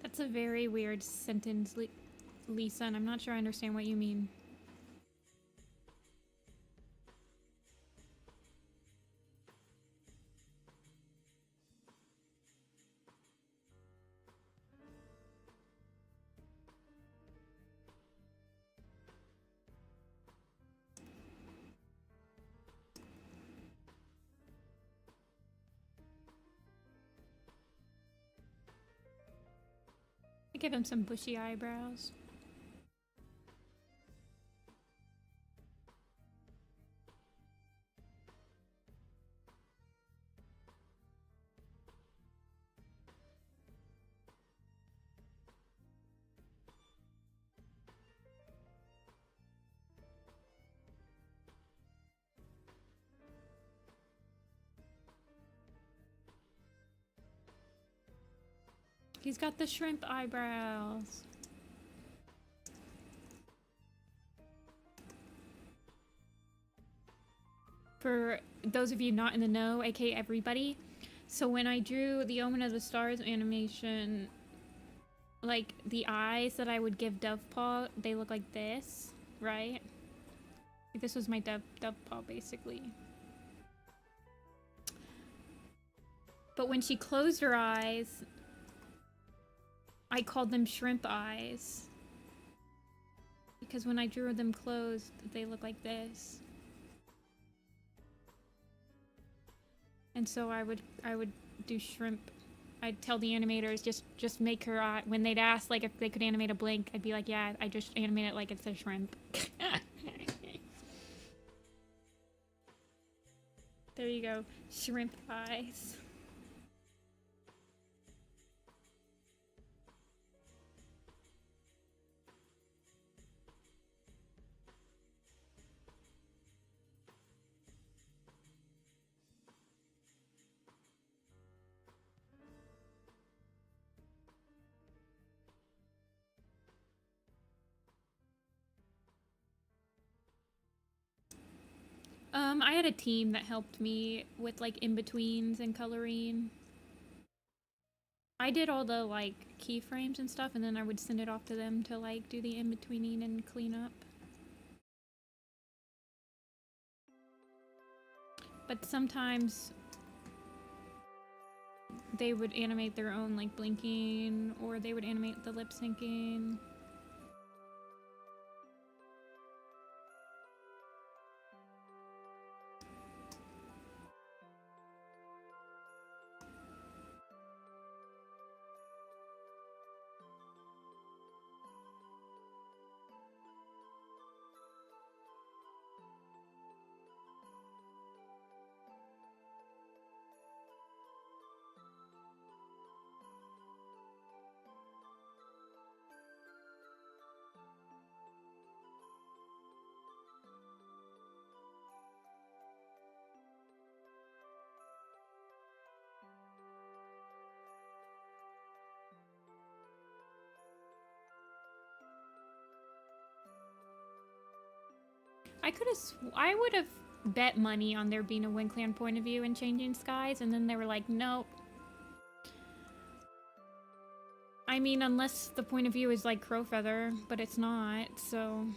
That's a very weird sentence, Lisa, and I'm not sure I understand what you mean. I give him some bushy eyebrows. He's got the shrimp eyebrows. For those of you not in the know, aka everybody, so when I drew the Omen of the Stars animation, like the eyes that I would give Dovepaw, they look like this, right? This was my Dovepaw basically. But when she closed her eyes, I called them shrimp eyes. Because when I drew them closed, they look like this. And so I would do shrimp. I'd tell the animators just make her eye. When they'd ask like if they could animate a blink, I'd be like, yeah, I just animate it like it's a shrimp. There you go, shrimp eyes. I had a team that helped me with like in-betweens and coloring. I did all the like keyframes and stuff, and then I would send it off to them to like do the in-betweening and clean up. But sometimes they would animate their own like blinking, or they would animate the lip syncing. I would have bet money on there being a Wind Clan point of view in Changing Skies, and then they were like, nope. I mean, unless the point of view is like Crowfeather, but it's not, so...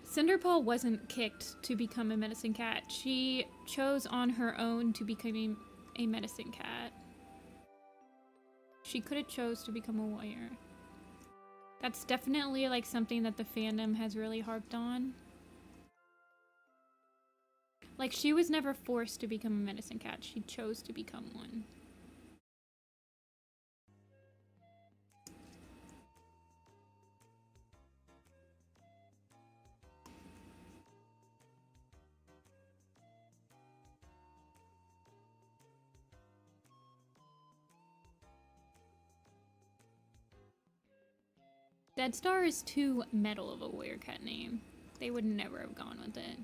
Cinderheart wasn't kicked to become a medicine cat. She chose on her own to become a medicine cat. She could have chose to become a warrior. That's definitely like something that the fandom has really harped on. Like, she was never forced to become a medicine cat. She chose to become one. Deadstar is too metal of a warrior cat name. They would never have gone with it.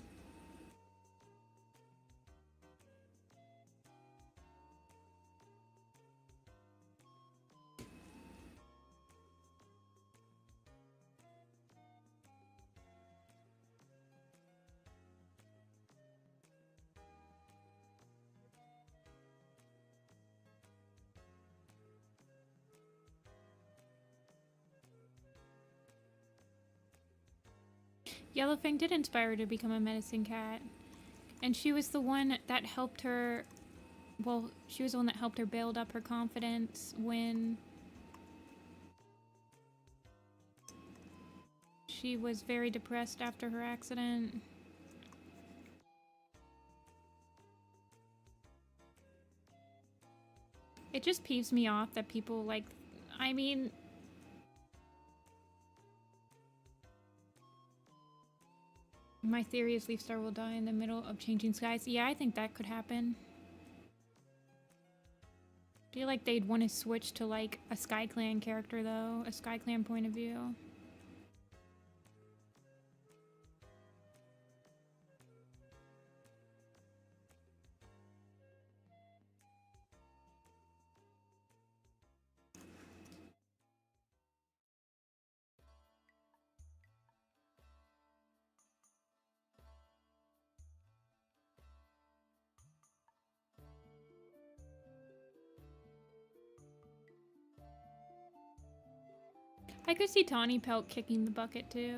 Yellowfang did inspire her to become a medicine cat. And she was the one that helped her... Well, she was the one that helped her build up her confidence when... she was very depressed after her accident. It just peeves me off that people, like... I mean... My theory is Leafstar will die in the middle of Changing Skies. Yeah, I think that could happen. I feel like they'd want to switch to like a Sky Clan character though, a Sky Clan point of view. I could see Antpelt kicking the bucket too.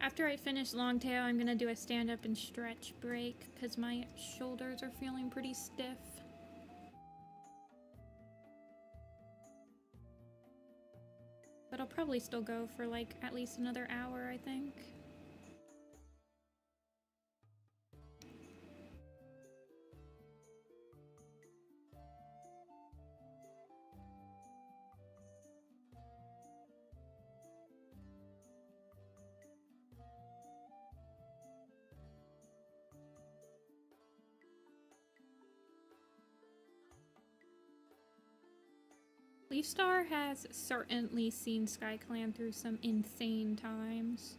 After I finish Longtail, I'm gonna do a stand up and stretch break because my shoulders are feeling pretty stiff. But I'll probably still go for like at least another hour, I think. Leafstar has certainly seen Sky Clan through some insane times.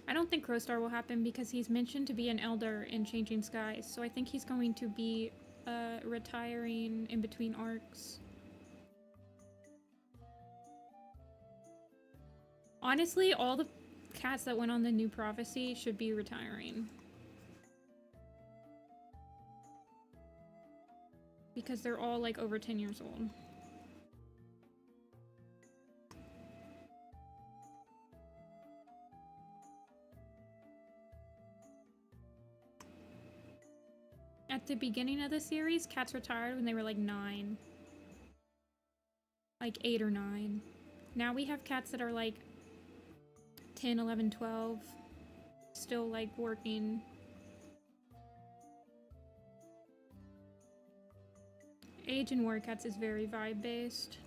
I don't think Crowstar will happen because he's mentioned to be an elder in Changing Skies, so I think he's going to be retiring in between arcs. Honestly, all the cats that went on the new prophecy should be retiring. Because they're all like over 10 years old. At the beginning of the series, cats retired when they were like 9. Like 8 or 9. Now we have cats that are like 10, 11, 12. Still like working. Age in war cats is very vibe based.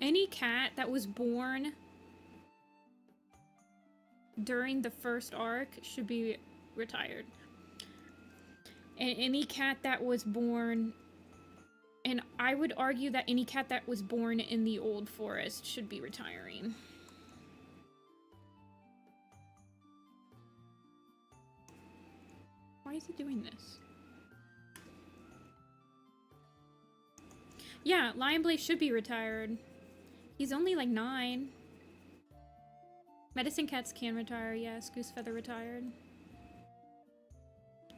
Any cat that was born during the first arc should be retired. And any cat that was born, and I would argue that any cat that was born in the old forest should be retiring. Why is he doing this? Yeah, Lionblaze should be retired. He's only like 9. Medicine cats can retire, yes. Goosefeather retired.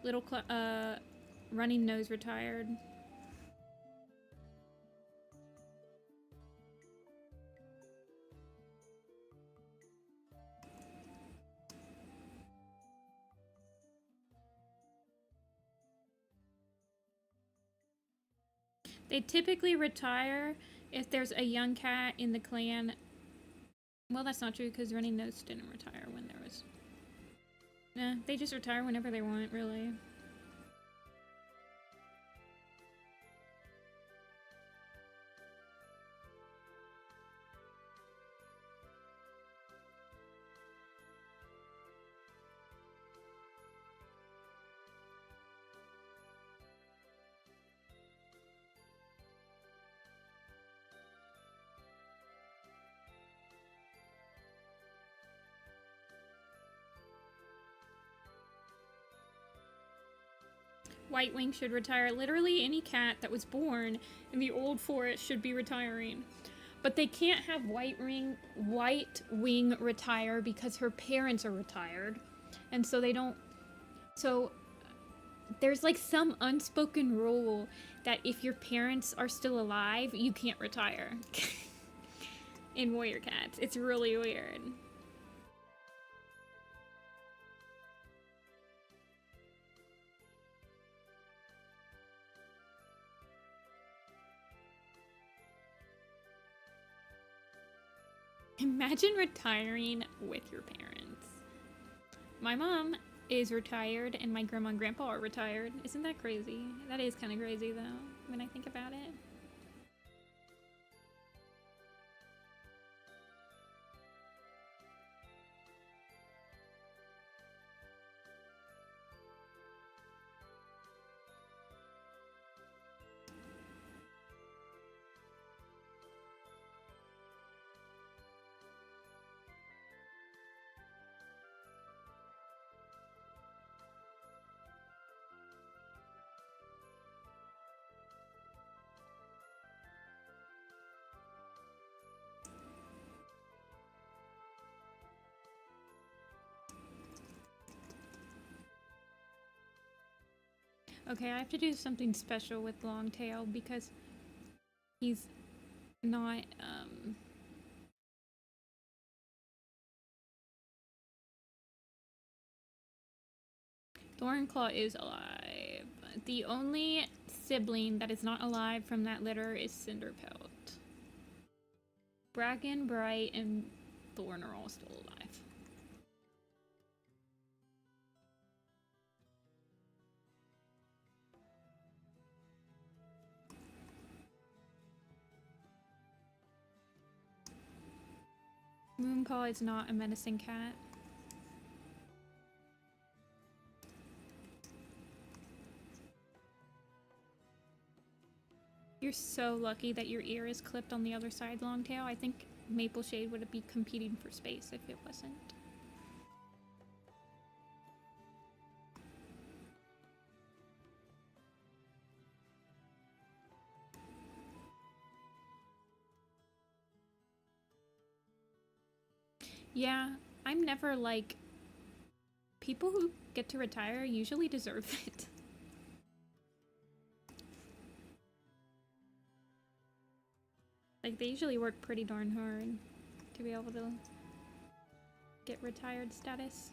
Little Running Nose retired. They typically retire if there's a young cat in the clan. Well, that's not true because Running Nose didn't retire when there was... Nah, they just retire whenever they want, really. Whitewing should retire. Literally any cat that was born in the old forest should be retiring. But they can't have Whitewing retire because her parents are retired. And so they don't... So there's like some unspoken rule that if your parents are still alive, you can't retire. In warrior cats. It's really weird. Imagine retiring with your parents. My mom is retired and my grandma and grandpa are retired. Isn't that crazy? That is kind of crazy though, when I think about it. Okay, I have to do something special with Longtail because he's not, Thornclaw is alive. The only sibling that is not alive from that litter is Cinderpelt. Bracken, Bright, and Thorn are all still alive. Moonclaw is not a menacing cat. You're so lucky that your ear is clipped on the other side, Longtail. I think Maple Shade would be competing for space if it wasn't. Yeah, I'm never like... People who get to retire usually deserve it. Like, they usually work pretty darn hard to be able to get retired status.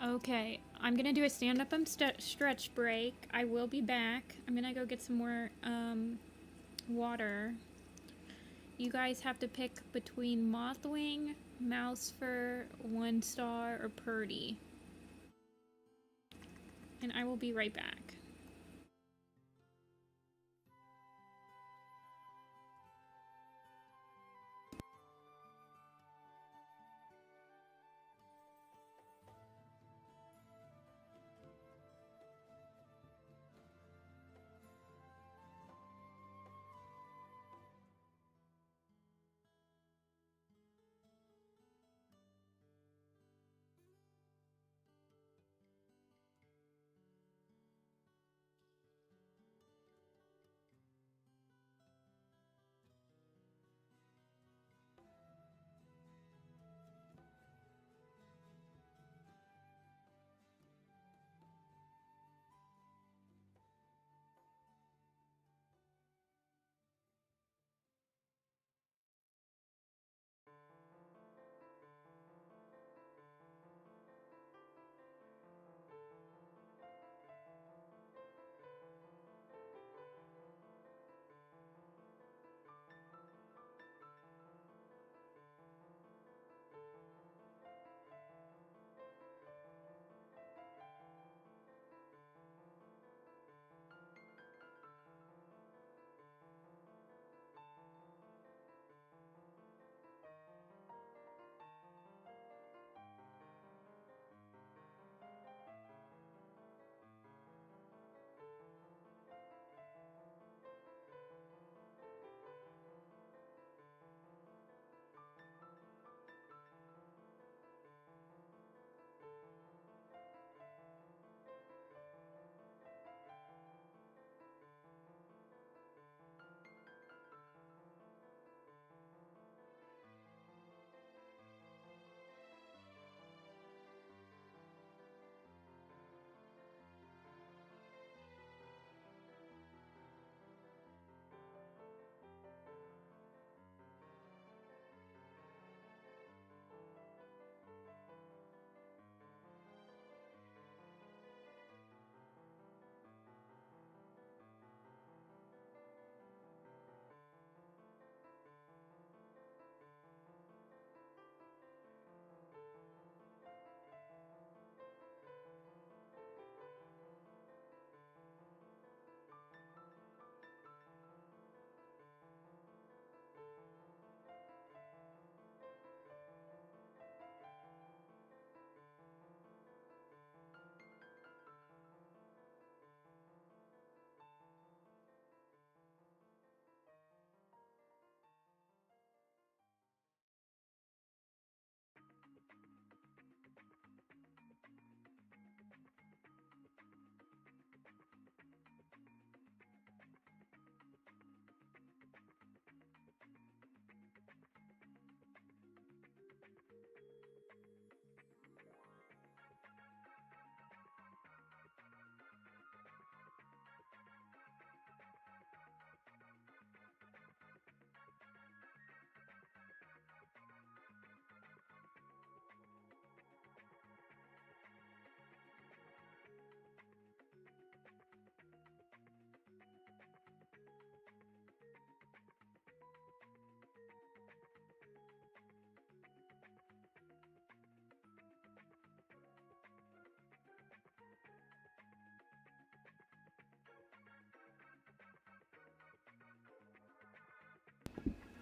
Okay, I'm gonna do a stand-up and stretch break. I will be back. I'm gonna go get some more water. You guys have to pick between Mothwing, Mousefur, 1-star, or Purdy. And I will be right back.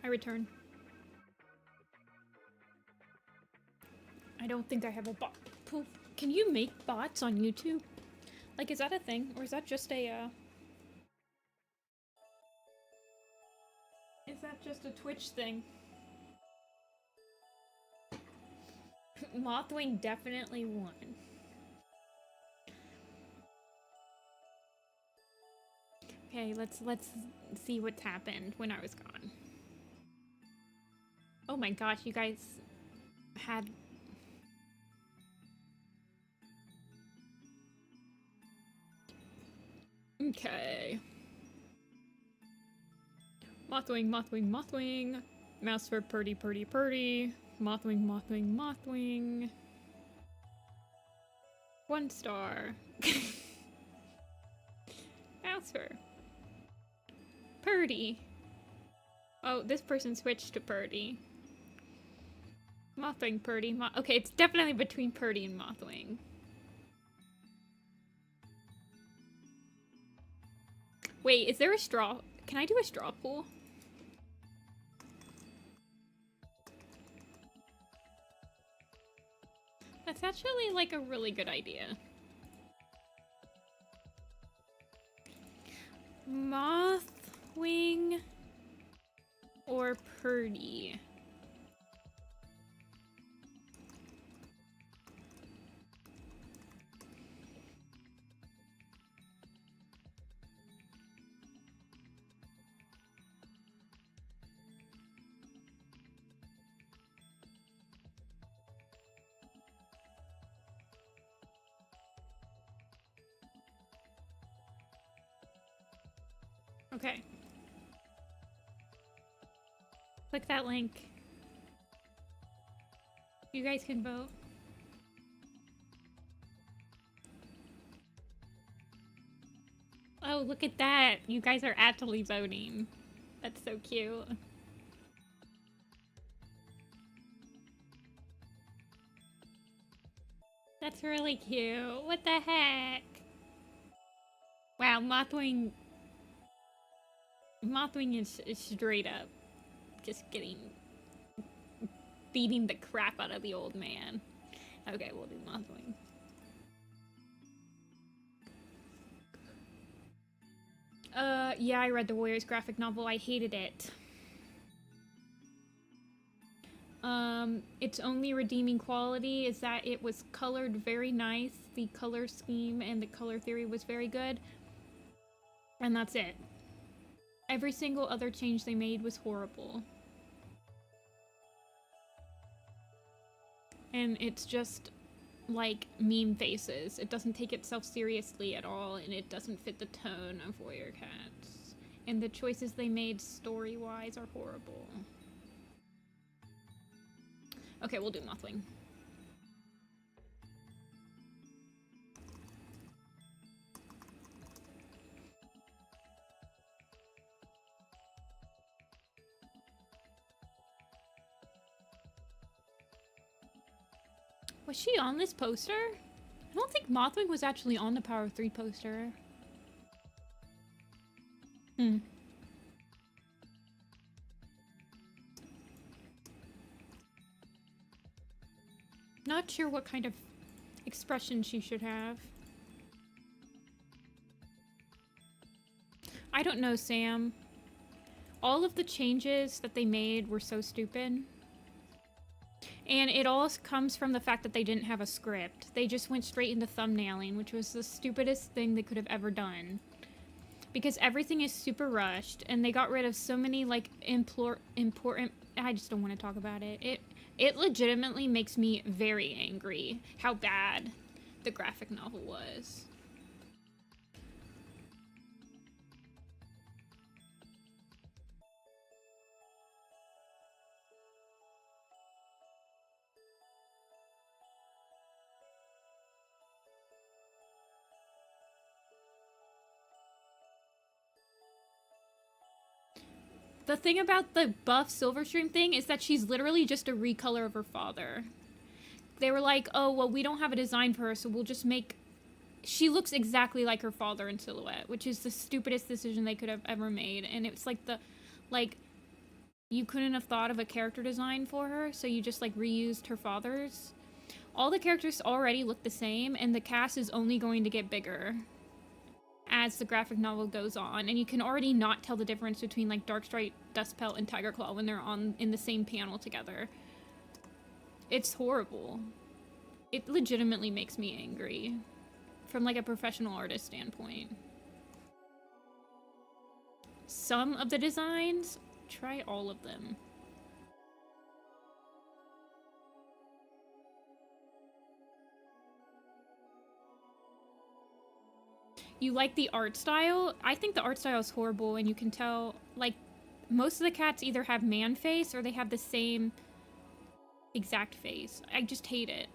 I return. I don't think I have a bot. Poof. Can you make bots on YouTube? Like, is that a thing? Or is that just a, Is that just a Twitch thing? Mothwing definitely won. Okay, let's see what's happened when I was gone. Oh my gosh, you guys had... Okay. Mothwing, Mothwing, Mothwing. Mouse for purdy, purdy, purdy. Mothwing, Mothwing, Mothwing. 1 star. Mouse for purdy. Oh, this person switched to purdy. Mothwing, purdy, okay, it's definitely between purdy and Mothwing. Wait, is there a straw? Can I do a straw pool? That's actually like a really good idea. Mothwing or purdy? Okay. Click that link. You guys can vote. Oh, look at that. You guys are actually voting. That's so cute. That's really cute. What the heck? Wow, Mothwing is straight up just beating the crap out of the old man. Okay, we'll do Mothwing. Yeah, I read the Warriors graphic novel. I hated it. Its only redeeming quality is that it was colored very nice. The color scheme and the color theory was very good. And that's it. Every single other change they made was horrible. And it's just like meme faces. It doesn't take itself seriously at all, and it doesn't fit the tone of Warrior Cats. And the choices they made story-wise are horrible. Okay, we'll do Mothwing. Was she on this poster? I don't think Mothwing was actually on the Power of 3 poster. Not sure what kind of expression she should have. I don't know, Sam. All of the changes that they made were so stupid. And it all comes from the fact that they didn't have a script. They just went straight into thumbnailing, which was the stupidest thing they could have ever done. Because everything is super rushed, and they got rid of so many, like, important... I just don't want to talk about it. It legitimately makes me very angry how bad the graphic novel was. The thing about the buff Silverstream thing is that she's literally just a recolor of her father. They were like, oh, well, we don't have a design for her, so we'll just make... She looks exactly like her father in silhouette, which is the stupidest decision they could have ever made. And it's like you couldn't have thought of a character design for her, so you just, like, reused her father's. All the characters already look the same, and the cast is only going to get bigger as the graphic novel goes on, and you can already not tell the difference between, like, Darkstripe, Dustpelt, and Tigerclaw when they're in the same panel together. It's horrible. It legitimately makes me angry from, like, a professional artist standpoint. some of the designs, try all of them. You like the art style? I think the art style is horrible, and you can tell, like, most of the cats either have man face or they have the same exact face. I just hate it.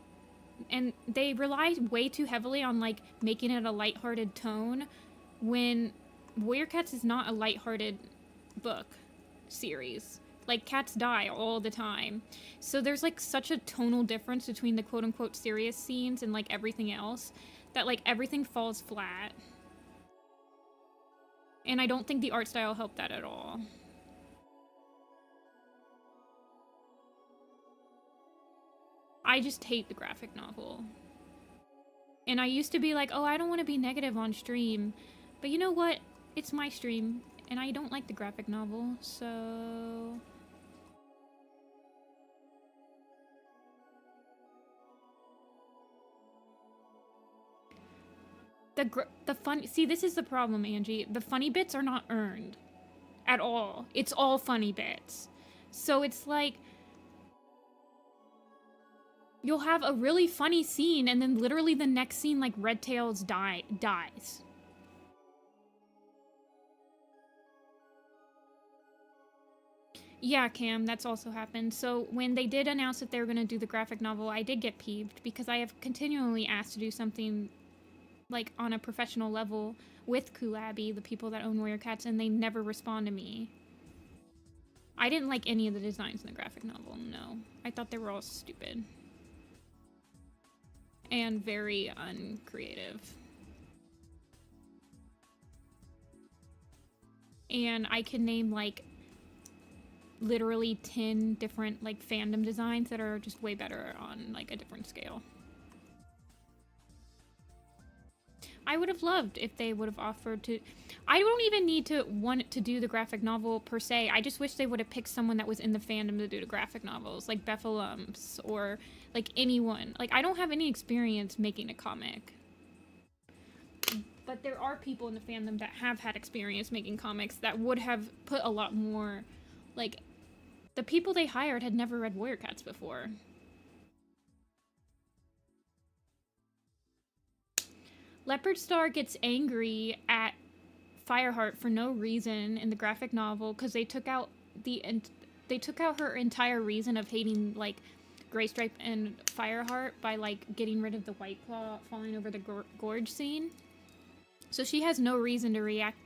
And they rely way too heavily on, like, making it a lighthearted tone when Warrior Cats is not a lighthearted book series. Like, cats die all the time. So there's, like, such a tonal difference between the quote-unquote serious scenes and, like, everything else that, like, everything falls flat. And I don't think the art style helped that at all. I just hate the graphic novel. And I used to be like, oh, I don't want to be negative on stream. But you know what? It's my stream, and I don't like the graphic novel, so... The fun... See, this is the problem, Angie. The funny bits are not earned. At all. It's all funny bits. So it's like... You'll have a really funny scene, and then literally the next scene, like, Redtails dies. Yeah, Cam, that's also happened. So when they did announce that they were going to do the graphic novel, I did get peeved, because I have continually asked to do something, like, on a professional level with Kulabi, the people that own Warrior Cats, and they never respond to me. I didn't like any of the designs in the graphic novel, no. I thought they were all stupid. And very uncreative. And I can name, like, literally 10 different, like, fandom designs that are just way better on, like, a different scale. I would have loved if they would have offered to... I don't even need to want to do the graphic novel per se. I just wish they would have picked someone that was in the fandom to do the graphic novels, like Beffalumps or, like, anyone. Like, I don't have any experience making a comic. But there are people in the fandom that have had experience making comics that would have put a lot more... Like, the people they hired had never read Warrior Cats before. Leopardstar gets angry at Fireheart for no reason in the graphic novel because they took out her entire reason of hating, like, Graystripe and Fireheart by, like, getting rid of the White Claw falling over the gorge scene. So she has no reason to react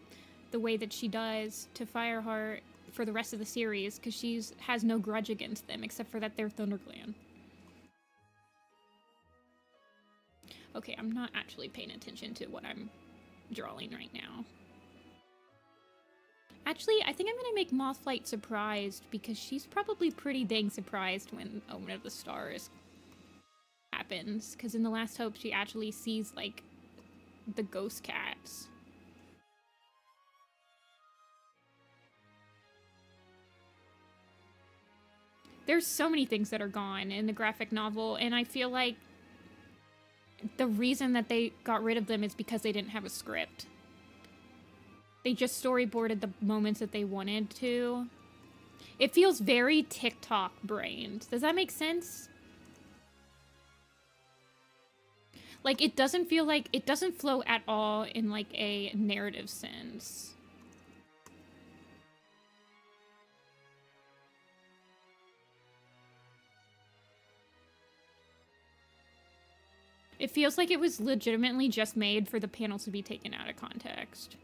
the way that she does to Fireheart for the rest of the series because she has no grudge against them except for that they're ThunderClan. Okay, I'm not actually paying attention to what I'm drawing right now. Actually, I think I'm gonna make Mothlight surprised because she's probably pretty dang surprised when Omen of the Stars happens. Because in The Last Hope, she actually sees, like, the ghost cats. There's so many things that are gone in the graphic novel, and I feel like the reason that they got rid of them is because they didn't have a script. They just storyboarded the moments that they wanted to. It feels very TikTok brained. Does that make sense? Like, it doesn't feel like... It doesn't flow at all in, like, a narrative sense. It feels like it was legitimately just made for the panels to be taken out of context.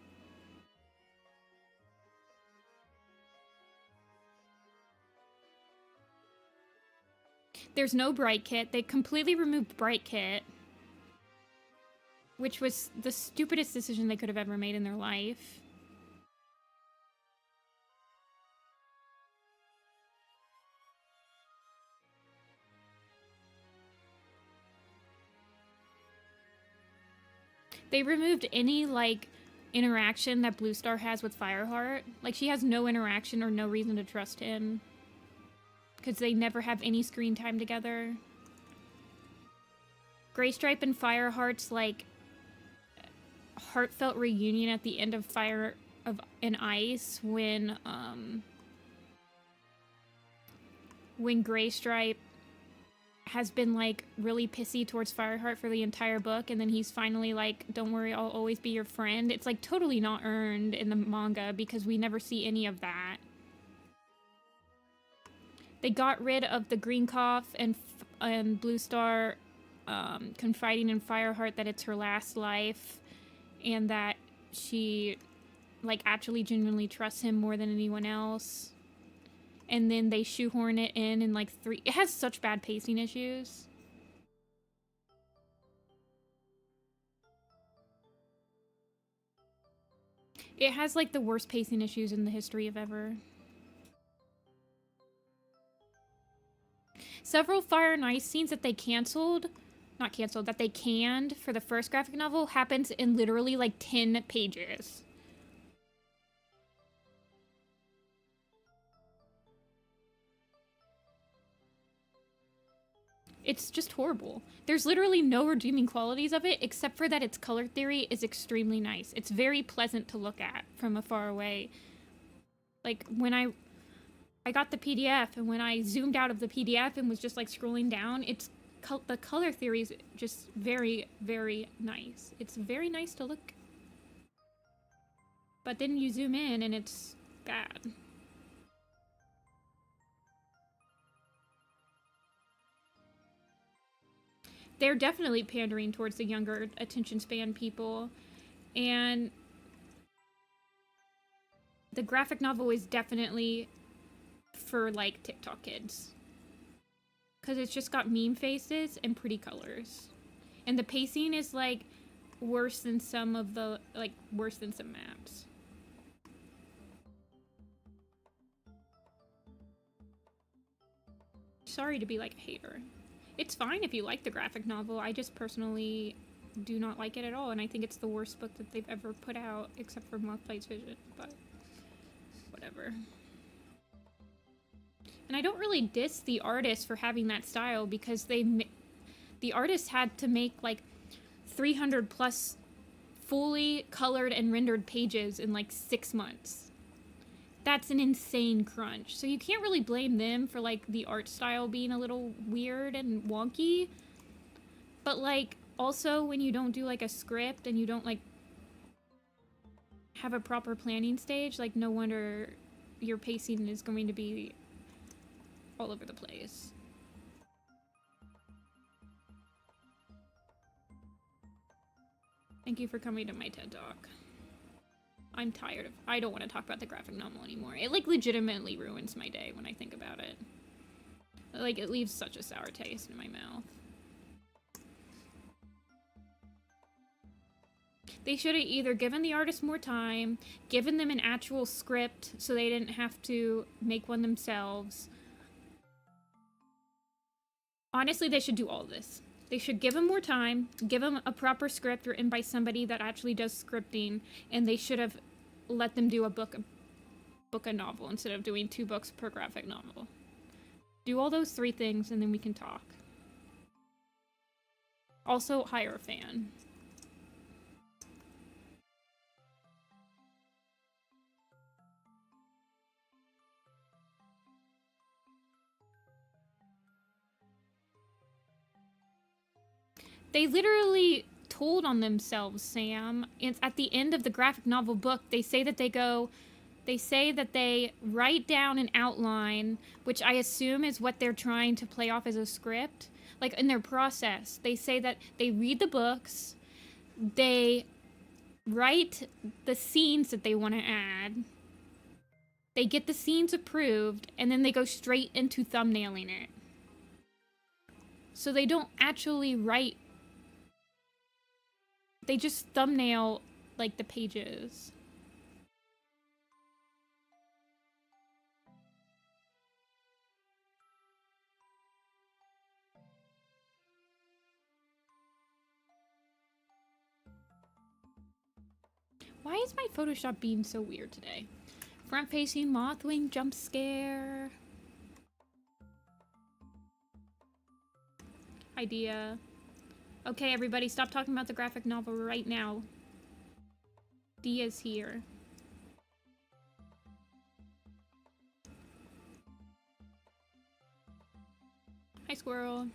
There's no Bright Kit. They completely removed Bright Kit, which was the stupidest decision they could have ever made in their life. They removed any, like, interaction that Bluestar has with Fireheart. Like, she has no interaction or no reason to trust him. Because they never have any screen time together. Graystripe and Fireheart's, like, heartfelt reunion at the end of of an ice when Graystripe has been like really pissy towards Fireheart for the entire book, and then he's finally like, don't worry, I'll always be your friend. It's like totally not earned in the manga because we never see any of that. They got rid of the Green Cough and Bluestar confiding in Fireheart that it's her last life and that she like actually genuinely trusts him more than anyone else. And then they shoehorn it in like 3... It has such bad pacing issues. It has like the worst pacing issues in the history of ever. Several Fire and Ice scenes that they that they canned for the first graphic novel happens in literally like 10 pages. It's just horrible. There's literally no redeeming qualities of it, except for that its color theory is extremely nice. It's very pleasant to look at from afar away. Like, when I got the PDF, and when I zoomed out of the PDF and was just, like, scrolling down, the color theory is just very, very nice. It's very nice to look. But then you zoom in, and it's bad. They're definitely pandering towards the younger attention span people. And the graphic novel is definitely for, like, TikTok kids. Because it's just got meme faces and pretty colors. And the pacing is, like, worse than some of the, like, worse than some maps. Sorry to be, like, a hater. It's fine if you like the graphic novel. I just personally do not like it at all, and I think it's the worst book that they've ever put out, except for Moth Fights Vision, but whatever. And I don't really diss the artist for having that style, because the artist had to make, like, 300 plus fully colored and rendered pages in, like, 6 months. That's an insane crunch. So you can't really blame them for, like, the art style being a little weird and wonky. But, like, also when you don't do, like, a script and you don't, like, have a proper planning stage, like, no wonder your pacing is going to be all over the place. Thank you for coming to my TED Talk. I'm tired of... I don't want to talk about the graphic novel anymore. It, like, legitimately ruins my day when I think about it. Like, it leaves such a sour taste in my mouth. They should have either given the artist more time, given them an actual script so they didn't have to make one themselves. Honestly, they should do all this. They should give him more time, give him a proper script written by somebody that actually does scripting, and they should have let them do a novel instead of doing 2 books per graphic novel. Do all those 3 things, and then we can talk. Also, hire a fan. They literally told on themselves, Sam. It's at the end of the graphic novel book, they say that they write down an outline, which I assume is what they're trying to play off as a script. Like, in their process, they say that they read the books, they write the scenes that they want to add, they get the scenes approved, and then they go straight into thumbnailing it. So they don't actually write. They just thumbnail, like, the pages. Why is my Photoshop being so weird today? Front-facing Mothwing jump scare. Idea. Okay, everybody, stop talking about the graphic novel right now. Dia's here. Hi, Squirrel.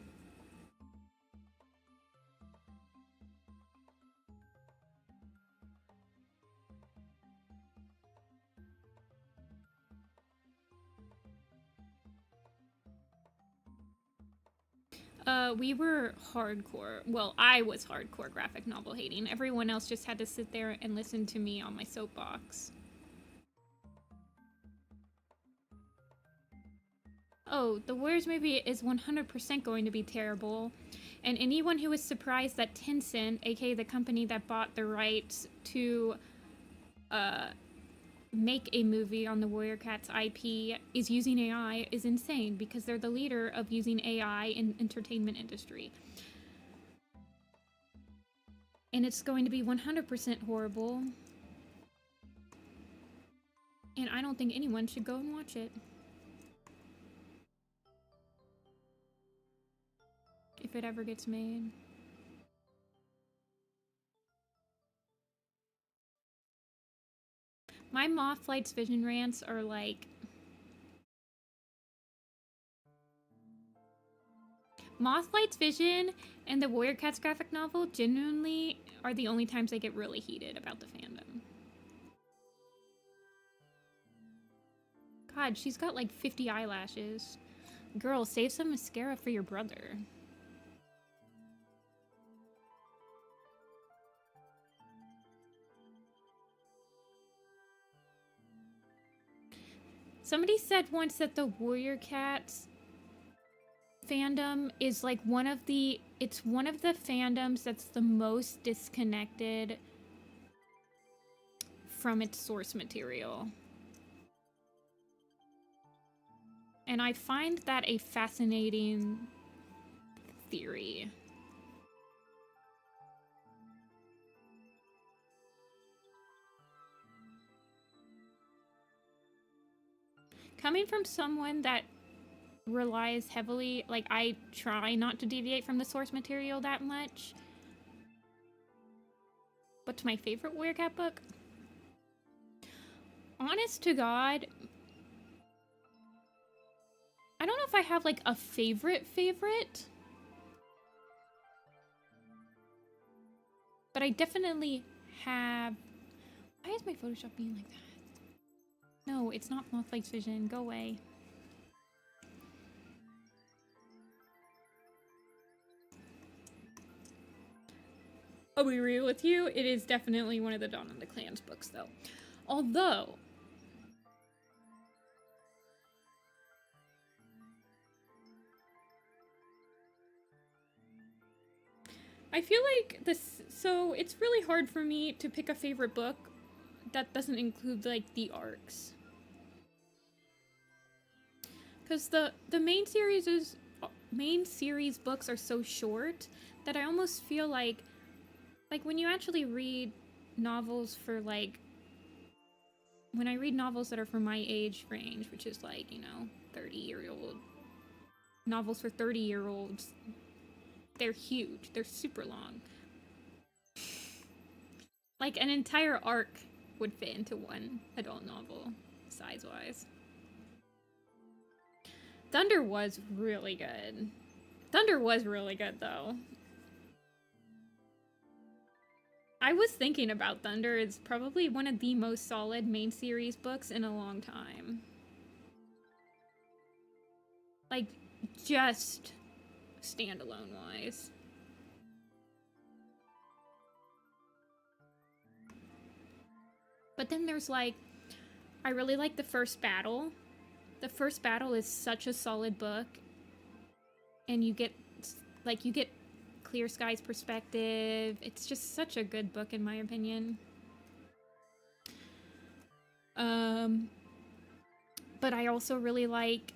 We were hardcore. Well, I was hardcore graphic novel hating. Everyone else just had to sit there and listen to me on my soapbox. Oh, the Warriors movie is 100% going to be terrible. And anyone who is surprised that Tencent, aka the company that bought the rights to make a movie on the Warrior Cats IP, is using AI is insane, because they're the leader of using AI in entertainment industry. And it's going to be 100% horrible. And I don't think anyone should go and watch it. If it ever gets made. My Moth Flight's Vision rants are like... Moth Flight's Vision and the Warrior Cats graphic novel genuinely are the only times I get really heated about the fandom. God, she's got like 50 eyelashes. Girl, save some mascara for your brother. Somebody said once that the Warrior Cats fandom is like it's one of the fandoms that's the most disconnected from its source material. And I find that a fascinating theory. Coming from someone that relies heavily, like, I try not to deviate from the source material that much. What's my favorite Warrior Cat book? Honest to God, I don't know if I have like a favorite, but I definitely have... Why is my Photoshop being like that? No, it's not Mothlight's Vision. Go away. I'll be real with you, it is definitely one of the Dawn of the Clans books, though. Although... I feel like this... So, it's really hard for me to pick a favorite book that doesn't include, like, the arcs. Because the main series books are so short that I almost feel like when you actually read novels for like, when I read novels that are for my age range, which is like, you know, 30-year-old novels for 30-year-olds, they're huge. They're super long. Like an entire arc would fit into one adult novel, size-wise. Thunder was really good. Thunder was really good, though. I was thinking about Thunder. It's probably one of the most solid main series books in a long time. Like, just standalone-wise. But then there's, like, I really like The First Battle. The First Battle is such a solid book. And you get Clear Sky's perspective. It's just such a good book, in my opinion. But I also really like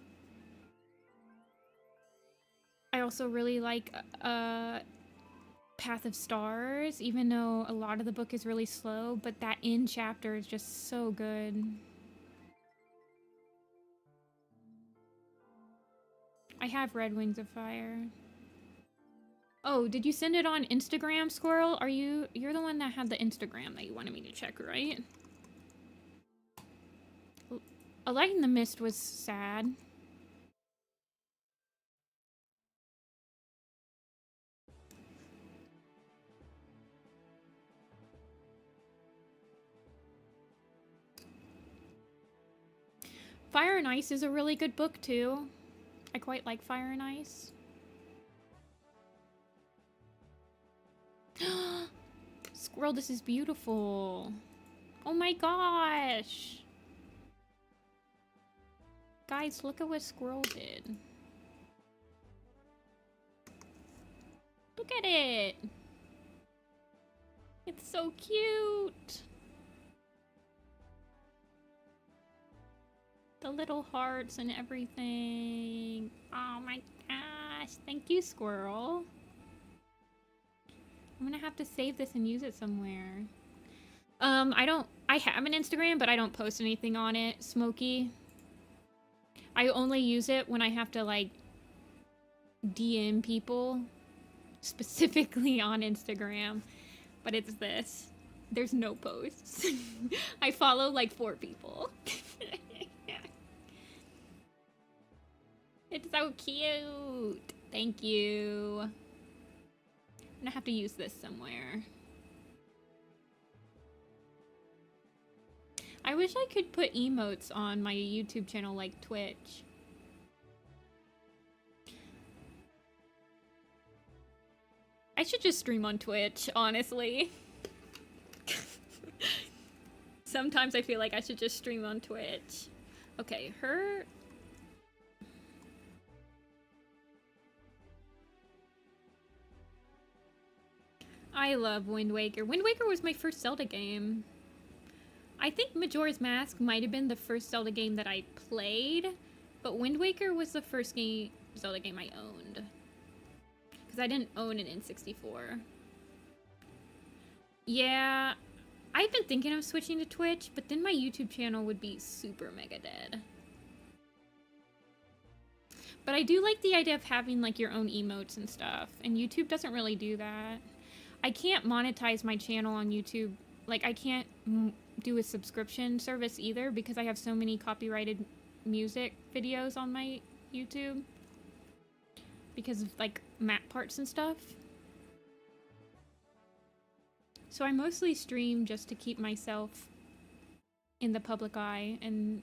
Path of Stars, even though a lot of the book is really slow, but that end chapter is just so good. I have read Wings of Fire. Oh, did you send it on Instagram, Squirrel? You're the one that had the Instagram that you wanted me to check, right? A Light in the Mist was sad. Fire and Ice is a really good book, too. I quite like Fire and Ice. Squirrel, this is beautiful. Oh my gosh. Guys, look at what Squirrel did. Look at it. It's so cute. The little hearts and everything. Oh my gosh. Thank you, Squirrel. I'm gonna have to save this and use it somewhere. I have an Instagram, but I don't post anything on it, Smokey. I only use it when I have to, like, DM people, specifically on Instagram. But it's this. There's no posts. I follow, like, 4 people. It's so cute. Thank you. I'm gonna have to use this somewhere. I wish I could put emotes on my YouTube channel like Twitch. I should just stream on Twitch, honestly. Sometimes I feel like I should just stream on Twitch. Okay, her... I love Wind Waker. Wind Waker was my first Zelda game. I think Majora's Mask might have been the first Zelda game that I played, but Wind Waker was the first Zelda game I owned. Because I didn't own an N64. Yeah, I've been thinking of switching to Twitch, but then my YouTube channel would be super mega dead. But I do like the idea of having like your own emotes and stuff, and YouTube doesn't really do that. I can't monetize my channel on YouTube. Like, I can't do a subscription service either because I have so many copyrighted music videos on my YouTube because of, like, map parts and stuff. So I mostly stream just to keep myself in the public eye and,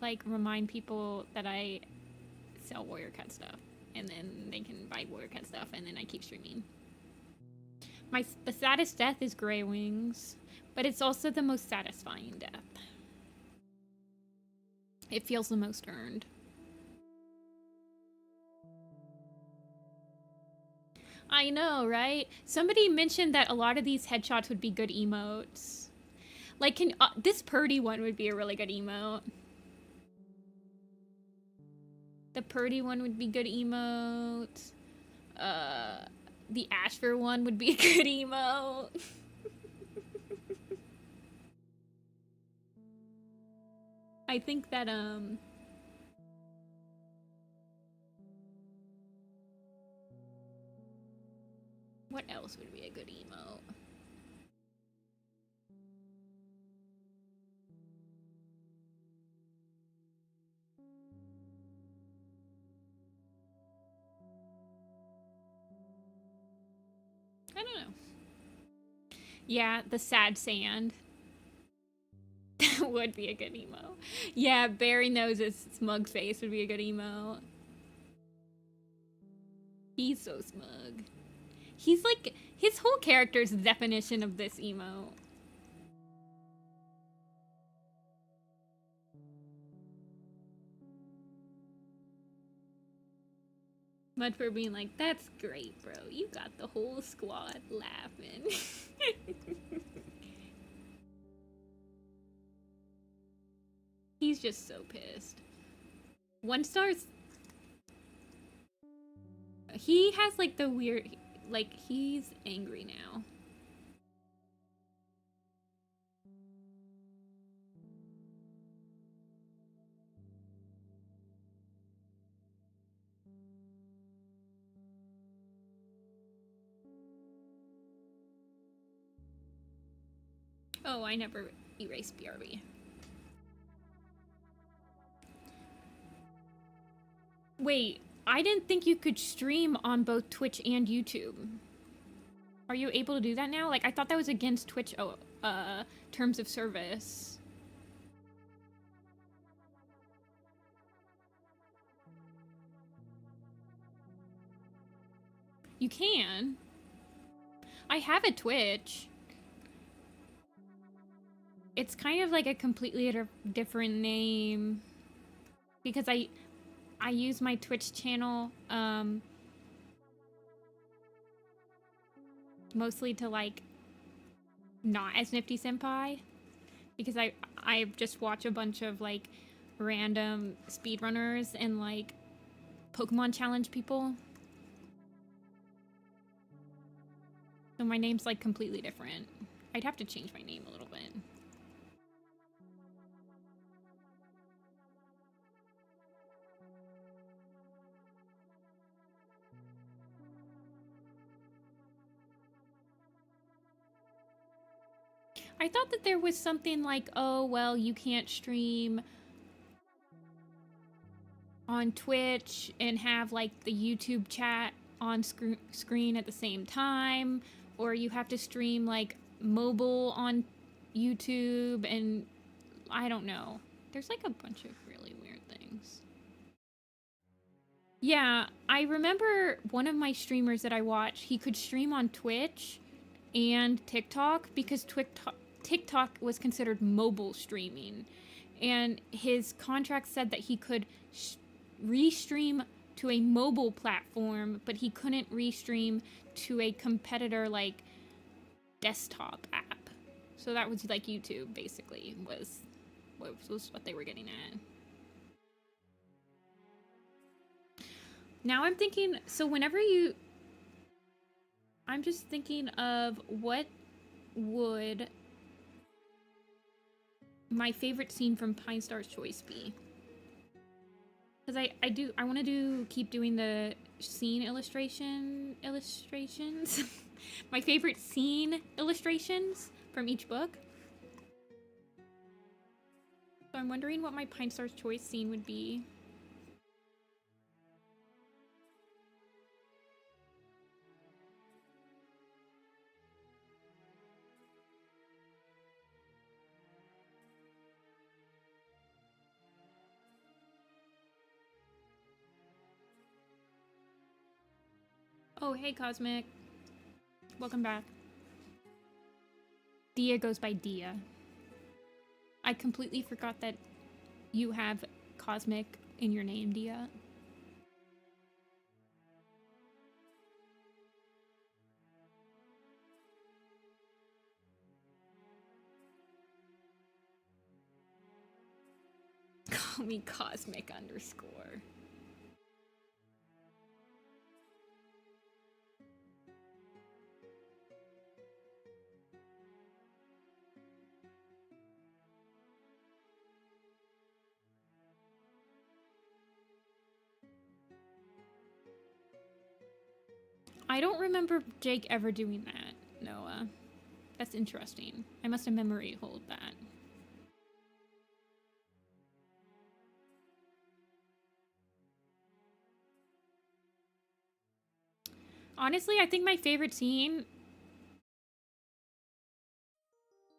like, remind people that I sell Warrior Cat stuff. And then they can buy Warrior Cat stuff, and then I keep streaming. The saddest death is Grey Wings, but it's also the most satisfying death. It feels the most earned. I know, right? Somebody mentioned that a lot of these headshots would be good emotes. Like, this Purdy one would be a really good emote. The Purdy one would be good emote. The Ashfur one would be a good emote. I think that, what else would be a good emote? I don't know. Yeah, the sad sand. That would be a good emo. Yeah, Barry knows his smug face would be a good emo. He's so smug. He's like, his whole character's definition of this emo. Mud for being like, that's great, bro. You got the whole squad laughing. He's just so pissed. 1 star's... He has, like, the weird... Like, he's angry now. Oh, I never erased BRB. Wait, I didn't think you could stream on both Twitch and YouTube. Are you able to do that now? Like, I thought that was against Twitch terms of service. You can. I have a Twitch. It's kind of like a completely different name because I use my Twitch channel mostly to like not as Nifty-Senpai because I just watch a bunch of like random speedrunners and like Pokemon challenge people. So my name's like completely different. I'd have to change my name a little bit. I thought that there was something like, oh, well, you can't stream on Twitch and have like the YouTube chat on screen at the same time, or you have to stream like mobile on YouTube, and I don't know. There's like a bunch of really weird things. Yeah, I remember one of my streamers that I watched, he could stream on Twitch and TikTok because TikTok was considered mobile streaming, and his contract said that he could restream to a mobile platform, but he couldn't restream to a competitor like desktop app. So that was like YouTube basically was what they were getting at. Now I'm thinking, so whenever I'm just thinking of what would my favorite scene from Pine Star's Choice be? Because I want to keep doing the scene illustrations. My favorite scene illustrations from each book. So I'm wondering what my Pine Star's Choice scene would be. Oh, hey, Cosmic. Welcome back. Dia goes by Dia. I completely forgot that you have Cosmic in your name, Dia. Call me Cosmic _. I don't remember Jake ever doing that, Noah. That's interesting. I must have memory hold that. Honestly, I think my favorite scene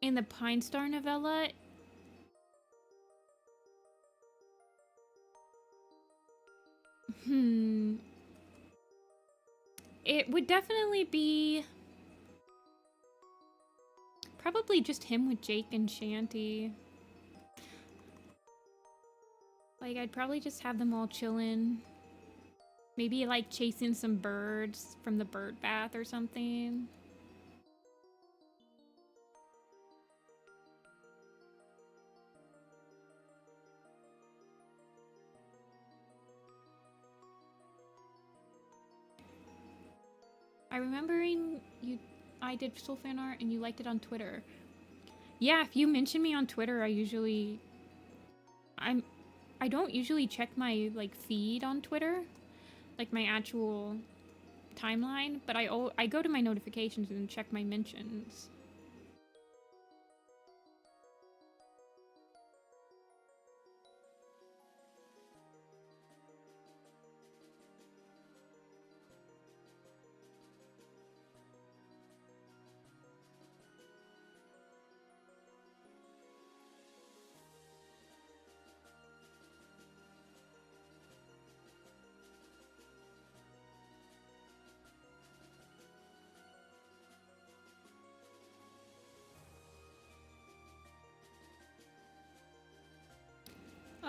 in the Pine Star novella it would definitely be probably just him with Jake and Shanty. Like, I'd probably just have them all chilling. Maybe, like, chasing some birds from the bird bath or something. I remembering I did soul fan art and you liked it on Twitter. Yeah, if you mention me on Twitter, I don't usually check my like feed on Twitter, like my actual timeline, but I go to my notifications and check my mentions.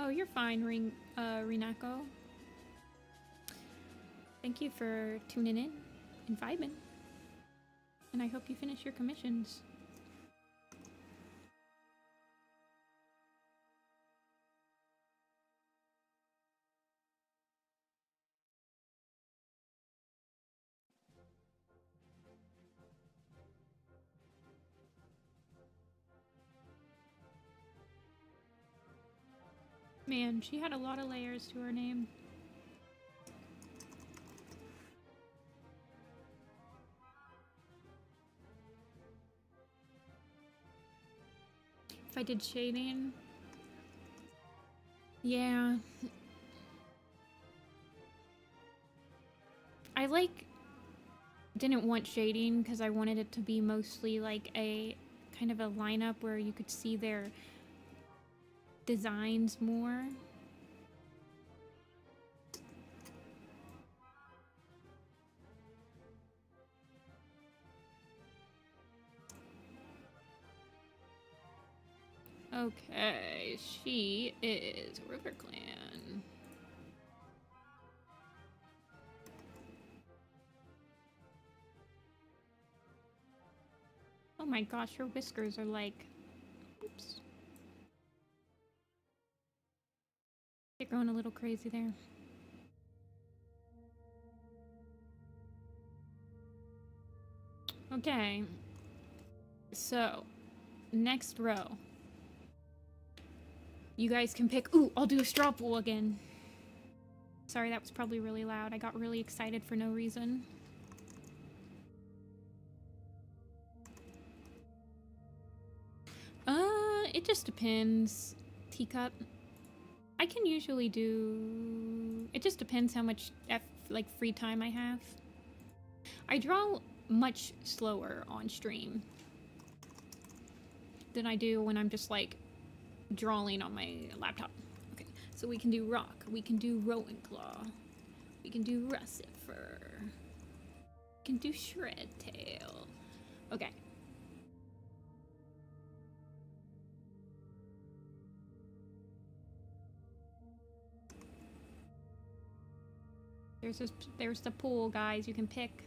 Oh, you're fine, Rinako. Thank you for tuning in and vibing. And I hope you finish your commissions. Man, she had a lot of layers to her name. If I did shading... Yeah. I didn't want shading because I wanted it to be mostly like a kind of a lineup where you could see their designs more. Okay, she is River Clan. Oh my gosh, her whiskers are like... Oops. They're going a little crazy there. Okay. So, next row. You guys can pick... Ooh, I'll do a straw pool again. Sorry, that was probably really loud. I got really excited for no reason. It just depends. Teacup. I can usually do... It just depends how much, like, free time I have. I draw much slower on stream than I do when I'm just, like, drawing on my laptop. Okay, so we can do rock. We can do Rowan Claw. We can do Russet Fur. We can do Shred Tail. Okay. There's the pool, guys. You can pick.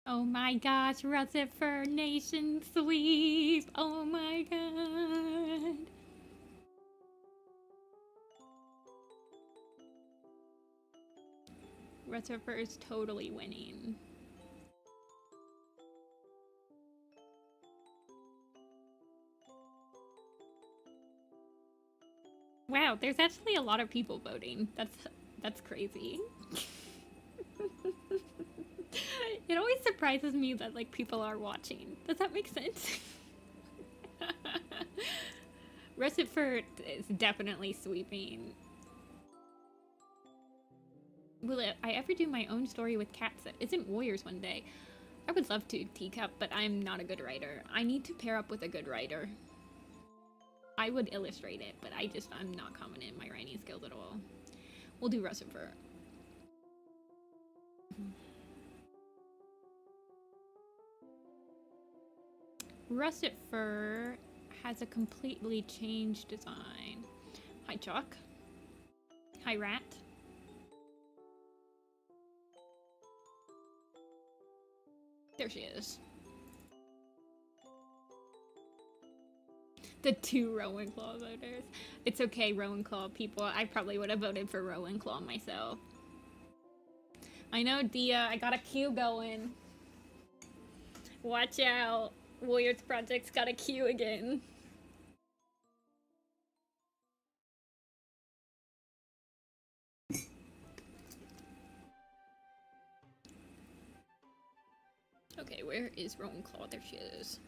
Oh my gosh, Russet Fur Nation Sweep! Oh my god! Russet Fur is totally winning. Wow, there's actually a lot of people voting. That's crazy. It always surprises me that, like, people are watching. Does that make sense? Russet Fur is definitely sweeping. Will I ever do my own story with cats that isn't warriors one day? I would love to, Teacup, but I'm not a good writer. I need to pair up with a good writer. I would illustrate it, but I'm not confident in my writing skills at all. We'll do Russet Fur. Russet Fur has a completely changed design. Hi, Chalk. Hi, Rat. There she is. The 2 Rowan Claw voters. It's okay, Rowan Claw people. I probably would have voted for Rowan Claw myself. I know, Dia. I got a queue going. Watch out. Warriors Project's got a queue again. Okay, where is Rowan Claw? There she is.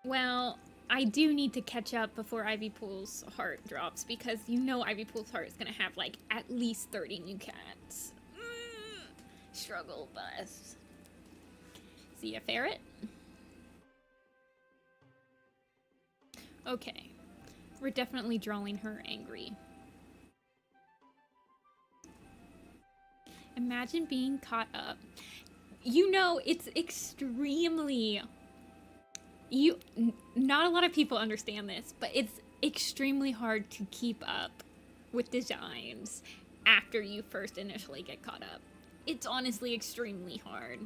Well, I do need to catch up before Ivy Pool's heart drops, because you know Ivy Pool's heart is gonna have, like, at least 30 new cats. Struggle bus. See a ferret? Okay. We're definitely drawing her angry. Imagine being caught up. You know, it's extremely... Not a lot of people understand this, but it's extremely hard to keep up with designs after you first initially get caught up. It's honestly extremely hard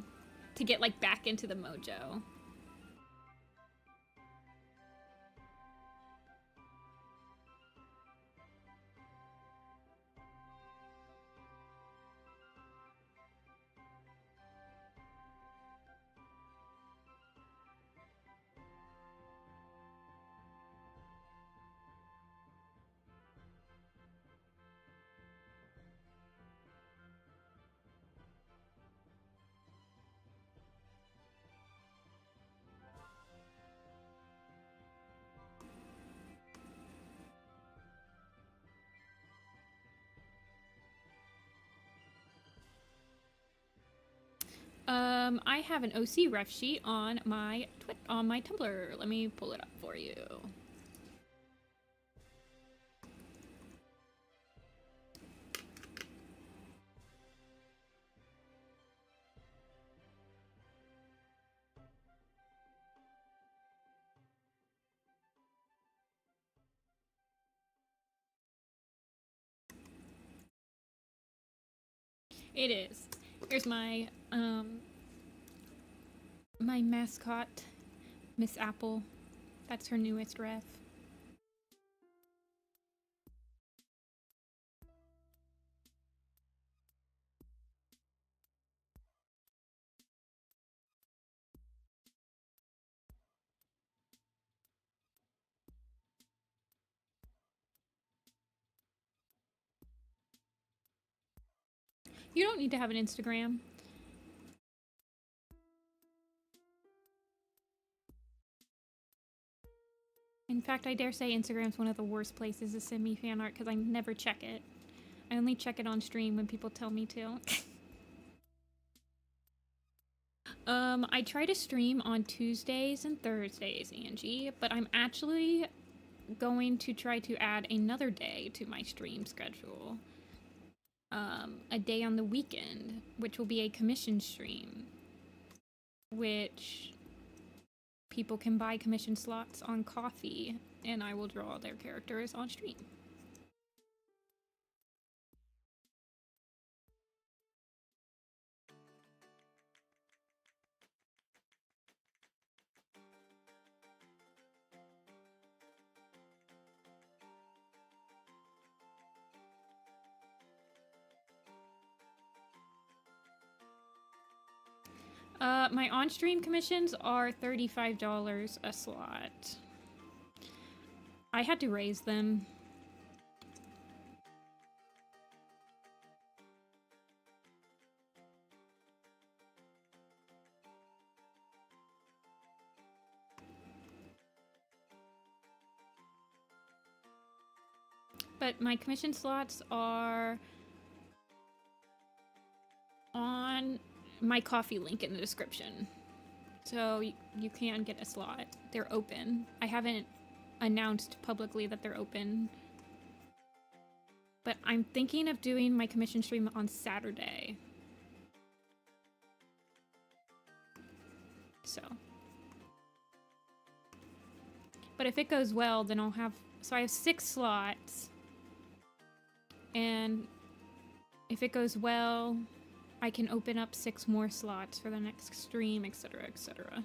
to get, like, back into the mojo. I have an OC ref sheet on my Tumblr. Let me pull it up for you. It is. Here's my my mascot, Miss Apple. That's her newest ref. You don't need to have an Instagram. In fact, I dare say Instagram's one of the worst places to send me fan art because I never check it. I only check it on stream when people tell me to. I try to stream on Tuesdays and Thursdays, Angie, but I'm actually going to try to add another day to my stream schedule. A day on the weekend, which will be a commission stream, which people can buy commission slots on Coffee, and I will draw their characters on stream. My on-stream commissions are $35 a slot. I had to raise them. But my commission slots are on my Coffee link in the description. So you can get a slot. They're open. I haven't announced publicly that they're open. But I'm thinking of doing my commission stream on Saturday. So. But if it goes well, then I'll have... So I have 6 slots. And if it goes well, I can open up 6 more slots for the next stream, etc., etc.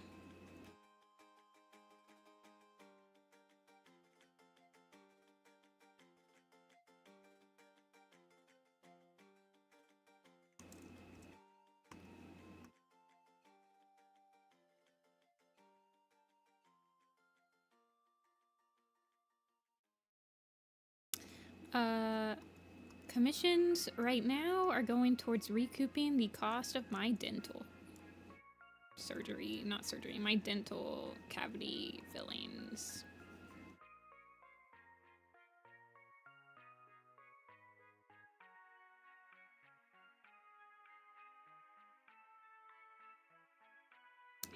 Commissions right now are going towards recouping the cost of my dental surgery, not surgery, my dental cavity fillings.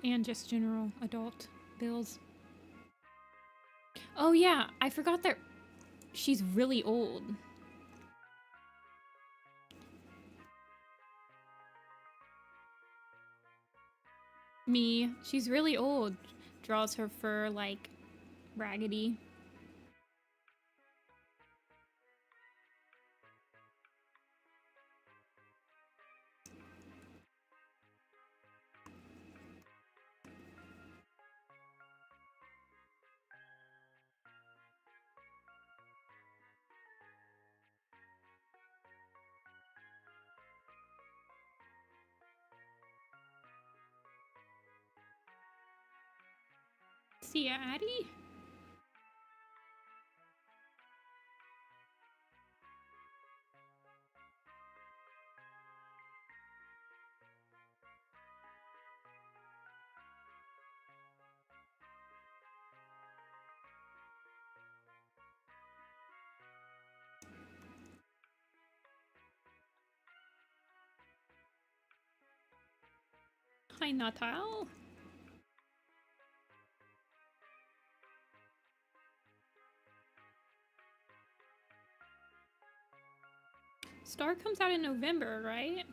And just general adult bills. Oh yeah, I forgot that she's really old. Me, she's really old. Draws her fur like raggedy. See ya, Addie? Hi, Natal. Star comes out in November, right?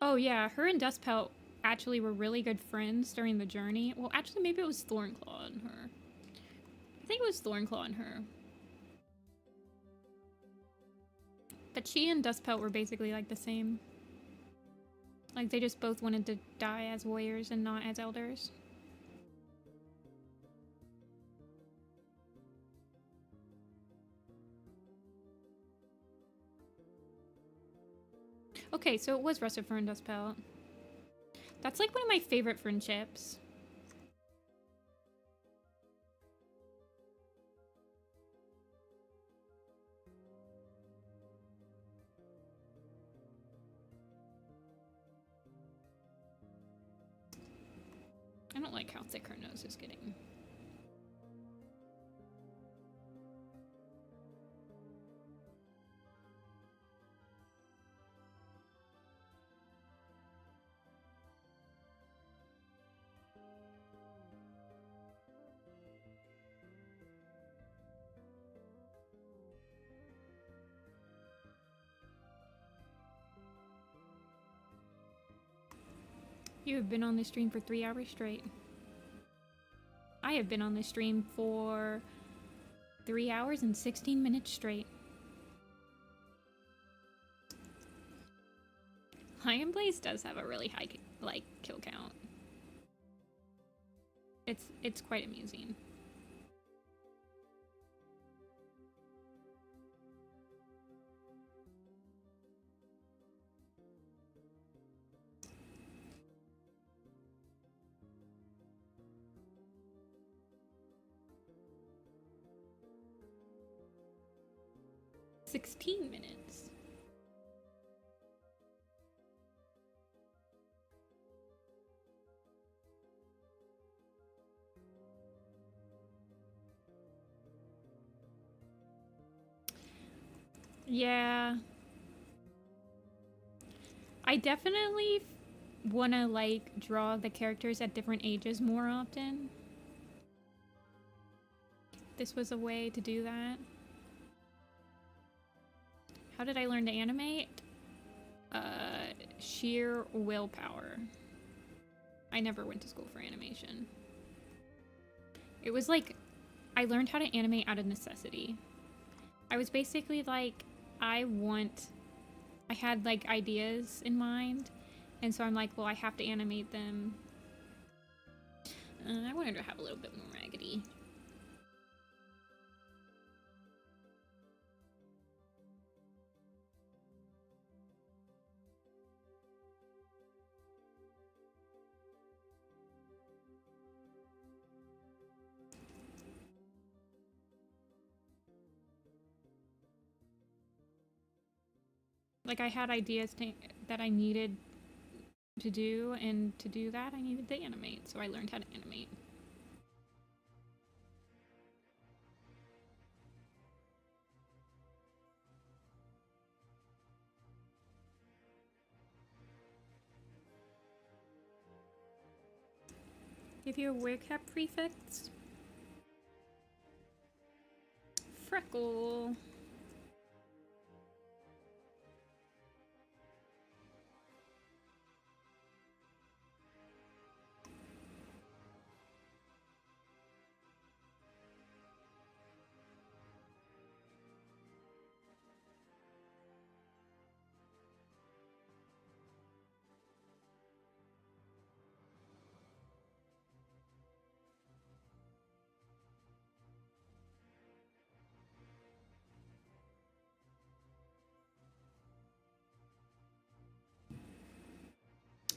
Oh yeah, her and Dustpelt actually were really good friends during the journey. Well, actually, maybe it was Thornclaw and her. I think it was Thornclaw and her. But she and Dustpelt were basically like the same. Like they just both wanted to die as warriors and not as elders. Okay, so it was Rustifer and Dustpelt. That's like one of my favorite friendships. I don't like how thick her nose is getting. You have been on this stream for 3 hours straight. I have been on this stream for 3 hours and 16 minutes straight. Lion Blaze does have a really high, like, kill count. It's quite amusing. "16 minutes. Yeah. I definitely want to, like, draw the characters at different ages more often. This was a way to do that. How did I learn to animate? Sheer willpower. I never went to school for animation. It was like, I learned how to animate out of necessity. I was basically like, I had like ideas in mind, and so I'm like, well, I have to animate them. I wanted to have a little bit more raggedy. Like, I had ideas that I needed to do, and to do that, I needed to animate, so I learned how to animate. your werecap prefects? Freckle.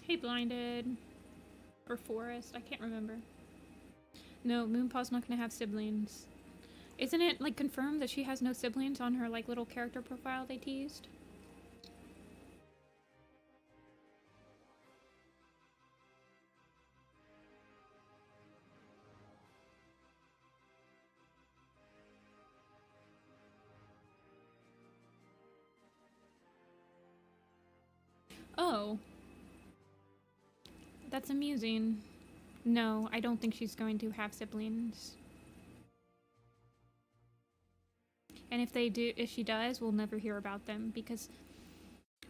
Hey, Blinded. Or Forest, I can't remember. No, Moonpaw's not gonna have siblings. Isn't it, like, confirmed that she has no siblings on her, like, little character profile they teased? Oh. That's amusing. No, I don't think she's going to have siblings. And if she does, we'll never hear about them because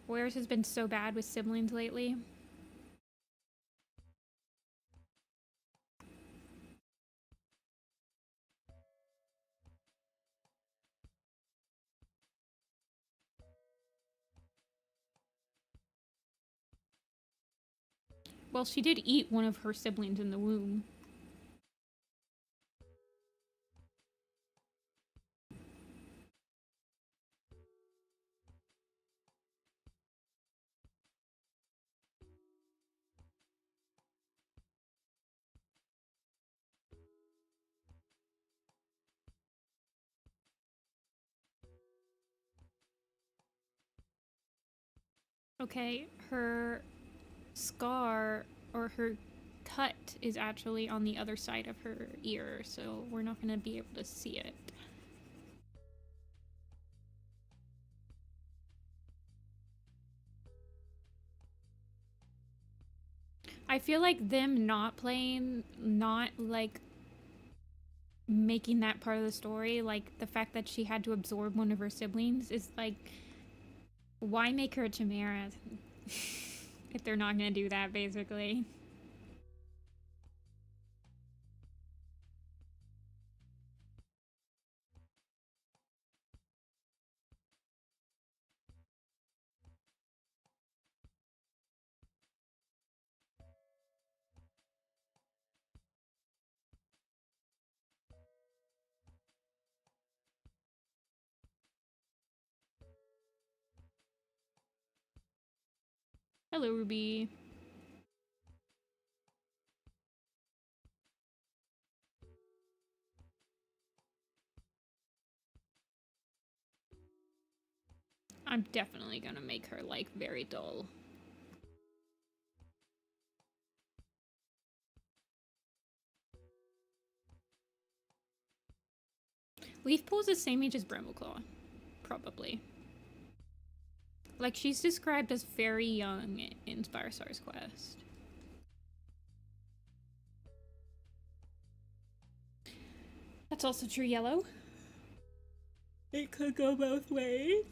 Wares has been so bad with siblings lately. Well, she did eat one of her siblings in the womb. Okay, her scar or her cut is actually on the other side of her ear, so we're not going to be able to see it. I feel like them not playing, not like making that part of the story, like the fact that she had to absorb one of her siblings is like, why make her a chimera if they're not gonna do that, basically? Hello, Ruby. I'm definitely gonna make her, like, very dull. Leafpool's the same age as Brambleclaw. Probably. Like, she's described as very young in Spirestar's Quest. That's also true, Yellow. It could go both ways.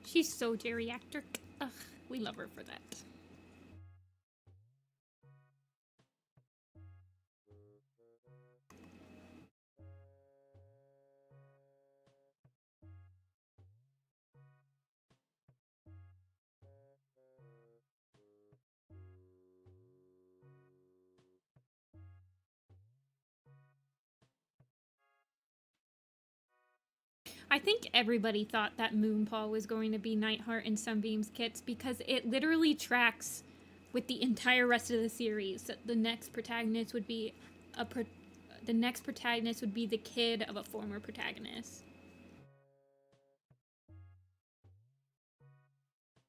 She's so geriatric. Ugh, we love her for that. I think everybody thought that Moonpaw was going to be Nightheart and Sunbeam's kits because it literally tracks with the entire rest of the series. The next protagonist would be the kid of a former protagonist.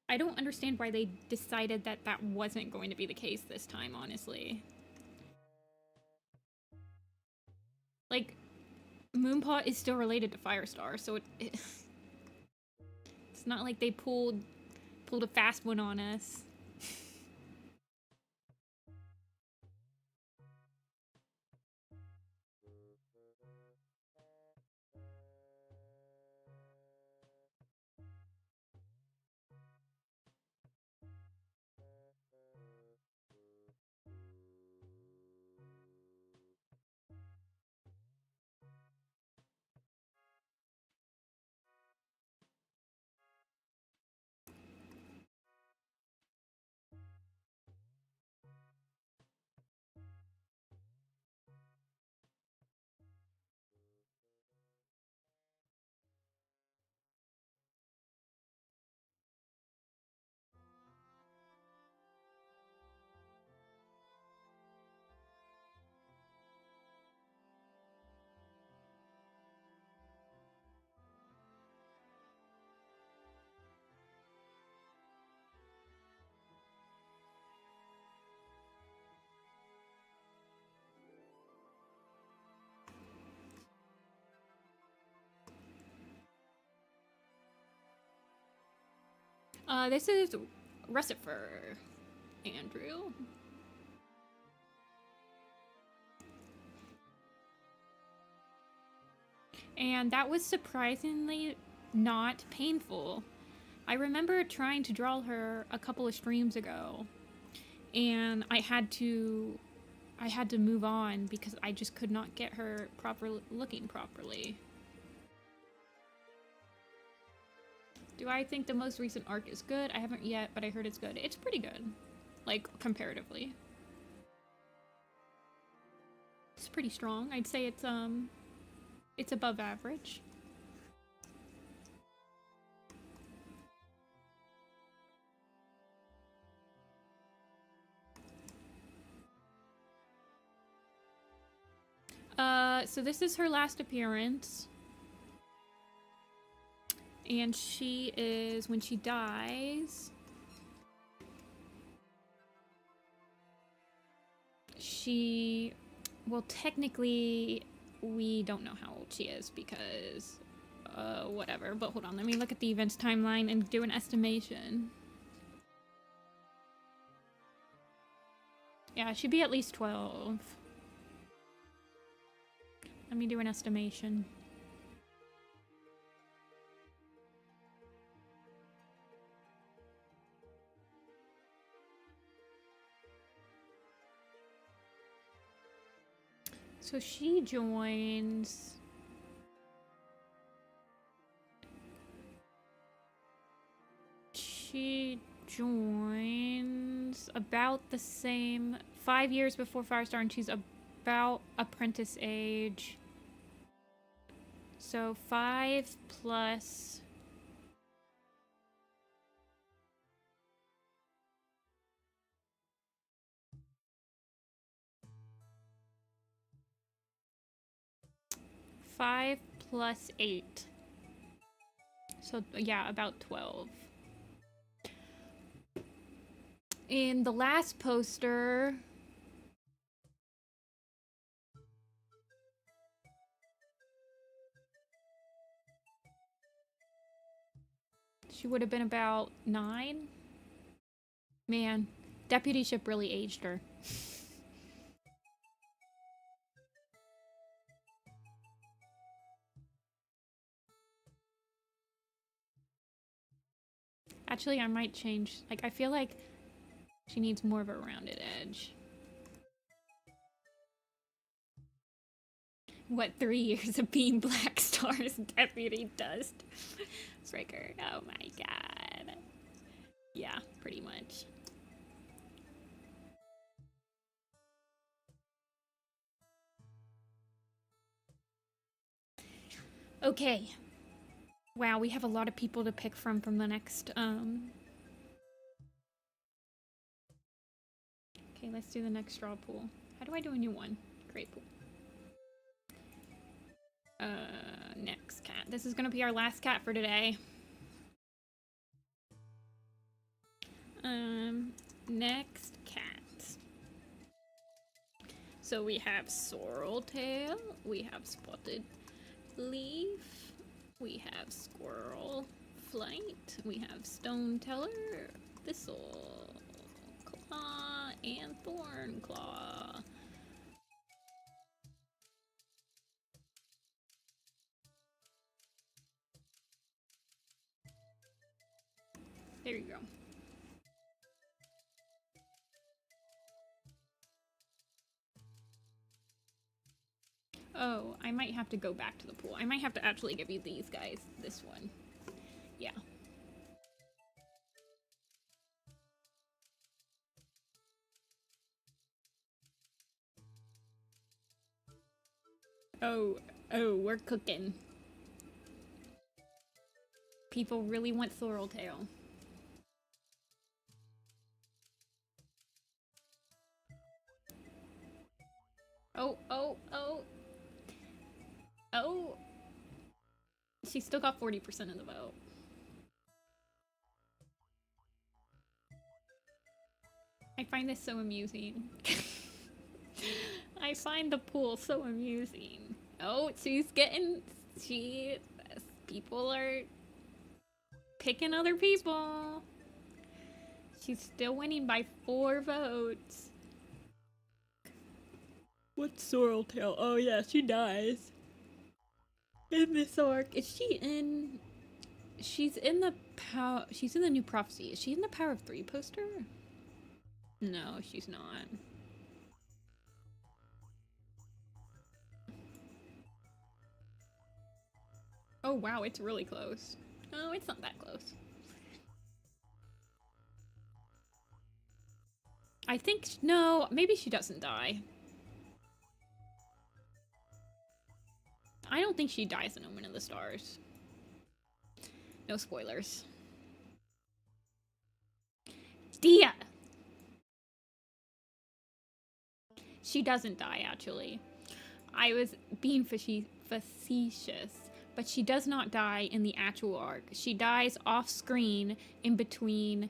I don't understand why they decided that that wasn't going to be the case this time, honestly. Like, Moonpaw is still related to Firestar, so it's not like they pulled a fast one on us. This is Recifer, Andrew. And that was surprisingly not painful. I remember trying to draw her a couple of streams ago, and I had to move on because I just could not get her looking properly. Do I think the most recent arc is good? I haven't yet, but I heard it's good. It's pretty good, like, comparatively. It's pretty strong. I'd say it's above average. So this is her last appearance. And she is, when she dies, well, technically, we don't know how old she is because, whatever. But hold on, let me look at the events timeline and do an estimation. Yeah, she'd be at least 12. Let me do an estimation. So she joins... She joins about the same 5 years before Firestar, and she's about apprentice age. So 5 plus... Five plus 8. So, yeah, about 12. In the last poster... She would have been about 9. Man, deputyship really aged her. Actually, I might change. Like, I feel like she needs more of a rounded edge. What 3 years of being Blackstar's deputy dust? Striker. Oh my god. Yeah, pretty much. Okay. Wow, we have a lot of people to pick from the next, Okay, let's do the next straw pool. How do I do a new one? Great pool. Next cat. This is gonna be our last cat for today. Next cat. So we have Sorrel, we have Spotted Leaf, we have Squirrel, Flight, we have Stone Teller, Thistle, Claw, and Thorn Claw. There you go. Oh, I might have to go back to the pool. I might have to actually give you these guys. This one. Yeah. Oh, we're cooking. People really want Sorrel. Oh. She still got 40% of the vote. I find this so amusing. I find the pool so amusing. Oh, people are picking other people. She's still winning by 4 votes. What's Sorrel? Oh yeah, she dies. In this arc. Is she in... She's in the New Prophecy. Is she in the Power of 3 poster? No, she's not. Oh wow, it's really close. Oh, it's not that close. I think... No, maybe she doesn't die. I don't think she dies in Omen of the Stars. No spoilers. Dia! She doesn't die, actually. I was being facetious, but she does not die in the actual arc. She dies off-screen in between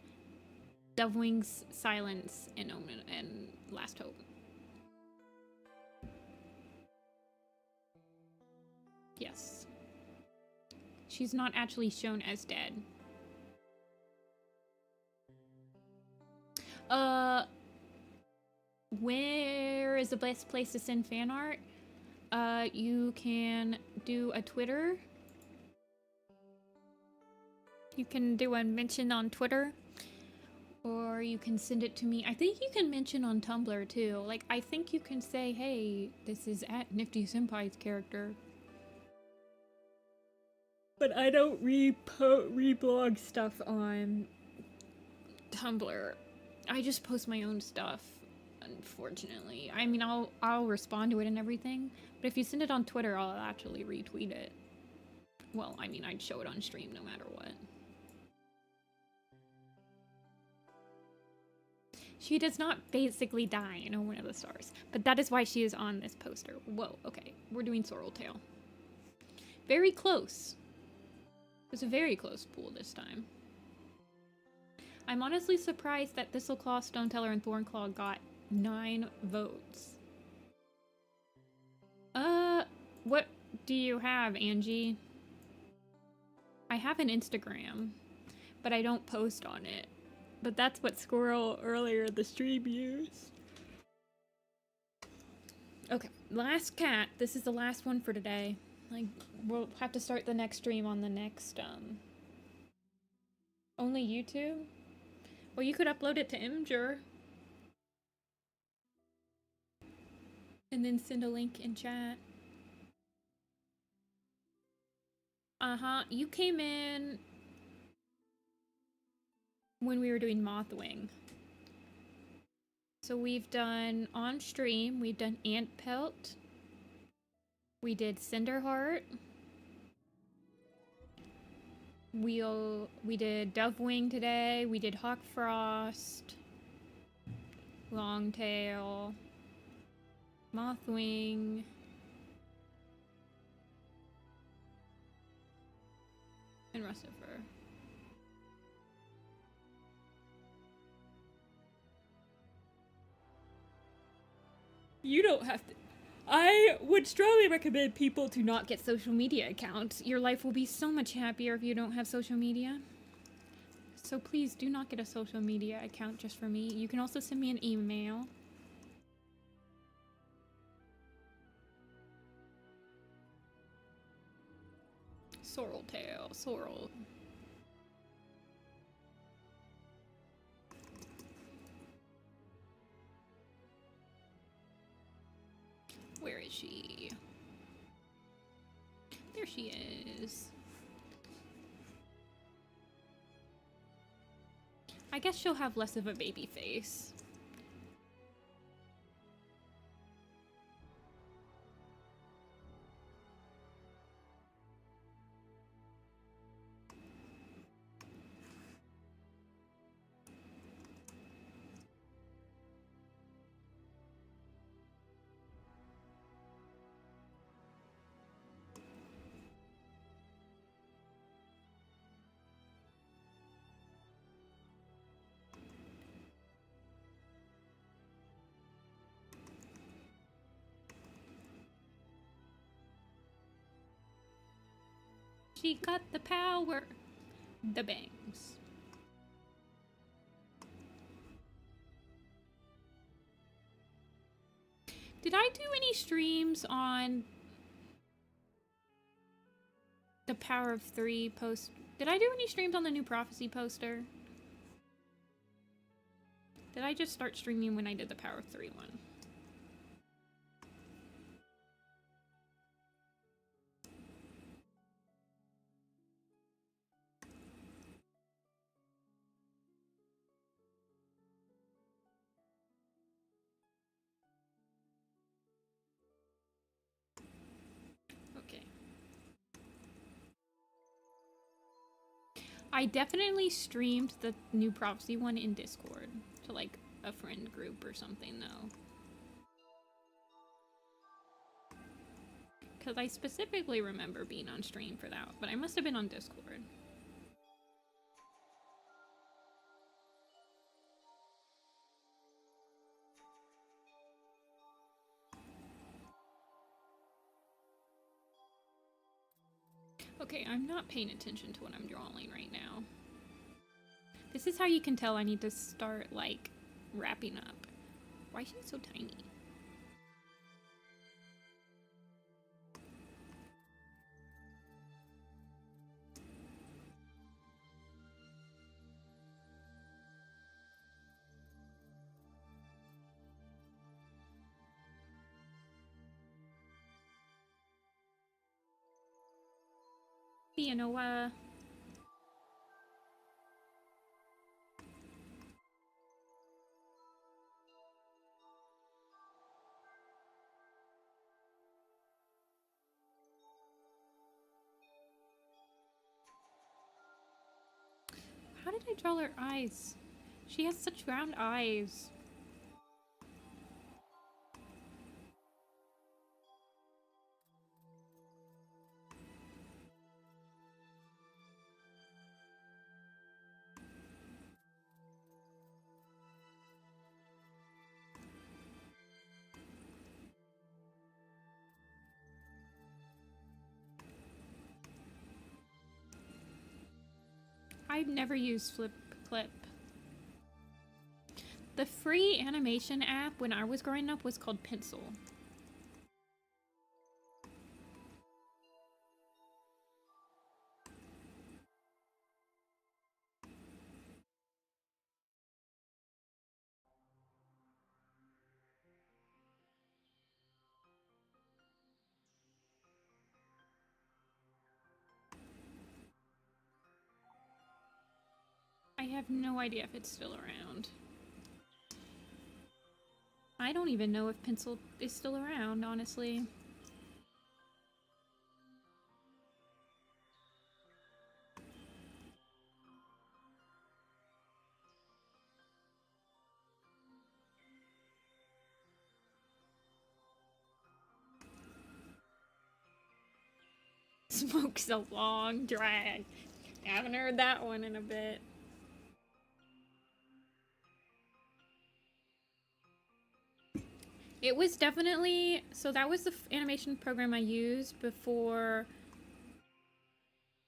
Dovewing's Silence and Omen and Last Hope. Yes. She's not actually shown as dead. Where is the best place to send fan art? You can do a Twitter. You can do a mention on Twitter. Or you can send it to me. I think you can mention on Tumblr too. Like, I think you can say, hey, this is at Nifty-Senpai's character. But I don't reblog stuff on Tumblr. I just post my own stuff, unfortunately. I mean, I'll respond to it and everything, but if you send it on Twitter, I'll actually retweet it. Well, I mean, I'd show it on stream no matter what. She does not basically die in Omen of the Stars, but that is why she is on this poster. Whoa, okay. We're doing Sorrel. Very close. It was a very close pool this time. I'm honestly surprised that Thistleclaw, Stoneteller, and Thornclaw got 9 votes. What do you have, Angie? I have an Instagram, but I don't post on it. But that's what Squirrel earlier in the stream used. Okay, last cat. This is the last one for today. Like, we'll have to start the next stream on the next, Only YouTube? Well, you could upload it to Imgur. And then send a link in chat. Uh-huh, you came in when we were doing Mothwing. So we've done on stream, we've done Antpelt. We did Cinderheart. We did Dovewing today. We did Hawkfrost, Longtail, Mothwing, and Rustifer. You don't have to. I would strongly recommend people to not get social media accounts. Your life will be so much happier if you don't have social media. So please do not get a social media account just for me. You can also send me an email. Sorrel. Where is she? There she is. I guess she'll have less of a baby face. She got the power. The bangs. Did I do any streams on the Power of 3 post? Did I do any streams on the new Prophecy poster? Did I just start streaming when I did the Power of 3 one? I definitely streamed the new Prophecy one in Discord to like a friend group or something though. Because I specifically remember being on stream for that, but I must have been on Discord. Okay, I'm not paying attention to what I'm drawing right now. This is how you can tell I need to start, like, wrapping up. Why is she so tiny? You know, how did I draw her eyes? She has such round eyes. I've never used Flip Clip. The free animation app when I was growing up was called Pencil. I have no idea if it's still around. I don't even know if Pencil is still around, honestly. Smoke's a long drag. I haven't heard that one in a bit. It was definitely... So that was the animation program I used before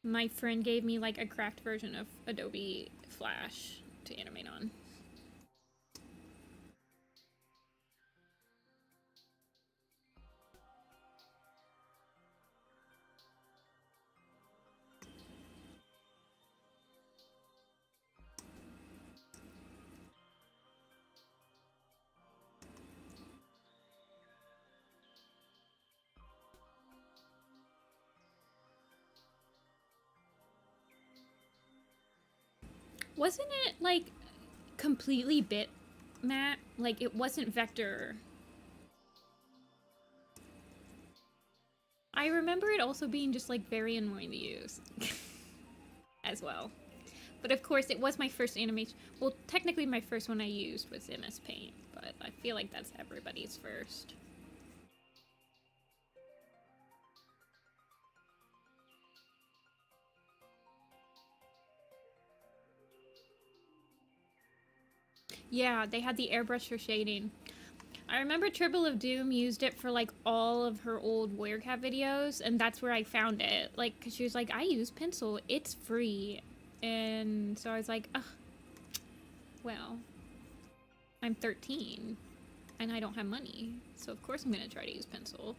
my friend gave me like a cracked version of Adobe Flash to animate on. Wasn't it like completely bitmap? Like it wasn't vector. I remember it also being just like very annoying to use as well. But of course it was my first animation. Well, technically my first one I used was MS Paint, but I feel like that's everybody's first. Yeah, they had the airbrush for shading. I remember Tribble of Doom used it for like all of her old Werecat videos, and that's where I found it. Like, cause she was like, I use pencil, it's free. And so I was like, ugh, well, I'm 13 and I don't have money, so of course I'm gonna try to use pencil.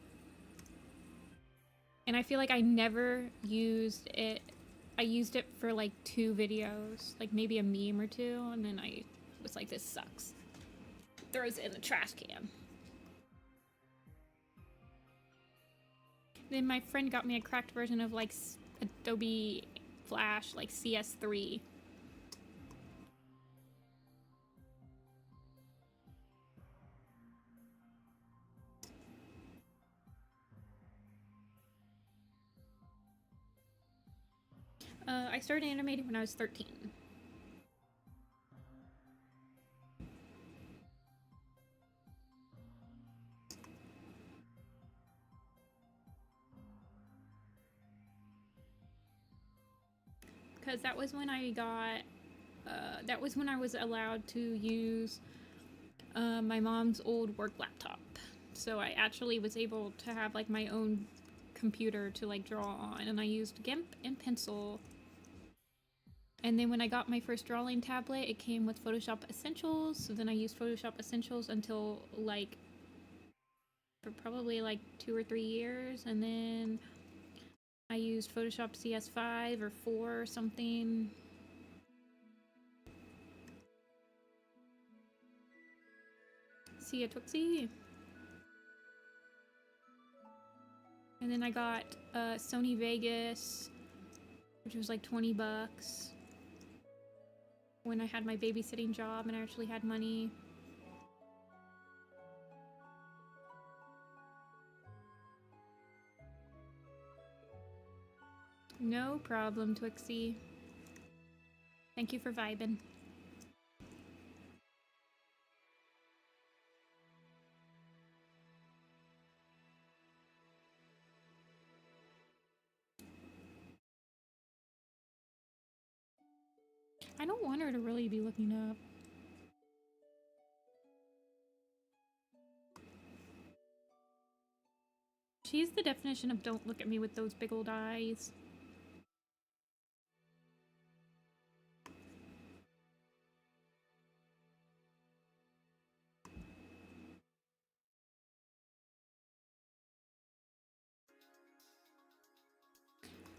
And I feel like I never used it. I used it for like 2 videos, like maybe a meme or 2, and then I was like, this sucks. Throws it in the trash can. Then my friend got me a cracked version of like Adobe Flash, like CS3. I started animating when I was 13. Because that was when I got, that was when I was allowed to use my mom's old work laptop. So I actually was able to have like my own computer to like draw on, and I used GIMP and pencil. And then when I got my first drawing tablet, it came with Photoshop Essentials. So then I used Photoshop Essentials until like, for probably like 2 or 3 years. And then I used Photoshop CS5 or 4 or something. See ya, Twixie. And then I got Sony Vegas, which was like 20 bucks. When I had my babysitting job and I actually had money. No problem, Twixie. Thank you for vibing. I don't want her to really be looking up. She's the definition of don't look at me with those big old eyes.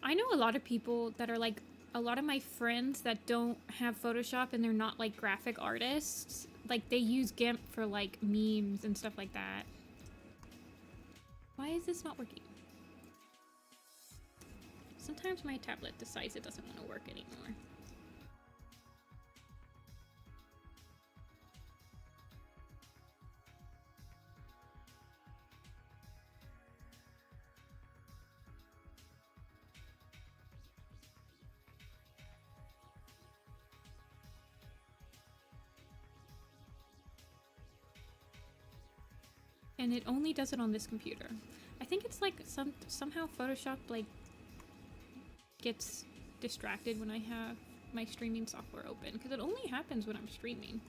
I know a lot of people that are like, a lot of my friends that don't have Photoshop and they're not like graphic artists, like they use GIMP for like memes and stuff like that. Why is this not working? Sometimes my tablet decides it doesn't want to work anymore. And it only does it on this computer. I think it's like somehow Photoshop like gets distracted when I have my streaming software open, because it only happens when I'm streaming.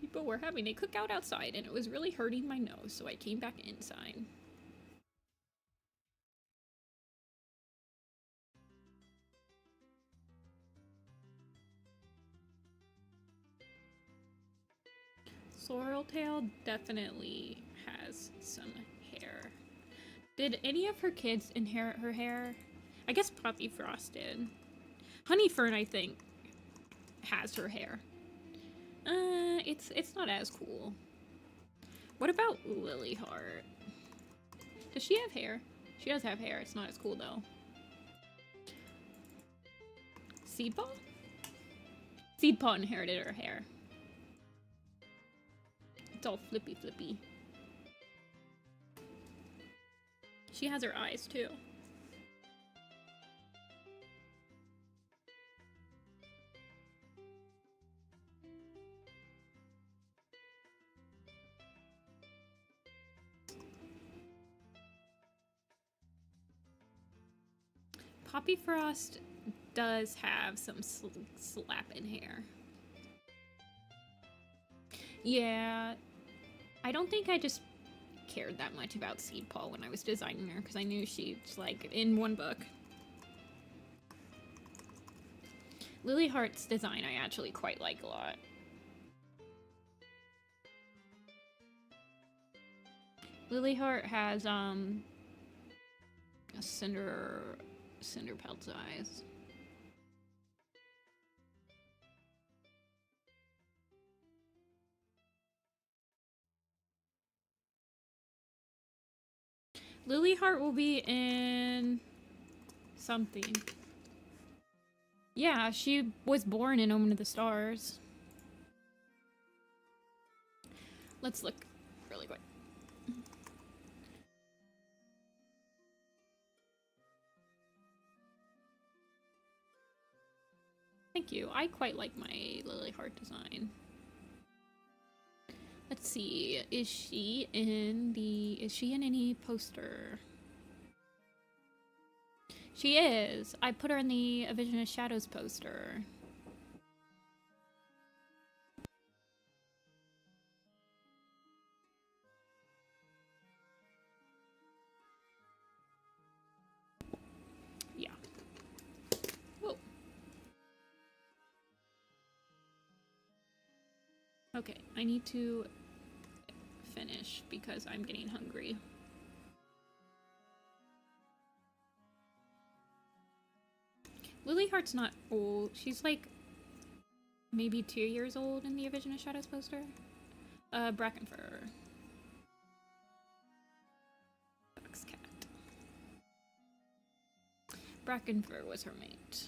People were having a cookout outside and it was really hurting my nose, so I came back inside. Sorrel definitely has some hair. Did any of her kids inherit her hair? I guess Puppyfrost did. Honeyfern, I think, has her hair. It's not as cool. What about Lilyheart? Does she have hair? She does have hair. It's not as cool, though. Seedpaw? Seedpaw inherited her hair. It's all flippy flippy. She has her eyes, too. Puppyfrost does have some slapping hair. Yeah, I don't think I just cared that much about Seedpaw when I was designing her, because I knew she's like in one book. Lilyheart's design I actually quite like a lot. Lilyheart has a Cinderpelt's eyes. Lilyheart will be in something. Yeah, she was born in Omen of the Stars. Let's look really quick. Thank you. I quite like my Lilyheart design. Let's see. Is she in any poster? She is. I put her in the A Vision of Shadows poster. Yeah. Whoa. Okay, I need to finish because I'm getting hungry. Lilyheart's not old. She's like maybe 2 years old in the A Vision of Shadows poster. Brackenfur. Foxcat. Brackenfur was her mate.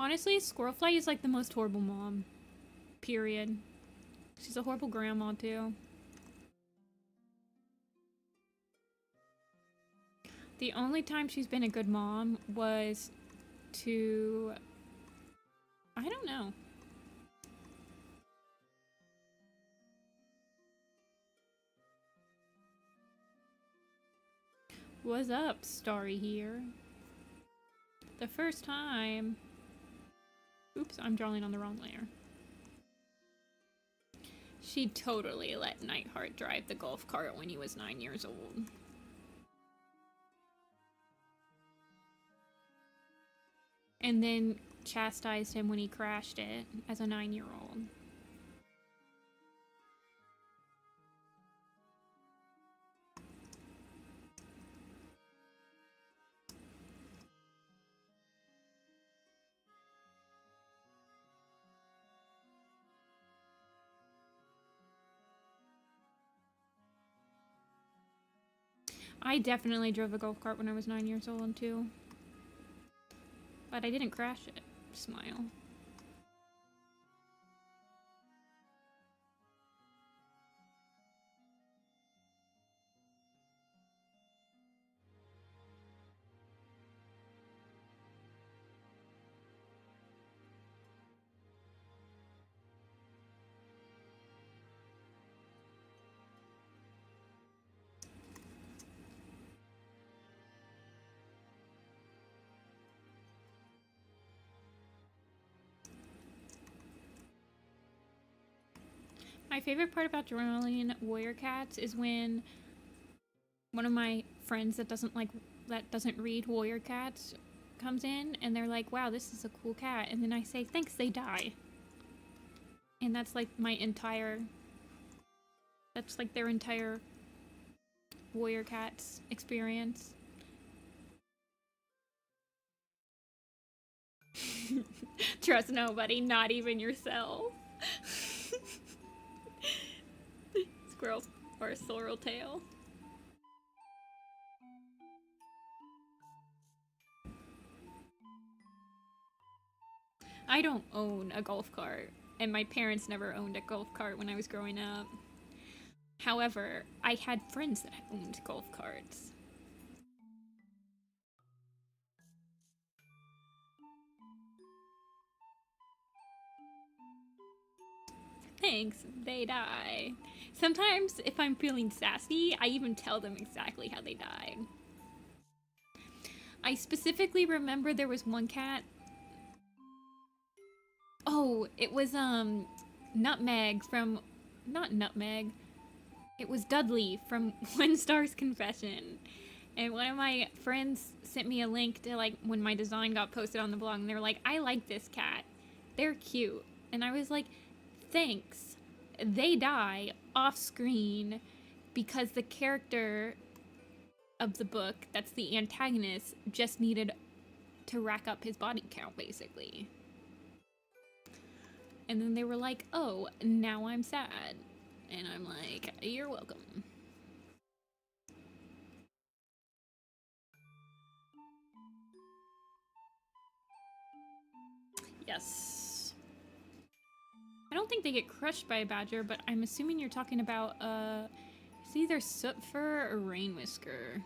Honestly, Squirrelfly is like the most horrible mom. Period. She's a horrible grandma, too. The only time she's been a good mom was to... I don't know. What's up, Starry here? The first time... Oops, I'm drawing on the wrong layer. She totally let Nightheart drive the golf cart when he was 9 years old. And then chastised him when he crashed it as a 9-year-old. I definitely drove a golf cart when I was 9 years old, too. But I didn't crash it. Smile. My favorite part about journaling warrior cats is when one of my friends that doesn't read warrior cats comes in and they're like, wow, this is a cool cat. And then I say, thanks, they die. And that's like that's like their entire warrior cats experience. Trust nobody, not even yourself. Squirrel or a sorrel tail. I don't own a golf cart, and my parents never owned a golf cart when I was growing up. However, I had friends that owned golf carts. Thanks, they die. Sometimes, if I'm feeling sassy, I even tell them exactly how they died. I specifically remember there was one cat. Oh, it was, Nutmeg from... Not Nutmeg. It was Dudley from One Star's Confession. And one of my friends sent me a link to, like, when my design got posted on the blog, and they were like, I like this cat. They're cute. And I was like, thanks. They die off screen because the character of the book, that's the antagonist, just needed to rack up his body count, basically. And then they were like, oh, now I'm sad. And I'm like, you're welcome. Yes. I don't think they get crushed by a badger, but I'm assuming you're talking about, it's either soot fur or rain whisker.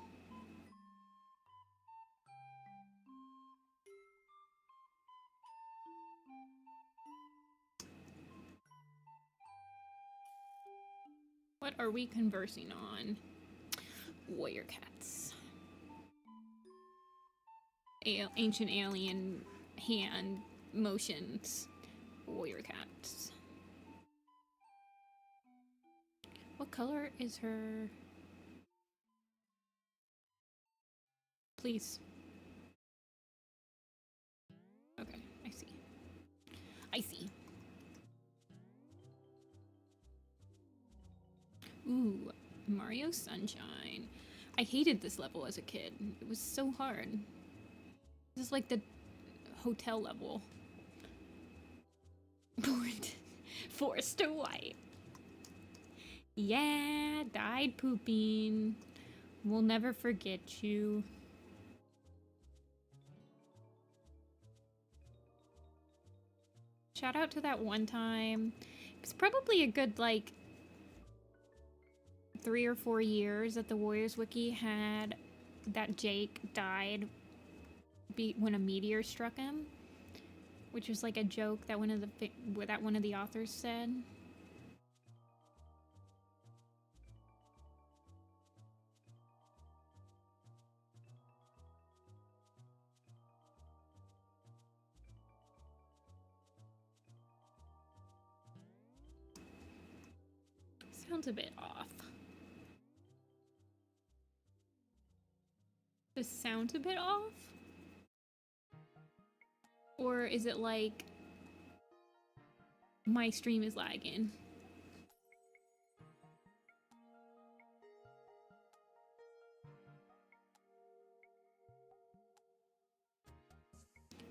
What are we conversing on? Warrior cats. Ancient alien hand motions. Warrior cats. What color is her? Please. Okay, I see. I see. Ooh, Mario Sunshine. I hated this level as a kid. It was so hard. This is like the hotel level. Forced to white. Yeah, died pooping. We'll never forget you. Shout out to that one time. It's probably a good, like, 3 or 4 years that the Warriors Wiki had that Jake died when a meteor struck him, which was like a joke that one of the authors said. Sounds a bit off. This sounds a bit off? Or is it like my stream is lagging?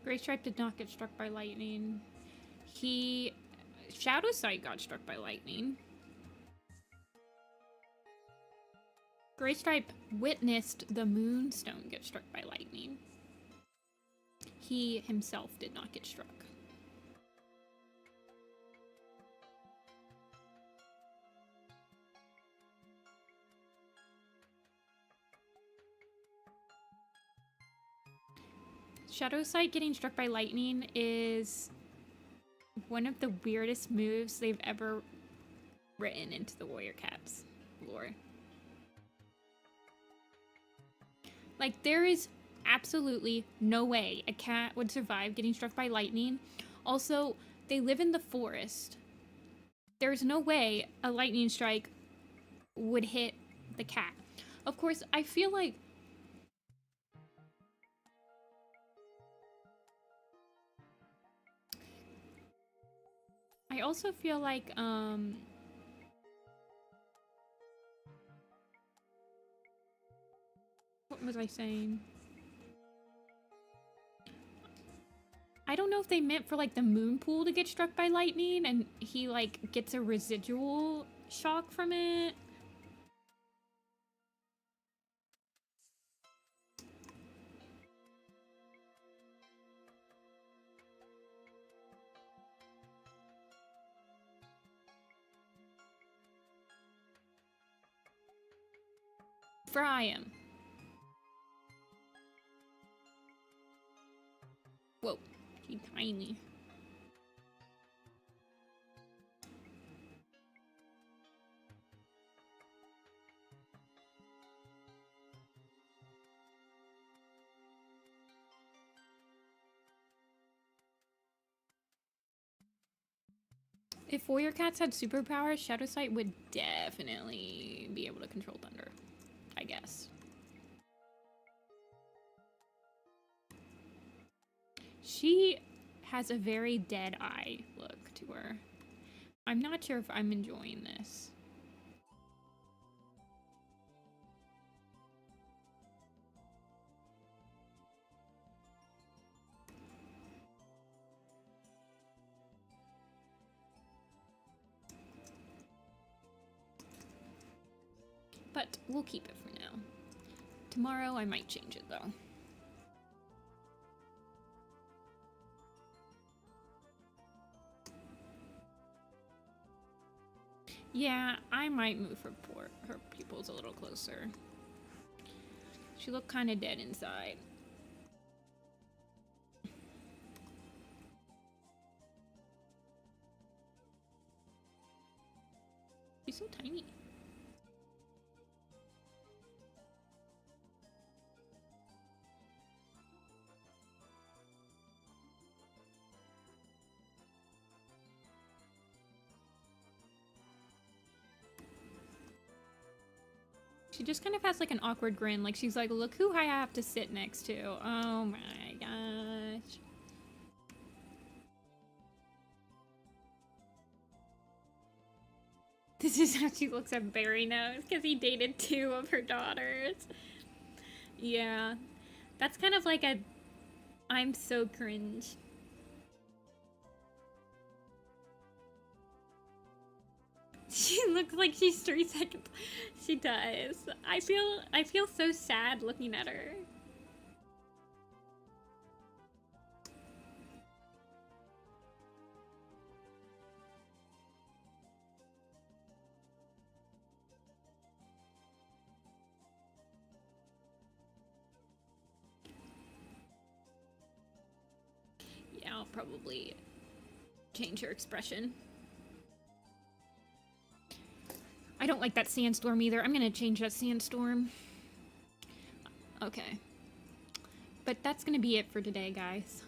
Graystripe did not get struck by lightning. Shadowsight got struck by lightning. Graystripe witnessed the Moonstone get struck by lightning. He himself did not get struck. Shadowsight getting struck by lightning is one of the weirdest moves they've ever written into the Warrior Cats lore. Like, there is absolutely no way a cat would survive getting struck by lightning. Also, they live in the forest. There's no way a lightning strike would hit the cat. Of course, I feel like I also feel like what was I saying? I don't know if they meant for like the moon pool to get struck by lightning and he like gets a residual shock from it. Fry him. Whoa, he's tiny. If warrior cats had superpowers, Shadow Sight would definitely be able to control thunder, I guess. She has a very dead eye look to her. I'm not sure if I'm enjoying this. But we'll keep it for now. Tomorrow I might change it though. Yeah, I might move her pupils a little closer. She looked kind of dead inside. She's so tiny. She just kind of has like an awkward grin, like she's like, look who I have to sit next to. Oh my gosh. This is how she looks at Barry Nose, because he dated 2 of her daughters. Yeah, that's kind of like a, I'm so cringe. She looks like she's 3 seconds. She does. I feel so sad looking at her. Yeah, I'll probably change her expression. I don't like that Sandstorm either. I'm gonna change that Sandstorm. Okay. But that's gonna be it for today, guys.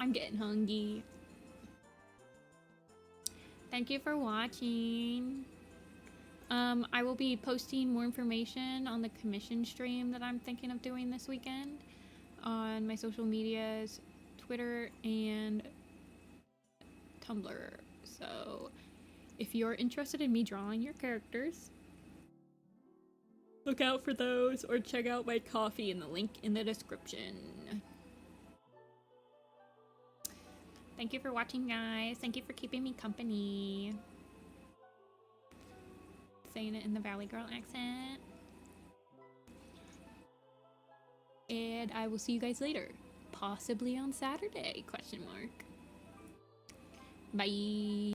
I'm getting hungry. Thank you for watching. I will be posting more information on the commission stream that I'm thinking of doing this weekend on my social medias, Twitter and Tumblr. So if you're interested in me drawing your characters, look out for those or check out my coffee in the link in the description. Thank you for watching, guys. Thank you for keeping me company. Saying it in the Valley Girl accent. And I will see you guys later. Possibly on Saturday, question mark. Bye.